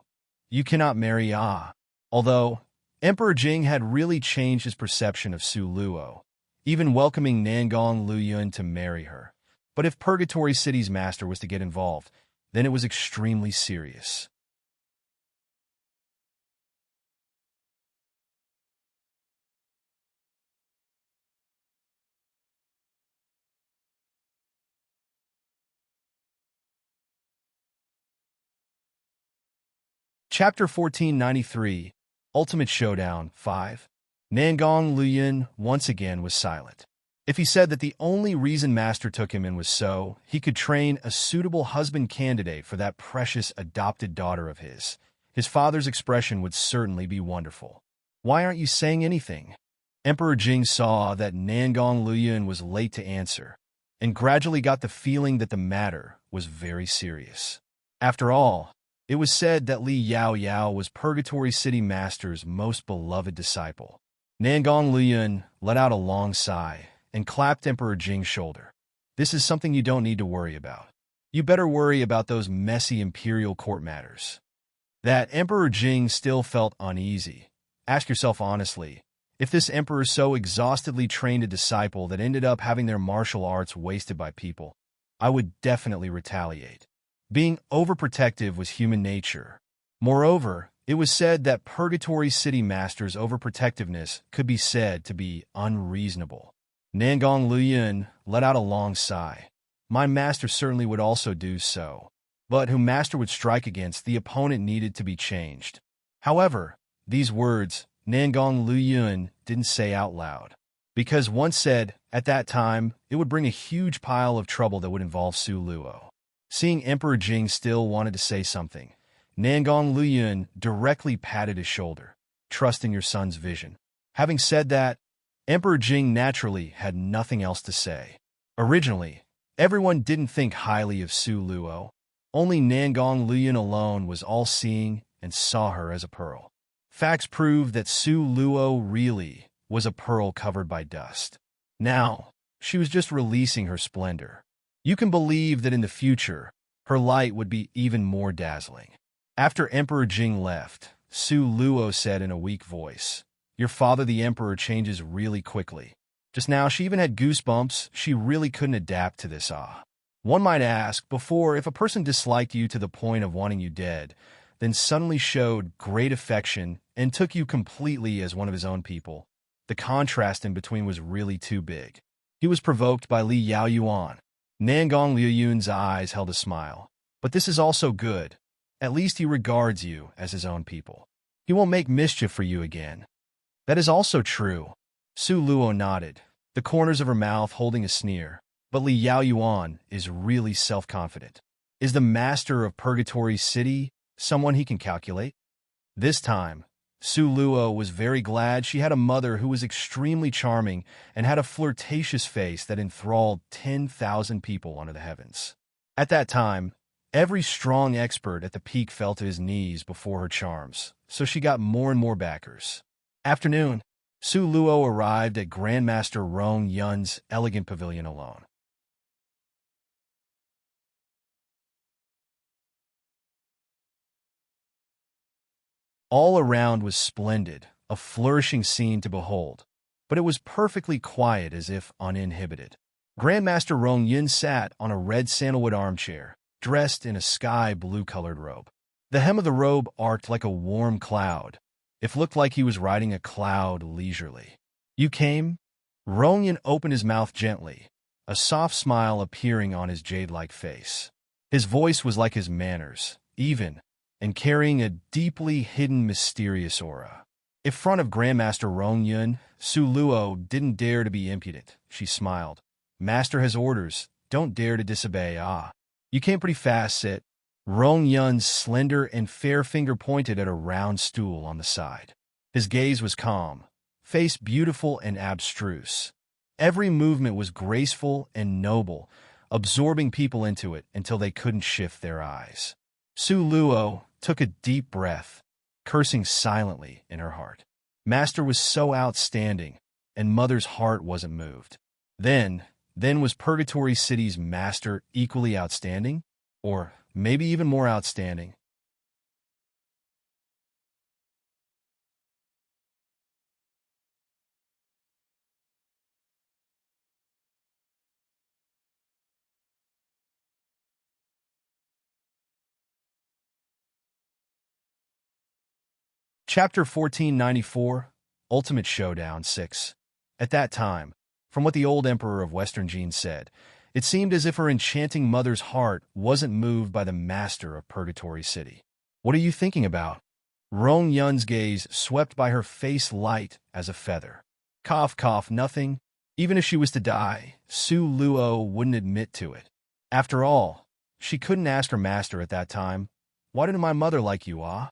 you cannot marry Ah. Although, Emperor Jing had really changed his perception of Su Luo, even welcoming Nangong Liao Yun to marry her. But if Purgatory City's master was to get involved, then it was extremely serious. Chapter 1493, Ultimate Showdown 5. Nangong Liao Yun once again was silent. If he said that the only reason Master took him in was so he could train a suitable husband candidate for that precious adopted daughter of his father's expression would certainly be wonderful. Why aren't you saying anything? Emperor Jing saw that Nangong Liao Yun was late to answer, and gradually got the feeling that the matter was very serious. After all, it was said that Li Yao Yao was Purgatory City Master's most beloved disciple. Nangong Liao Yun let out a long sigh and clapped Emperor Jing's shoulder. This is something you don't need to worry about. You better worry about those messy imperial court matters. That Emperor Jing still felt uneasy. Ask yourself honestly, if this emperor so exhaustively trained a disciple that ended up having their martial arts wasted by people, I would definitely retaliate. Being overprotective was human nature. Moreover, it was said that Purgatory City Master's overprotectiveness could be said to be unreasonable. Nangong Liao Yun let out a long sigh. My master certainly would also do so. But who master would strike against, the opponent needed to be changed. However, these words, Nangong Liao Yun didn't say out loud. Because once said, at that time, it would bring a huge pile of trouble that would involve Su Luo. Seeing Emperor Jing still wanted to say something, Nangong Liao Yun directly patted his shoulder. Trust in your son's vision. Having said that, Emperor Jing naturally had nothing else to say. Originally, everyone didn't think highly of Su Luo. Only Nangong Liao Yun alone was all-seeing and saw her as a pearl. Facts proved that Su Luo really was a pearl covered by dust. Now, she was just releasing her splendor. You can believe that in the future, her light would be even more dazzling. After Emperor Jing left, Su Luo said in a weak voice, Your father the emperor changes really quickly. Just now she even had goosebumps. She really couldn't adapt to this. One might ask, before, if a person disliked you to the point of wanting you dead, then suddenly showed great affection and took you completely as one of his own people, the contrast in between was really too big. He was provoked by Li Yao Yuan. Nangong Liu Yun's eyes held a smile. But this is also good. At least he regards you as his own people. He won't make mischief for you again. That is also true. Su Luo nodded, the corners of her mouth holding a sneer. But Li Yao Yuan is really self-confident. Is the master of Purgatory City someone he can calculate? This time, Su Luo was very glad she had a mother who was extremely charming and had a flirtatious face that enthralled 10,000 people under the heavens. At that time, every strong expert at the peak fell to his knees before her charms, so she got more and more backers. Afternoon, Su Luo arrived at Grandmaster Rong Yun's elegant pavilion alone. All around was splendid, a flourishing scene to behold, but it was perfectly quiet as if uninhibited. Grandmaster Rong Yun sat on a red sandalwood armchair, dressed in a sky-blue-colored robe. The hem of the robe arced like a warm cloud. It looked like he was riding a cloud leisurely. "You came?" Rong Yun opened his mouth gently, a soft smile appearing on his jade-like face. His voice was like his manners, even, and carrying a deeply hidden mysterious aura. In front of Grandmaster Rong Yun, Su Luo didn't dare to be impudent. She smiled. "Master has orders. Don't dare to disobey. Ah, you came pretty fast, sit." Rong Yun's slender and fair finger pointed at a round stool on the side. His gaze was calm, face beautiful and abstruse. Every movement was graceful and noble, absorbing people into it until they couldn't shift their eyes. Su Luo took a deep breath, cursing silently in her heart. Master was so outstanding, and Mother's heart wasn't moved. Then was Purgatory City's master equally outstanding? Or maybe even more outstanding? Chapter 1494, Ultimate Showdown 6. At that time, from what the old Emperor of Western Jin said, it seemed as if her enchanting mother's heart wasn't moved by the master of Purgatory City. "What are you thinking about?" Rong Yun's gaze swept by her face light as a feather. Cough, cough, nothing. Even if she was to die, Su Luo wouldn't admit to it. After all, she couldn't ask her master at that time, "Why didn't my mother like you, ah?"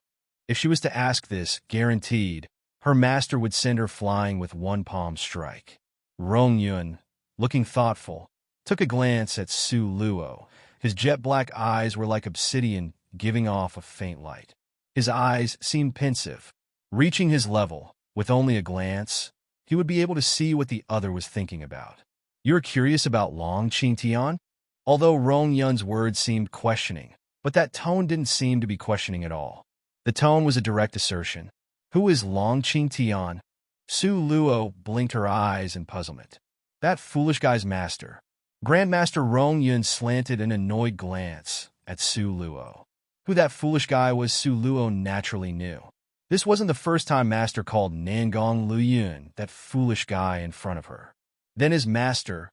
If she was to ask this, guaranteed, her master would send her flying with one palm strike. Rong Yun, looking thoughtful, took a glance at Su Luo. His jet-black eyes were like obsidian, giving off a faint light. His eyes seemed pensive. Reaching his level, with only a glance, he would be able to see what the other was thinking about. "You're curious about Long Qingtian?" Although Rong Yun's words seemed questioning, but that tone didn't seem to be questioning at all. The tone was a direct assertion. "Who is Long Qingtian?" Su Luo blinked her eyes in puzzlement. "That foolish guy's master." Grandmaster Rong Yun slanted an annoyed glance at Su Luo. Who that foolish guy was, Su Luo naturally knew. This wasn't the first time Master called Nangong Liu Yun that foolish guy in front of her. Then his master,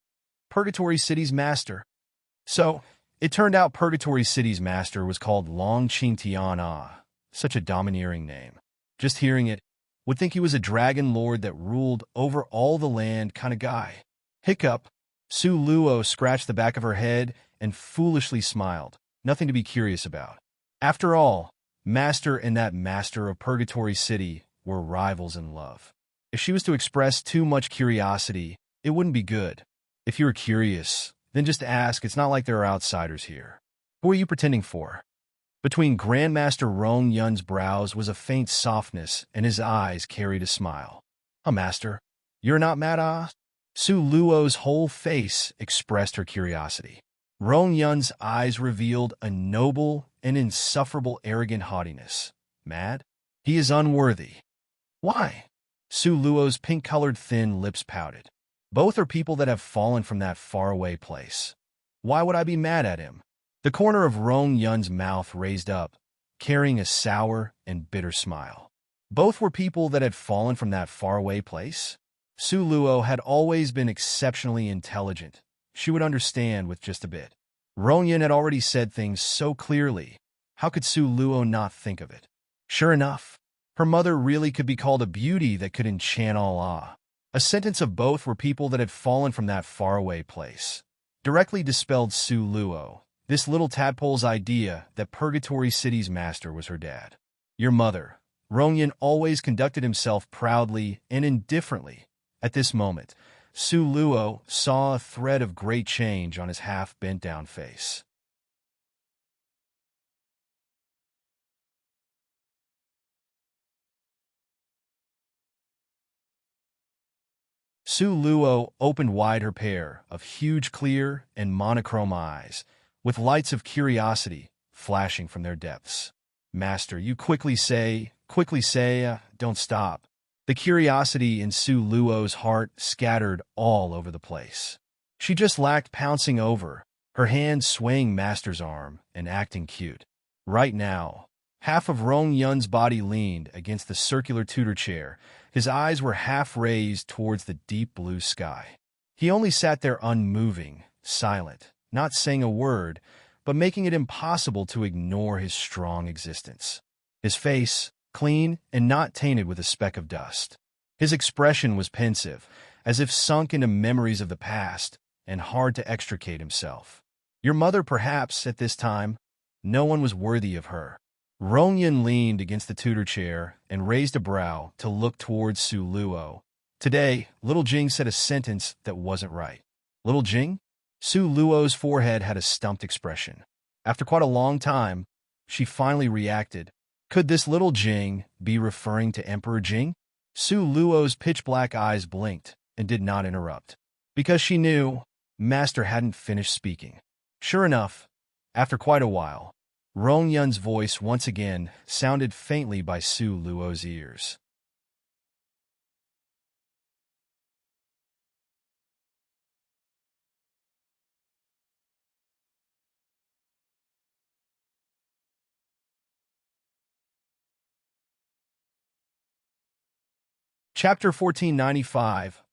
Purgatory City's master. So, it turned out Purgatory City's master was called Long Qingtian. Ah, such a domineering name. Just hearing it, would think he was a dragon lord that ruled over all the land kind of guy. Hiccup. Su Luo scratched the back of her head and foolishly smiled. Nothing to be curious about. After all, Master and that master of Purgatory City were rivals in love. If she was to express too much curiosity, it wouldn't be good. If you were curious, then just ask. It's not like there are outsiders here. Who are you pretending for? Between Grandmaster Rong Yun's brows was a faint softness, and his eyes carried a smile. Master, you're not mad, ah?" Su Luo's whole face expressed her curiosity. Rong Yun's eyes revealed a noble and insufferable arrogant haughtiness. "Mad? He is unworthy." "Why?" Su Luo's pink-colored thin lips pouted. "Both are people that have fallen from that faraway place. Why would I be mad at him? The corner of Rong Yun's mouth raised up, carrying a sour and bitter smile. Both were people that had fallen from that faraway place. Su Luo had always been exceptionally intelligent. She would understand with just a bit. Rong Yun had already said things so clearly. How could Su Luo not think of it? Sure enough, her mother really could be called a beauty that could enchant all awe. A sentence of both were people that had fallen from that faraway place. Directly dispelled Su Luo, this little tadpole's idea that Purgatory City's master was her dad. Your mother. Rong Yun always conducted himself proudly and indifferently. At this moment, Su Luo saw a thread of great change on his half-bent-down face. Su Luo opened wide her pair of huge, clear, and monochrome eyes, with lights of curiosity flashing from their depths. Master, you quickly say, don't stop. The curiosity in Su Luo's heart scattered all over the place. She just lacked pouncing over, her hand swaying Master's arm and acting cute. Right now, half of Rong Yun's body leaned against the circular tutor chair. His eyes were half raised towards the deep blue sky. He only sat there unmoving, silent, not saying a word, but making it impossible to ignore his strong existence. His face, clean and not tainted with a speck of dust. His expression was pensive, as if sunk into memories of the past, and hard to extricate himself. Your mother, perhaps, at this time. No one was worthy of her. Rong Yun leaned against the tutor chair and raised a brow to look towards Su Luo. Today, little Jing said a sentence that wasn't right. Little Jing? Su Luo's forehead had a stumped expression. After quite a long time, she finally reacted. Could this little Jing be referring to Emperor Jing? Su Luo's pitch-black eyes blinked and did not interrupt, because she knew Master hadn't finished speaking. Sure enough, after quite a while, Rong Yun's voice once again sounded faintly by Su Luo's ears. Chapter 1495,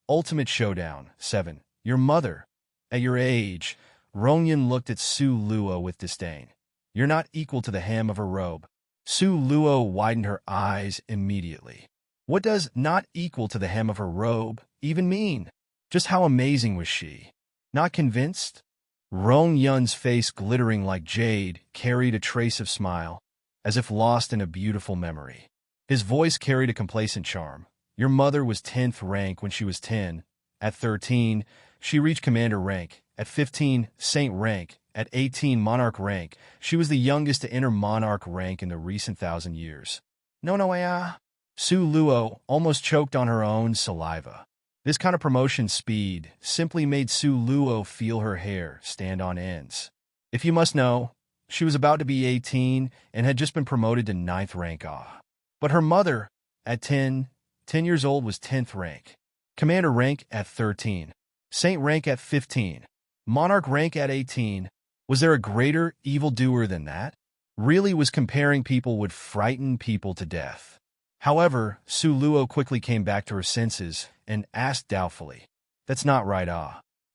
Ultimate Showdown 7. Your mother. At your age, Rong Yun looked at Su Luo with disdain. You're not equal to the hem of her robe. Su Luo widened her eyes immediately. What does not equal to the hem of her robe even mean? Just how amazing was she? Not convinced? Rong Yun's face, glittering like jade, carried a trace of smile, as if lost in a beautiful memory. His voice carried a complacent charm. Your mother was 10th rank when she was 10. At 13, she reached commander rank. At 15, saint rank. At 18, monarch rank. She was the youngest to enter monarch rank in the recent 1,000 years. Su Luo almost choked on her own saliva. This kind of promotion speed simply made Su Luo feel her hair stand on ends. If you must know, she was about to be 18 and had just been promoted to 9th rank. But her mother, at 10 years old, was 10th rank. Commander rank at 13. Saint rank at 15. Monarch rank at 18. Was there a greater evildoer than that? Really was comparing people would frighten people to death. However, Su Luo quickly came back to her senses and asked doubtfully, That's not right,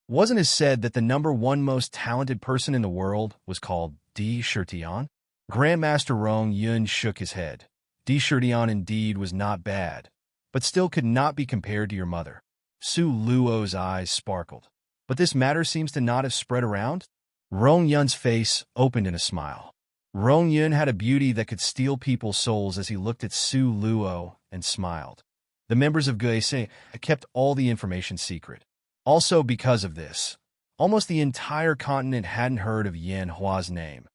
Wasn't it said that the #1 most talented person in the world was called Di Shirtian? Grandmaster Rong Yun shook his head. Di Shirtian indeed was not bad, but still could not be compared to your mother. Su Luo's eyes sparkled. But this matter seems to not have spread around? Rong Yun's face opened in a smile. Rong Yun had a beauty that could steal people's souls as he looked at Su Luo and smiled. The members of Guise kept all the information secret. Also because of this, almost the entire continent hadn't heard of Yan Hua's name,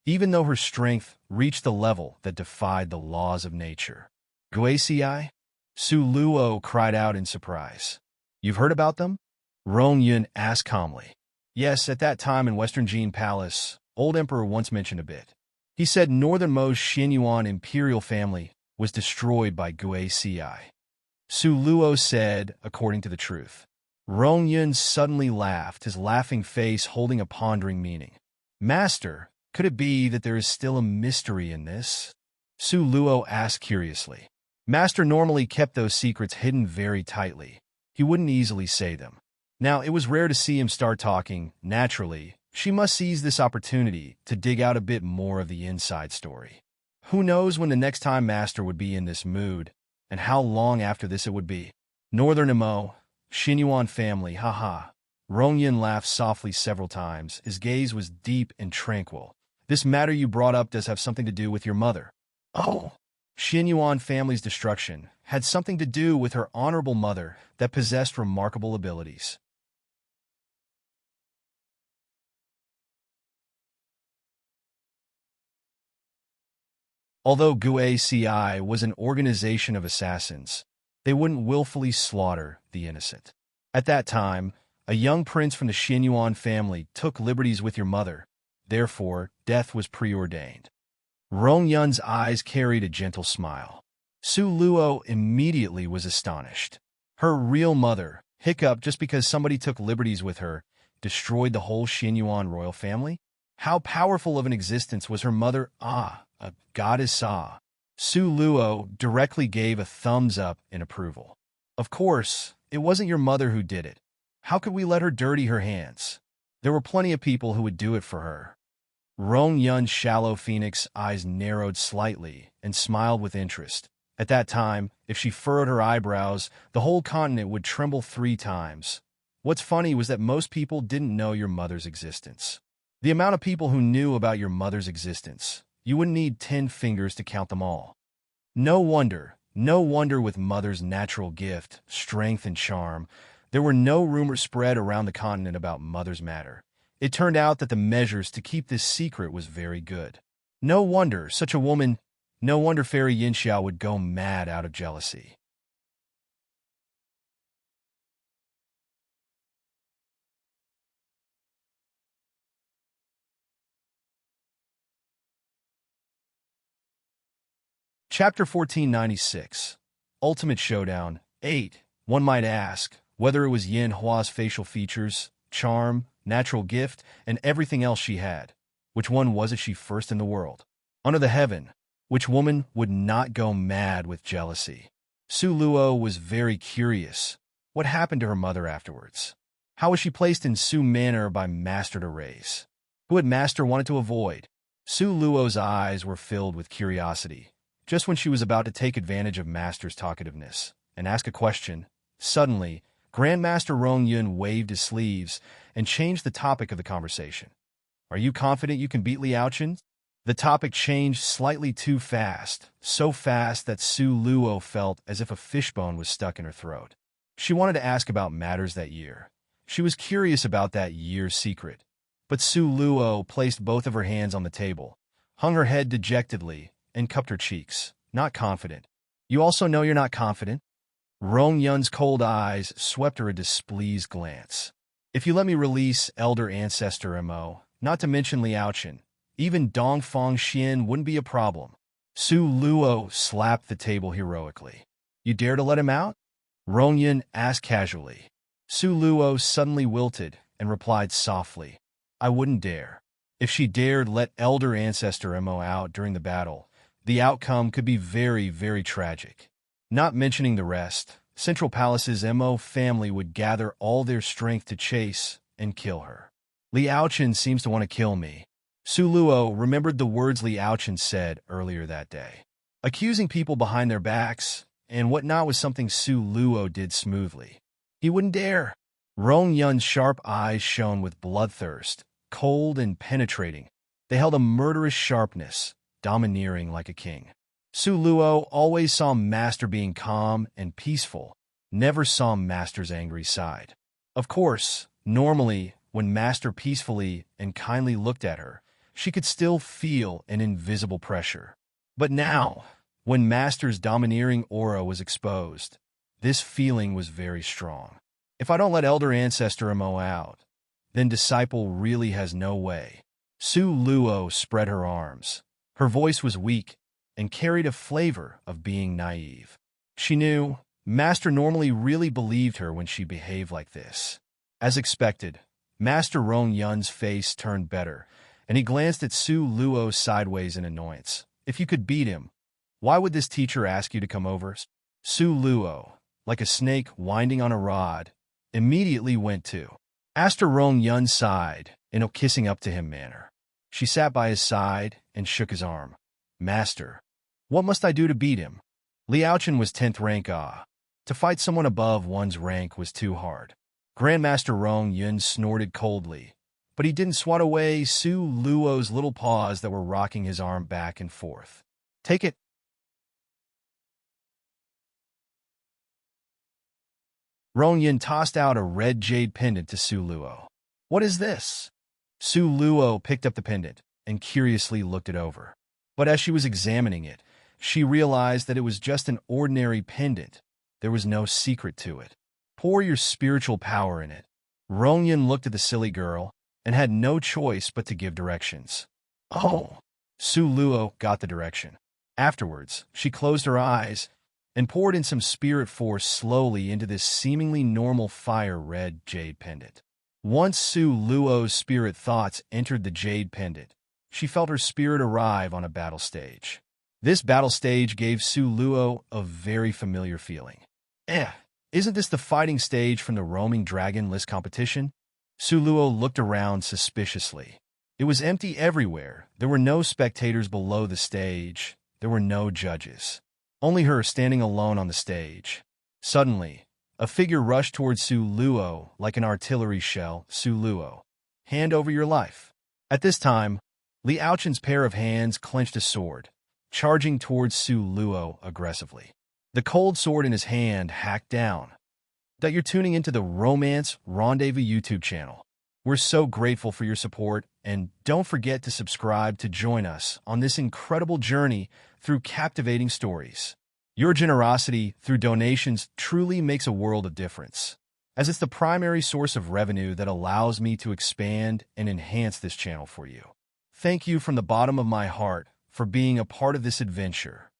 even though her strength reached the level that defied the laws of nature. Guise? Su Luo cried out in surprise. You've heard about them? Rong Yun asked calmly. Yes, at that time in Western Jin Palace, old emperor once mentioned a bit. He said northernmost Xinyuan imperial family was destroyed by Guisi. Su Luo said, according to the truth. Rong Yun suddenly laughed, his laughing face holding a pondering meaning. Master, could it be that there is still a mystery in this? Su Luo asked curiously. Master normally kept those secrets hidden very tightly. He wouldn't easily say them. Now, it was rare to see him start talking. Naturally, she must seize this opportunity to dig out a bit more of the inside story. Who knows when the next time Master would be in this mood, and how long after this it would be. Northern Imo, Xinyuan family, haha. Rongyin laughed softly several times. His gaze was deep and tranquil. This matter you brought up does have something to do with your mother. Oh. Xinyuan family's destruction had something to do with her honorable mother that possessed remarkable abilities. Although Guaci was an organization of assassins, they wouldn't willfully slaughter the innocent. At that time, a young prince from the Xinyuan family took liberties with your mother. Therefore, death was preordained. Rong Yun's eyes carried a gentle smile. Su Luo immediately was astonished. Her real mother, hiccup just because somebody took liberties with her, destroyed the whole Xinyuan royal family? How powerful of an existence was her mother? Ah, a goddess Ah. Su Luo directly gave a thumbs up in approval. Of course, it wasn't your mother who did it. How could we let her dirty her hands? There were plenty of people who would do it for her. Rong Yun's shallow phoenix eyes narrowed slightly and smiled with interest. At that time, if she furrowed her eyebrows, the whole continent would tremble 3 times. What's funny was that most people didn't know your mother's existence. The amount of people who knew about your mother's existence, you wouldn't need 10 fingers to count them all. No wonder with mother's natural gift, strength, and charm, there were no rumors spread around the continent about mother's matter. It turned out that the measures to keep this secret was very good. No wonder Fairy Yinxiao would go mad out of jealousy. Chapter 1496 Ultimate Showdown 8. One might ask whether it was Yin Hua's facial features, charm, natural gift, and everything else she had. Which one was it she first in the world? Under the heaven, which woman would not go mad with jealousy? Su Luo was very curious. What happened to her mother afterwards? How was she placed in Su Manor by Master to raise? Who had Master wanted to avoid? Su Luo's eyes were filled with curiosity. Just when she was about to take advantage of Master's talkativeness and ask a question, suddenly, Grandmaster Rong Yun waved his sleeves and changed the topic of the conversation. Are you confident you can beat Liao Chen? The topic changed slightly too fast, so fast that Su Luo felt as if a fishbone was stuck in her throat. She wanted to ask about matters that year. She was curious about that year's secret. But Su Luo placed both of her hands on the table, hung her head dejectedly, and cupped her cheeks. Not confident. You also know you're not confident? Rong Yun's cold eyes swept her a displeased glance. If you let me release Elder Ancestor Mo, not to mention Liao Chen, even Dongfang Xian wouldn't be a problem. Su Luo slapped the table heroically. You dare to let him out? Rong Yun asked casually. Su Luo suddenly wilted and replied softly, I wouldn't dare. If she dared let Elder Ancestor Mo out during the battle, the outcome could be very, very tragic. Not mentioning the rest, Central Palace's Mo family would gather all their strength to chase and kill her. Liao Chen seems to want to kill me. Su Luo remembered the words Liao Chen said earlier that day. Accusing people behind their backs and whatnot was something Su Luo did smoothly. He wouldn't dare. Rong Yun's sharp eyes shone with bloodthirst, cold and penetrating. They held a murderous sharpness, domineering like a king. Su Luo always saw Master being calm and peaceful, never saw Master's angry side. Of course, normally, when Master peacefully and kindly looked at her, she could still feel an invisible pressure. But now, when Master's domineering aura was exposed, this feeling was very strong. If I don't let Elder Ancestor Mo out, then Disciple really has no way. Su Luo spread her arms. Her voice was weak and carried a flavor of being naive. She knew Master normally really believed her when she behaved like this. As expected, Master Rong Yun's face turned better, and he glanced at Su Luo sideways in annoyance. If you could beat him, why would this teacher ask you to come over? Su Luo, like a snake winding on a rod, immediately went to Master Rong Yun's side in a kissing up to him manner. She sat by his side and shook his arm. Master, what must I do to beat him? Liaochen was 10th rank. To fight someone above one's rank was too hard. Grandmaster Rong Yun snorted coldly, but he didn't swat away Su Luo's little paws that were rocking his arm back and forth. Take it. Rong Yun tossed out a red jade pendant to Su Luo. What is this? Su Luo picked up the pendant and curiously looked it over. But as she was examining it, she realized that it was just an ordinary pendant. There was no secret to it. Pour your spiritual power in it. Rong Yun looked at the silly girl and had no choice but to give directions. Oh! Su Luo got the direction. Afterwards, she closed her eyes and poured in some spirit force slowly into this seemingly normal fire-red jade pendant. Once Su Luo's spirit thoughts entered the jade pendant, she felt her spirit arrive on a battle stage. This battle stage gave Su Luo a very familiar feeling. Isn't this the fighting stage from the Roaming Dragon list competition? Su Luo looked around suspiciously. It was empty everywhere. There were no spectators below the stage. There were no judges. Only her standing alone on the stage. Suddenly, a figure rushed towards Su Luo like an artillery shell. Su Luo, hand over your life. At this time, Liaochen's pair of hands clenched a sword, charging towards Su Luo aggressively. The cold sword in his hand hacked down. That you're tuning into the Romance Rendezvous YouTube channel. We're so grateful for your support, and don't forget to subscribe to join us on this incredible journey through captivating stories. Your generosity through donations truly makes a world of difference, as it's the primary source of revenue that allows me to expand and enhance this channel for you. Thank you from the bottom of my heart for being a part of this adventure.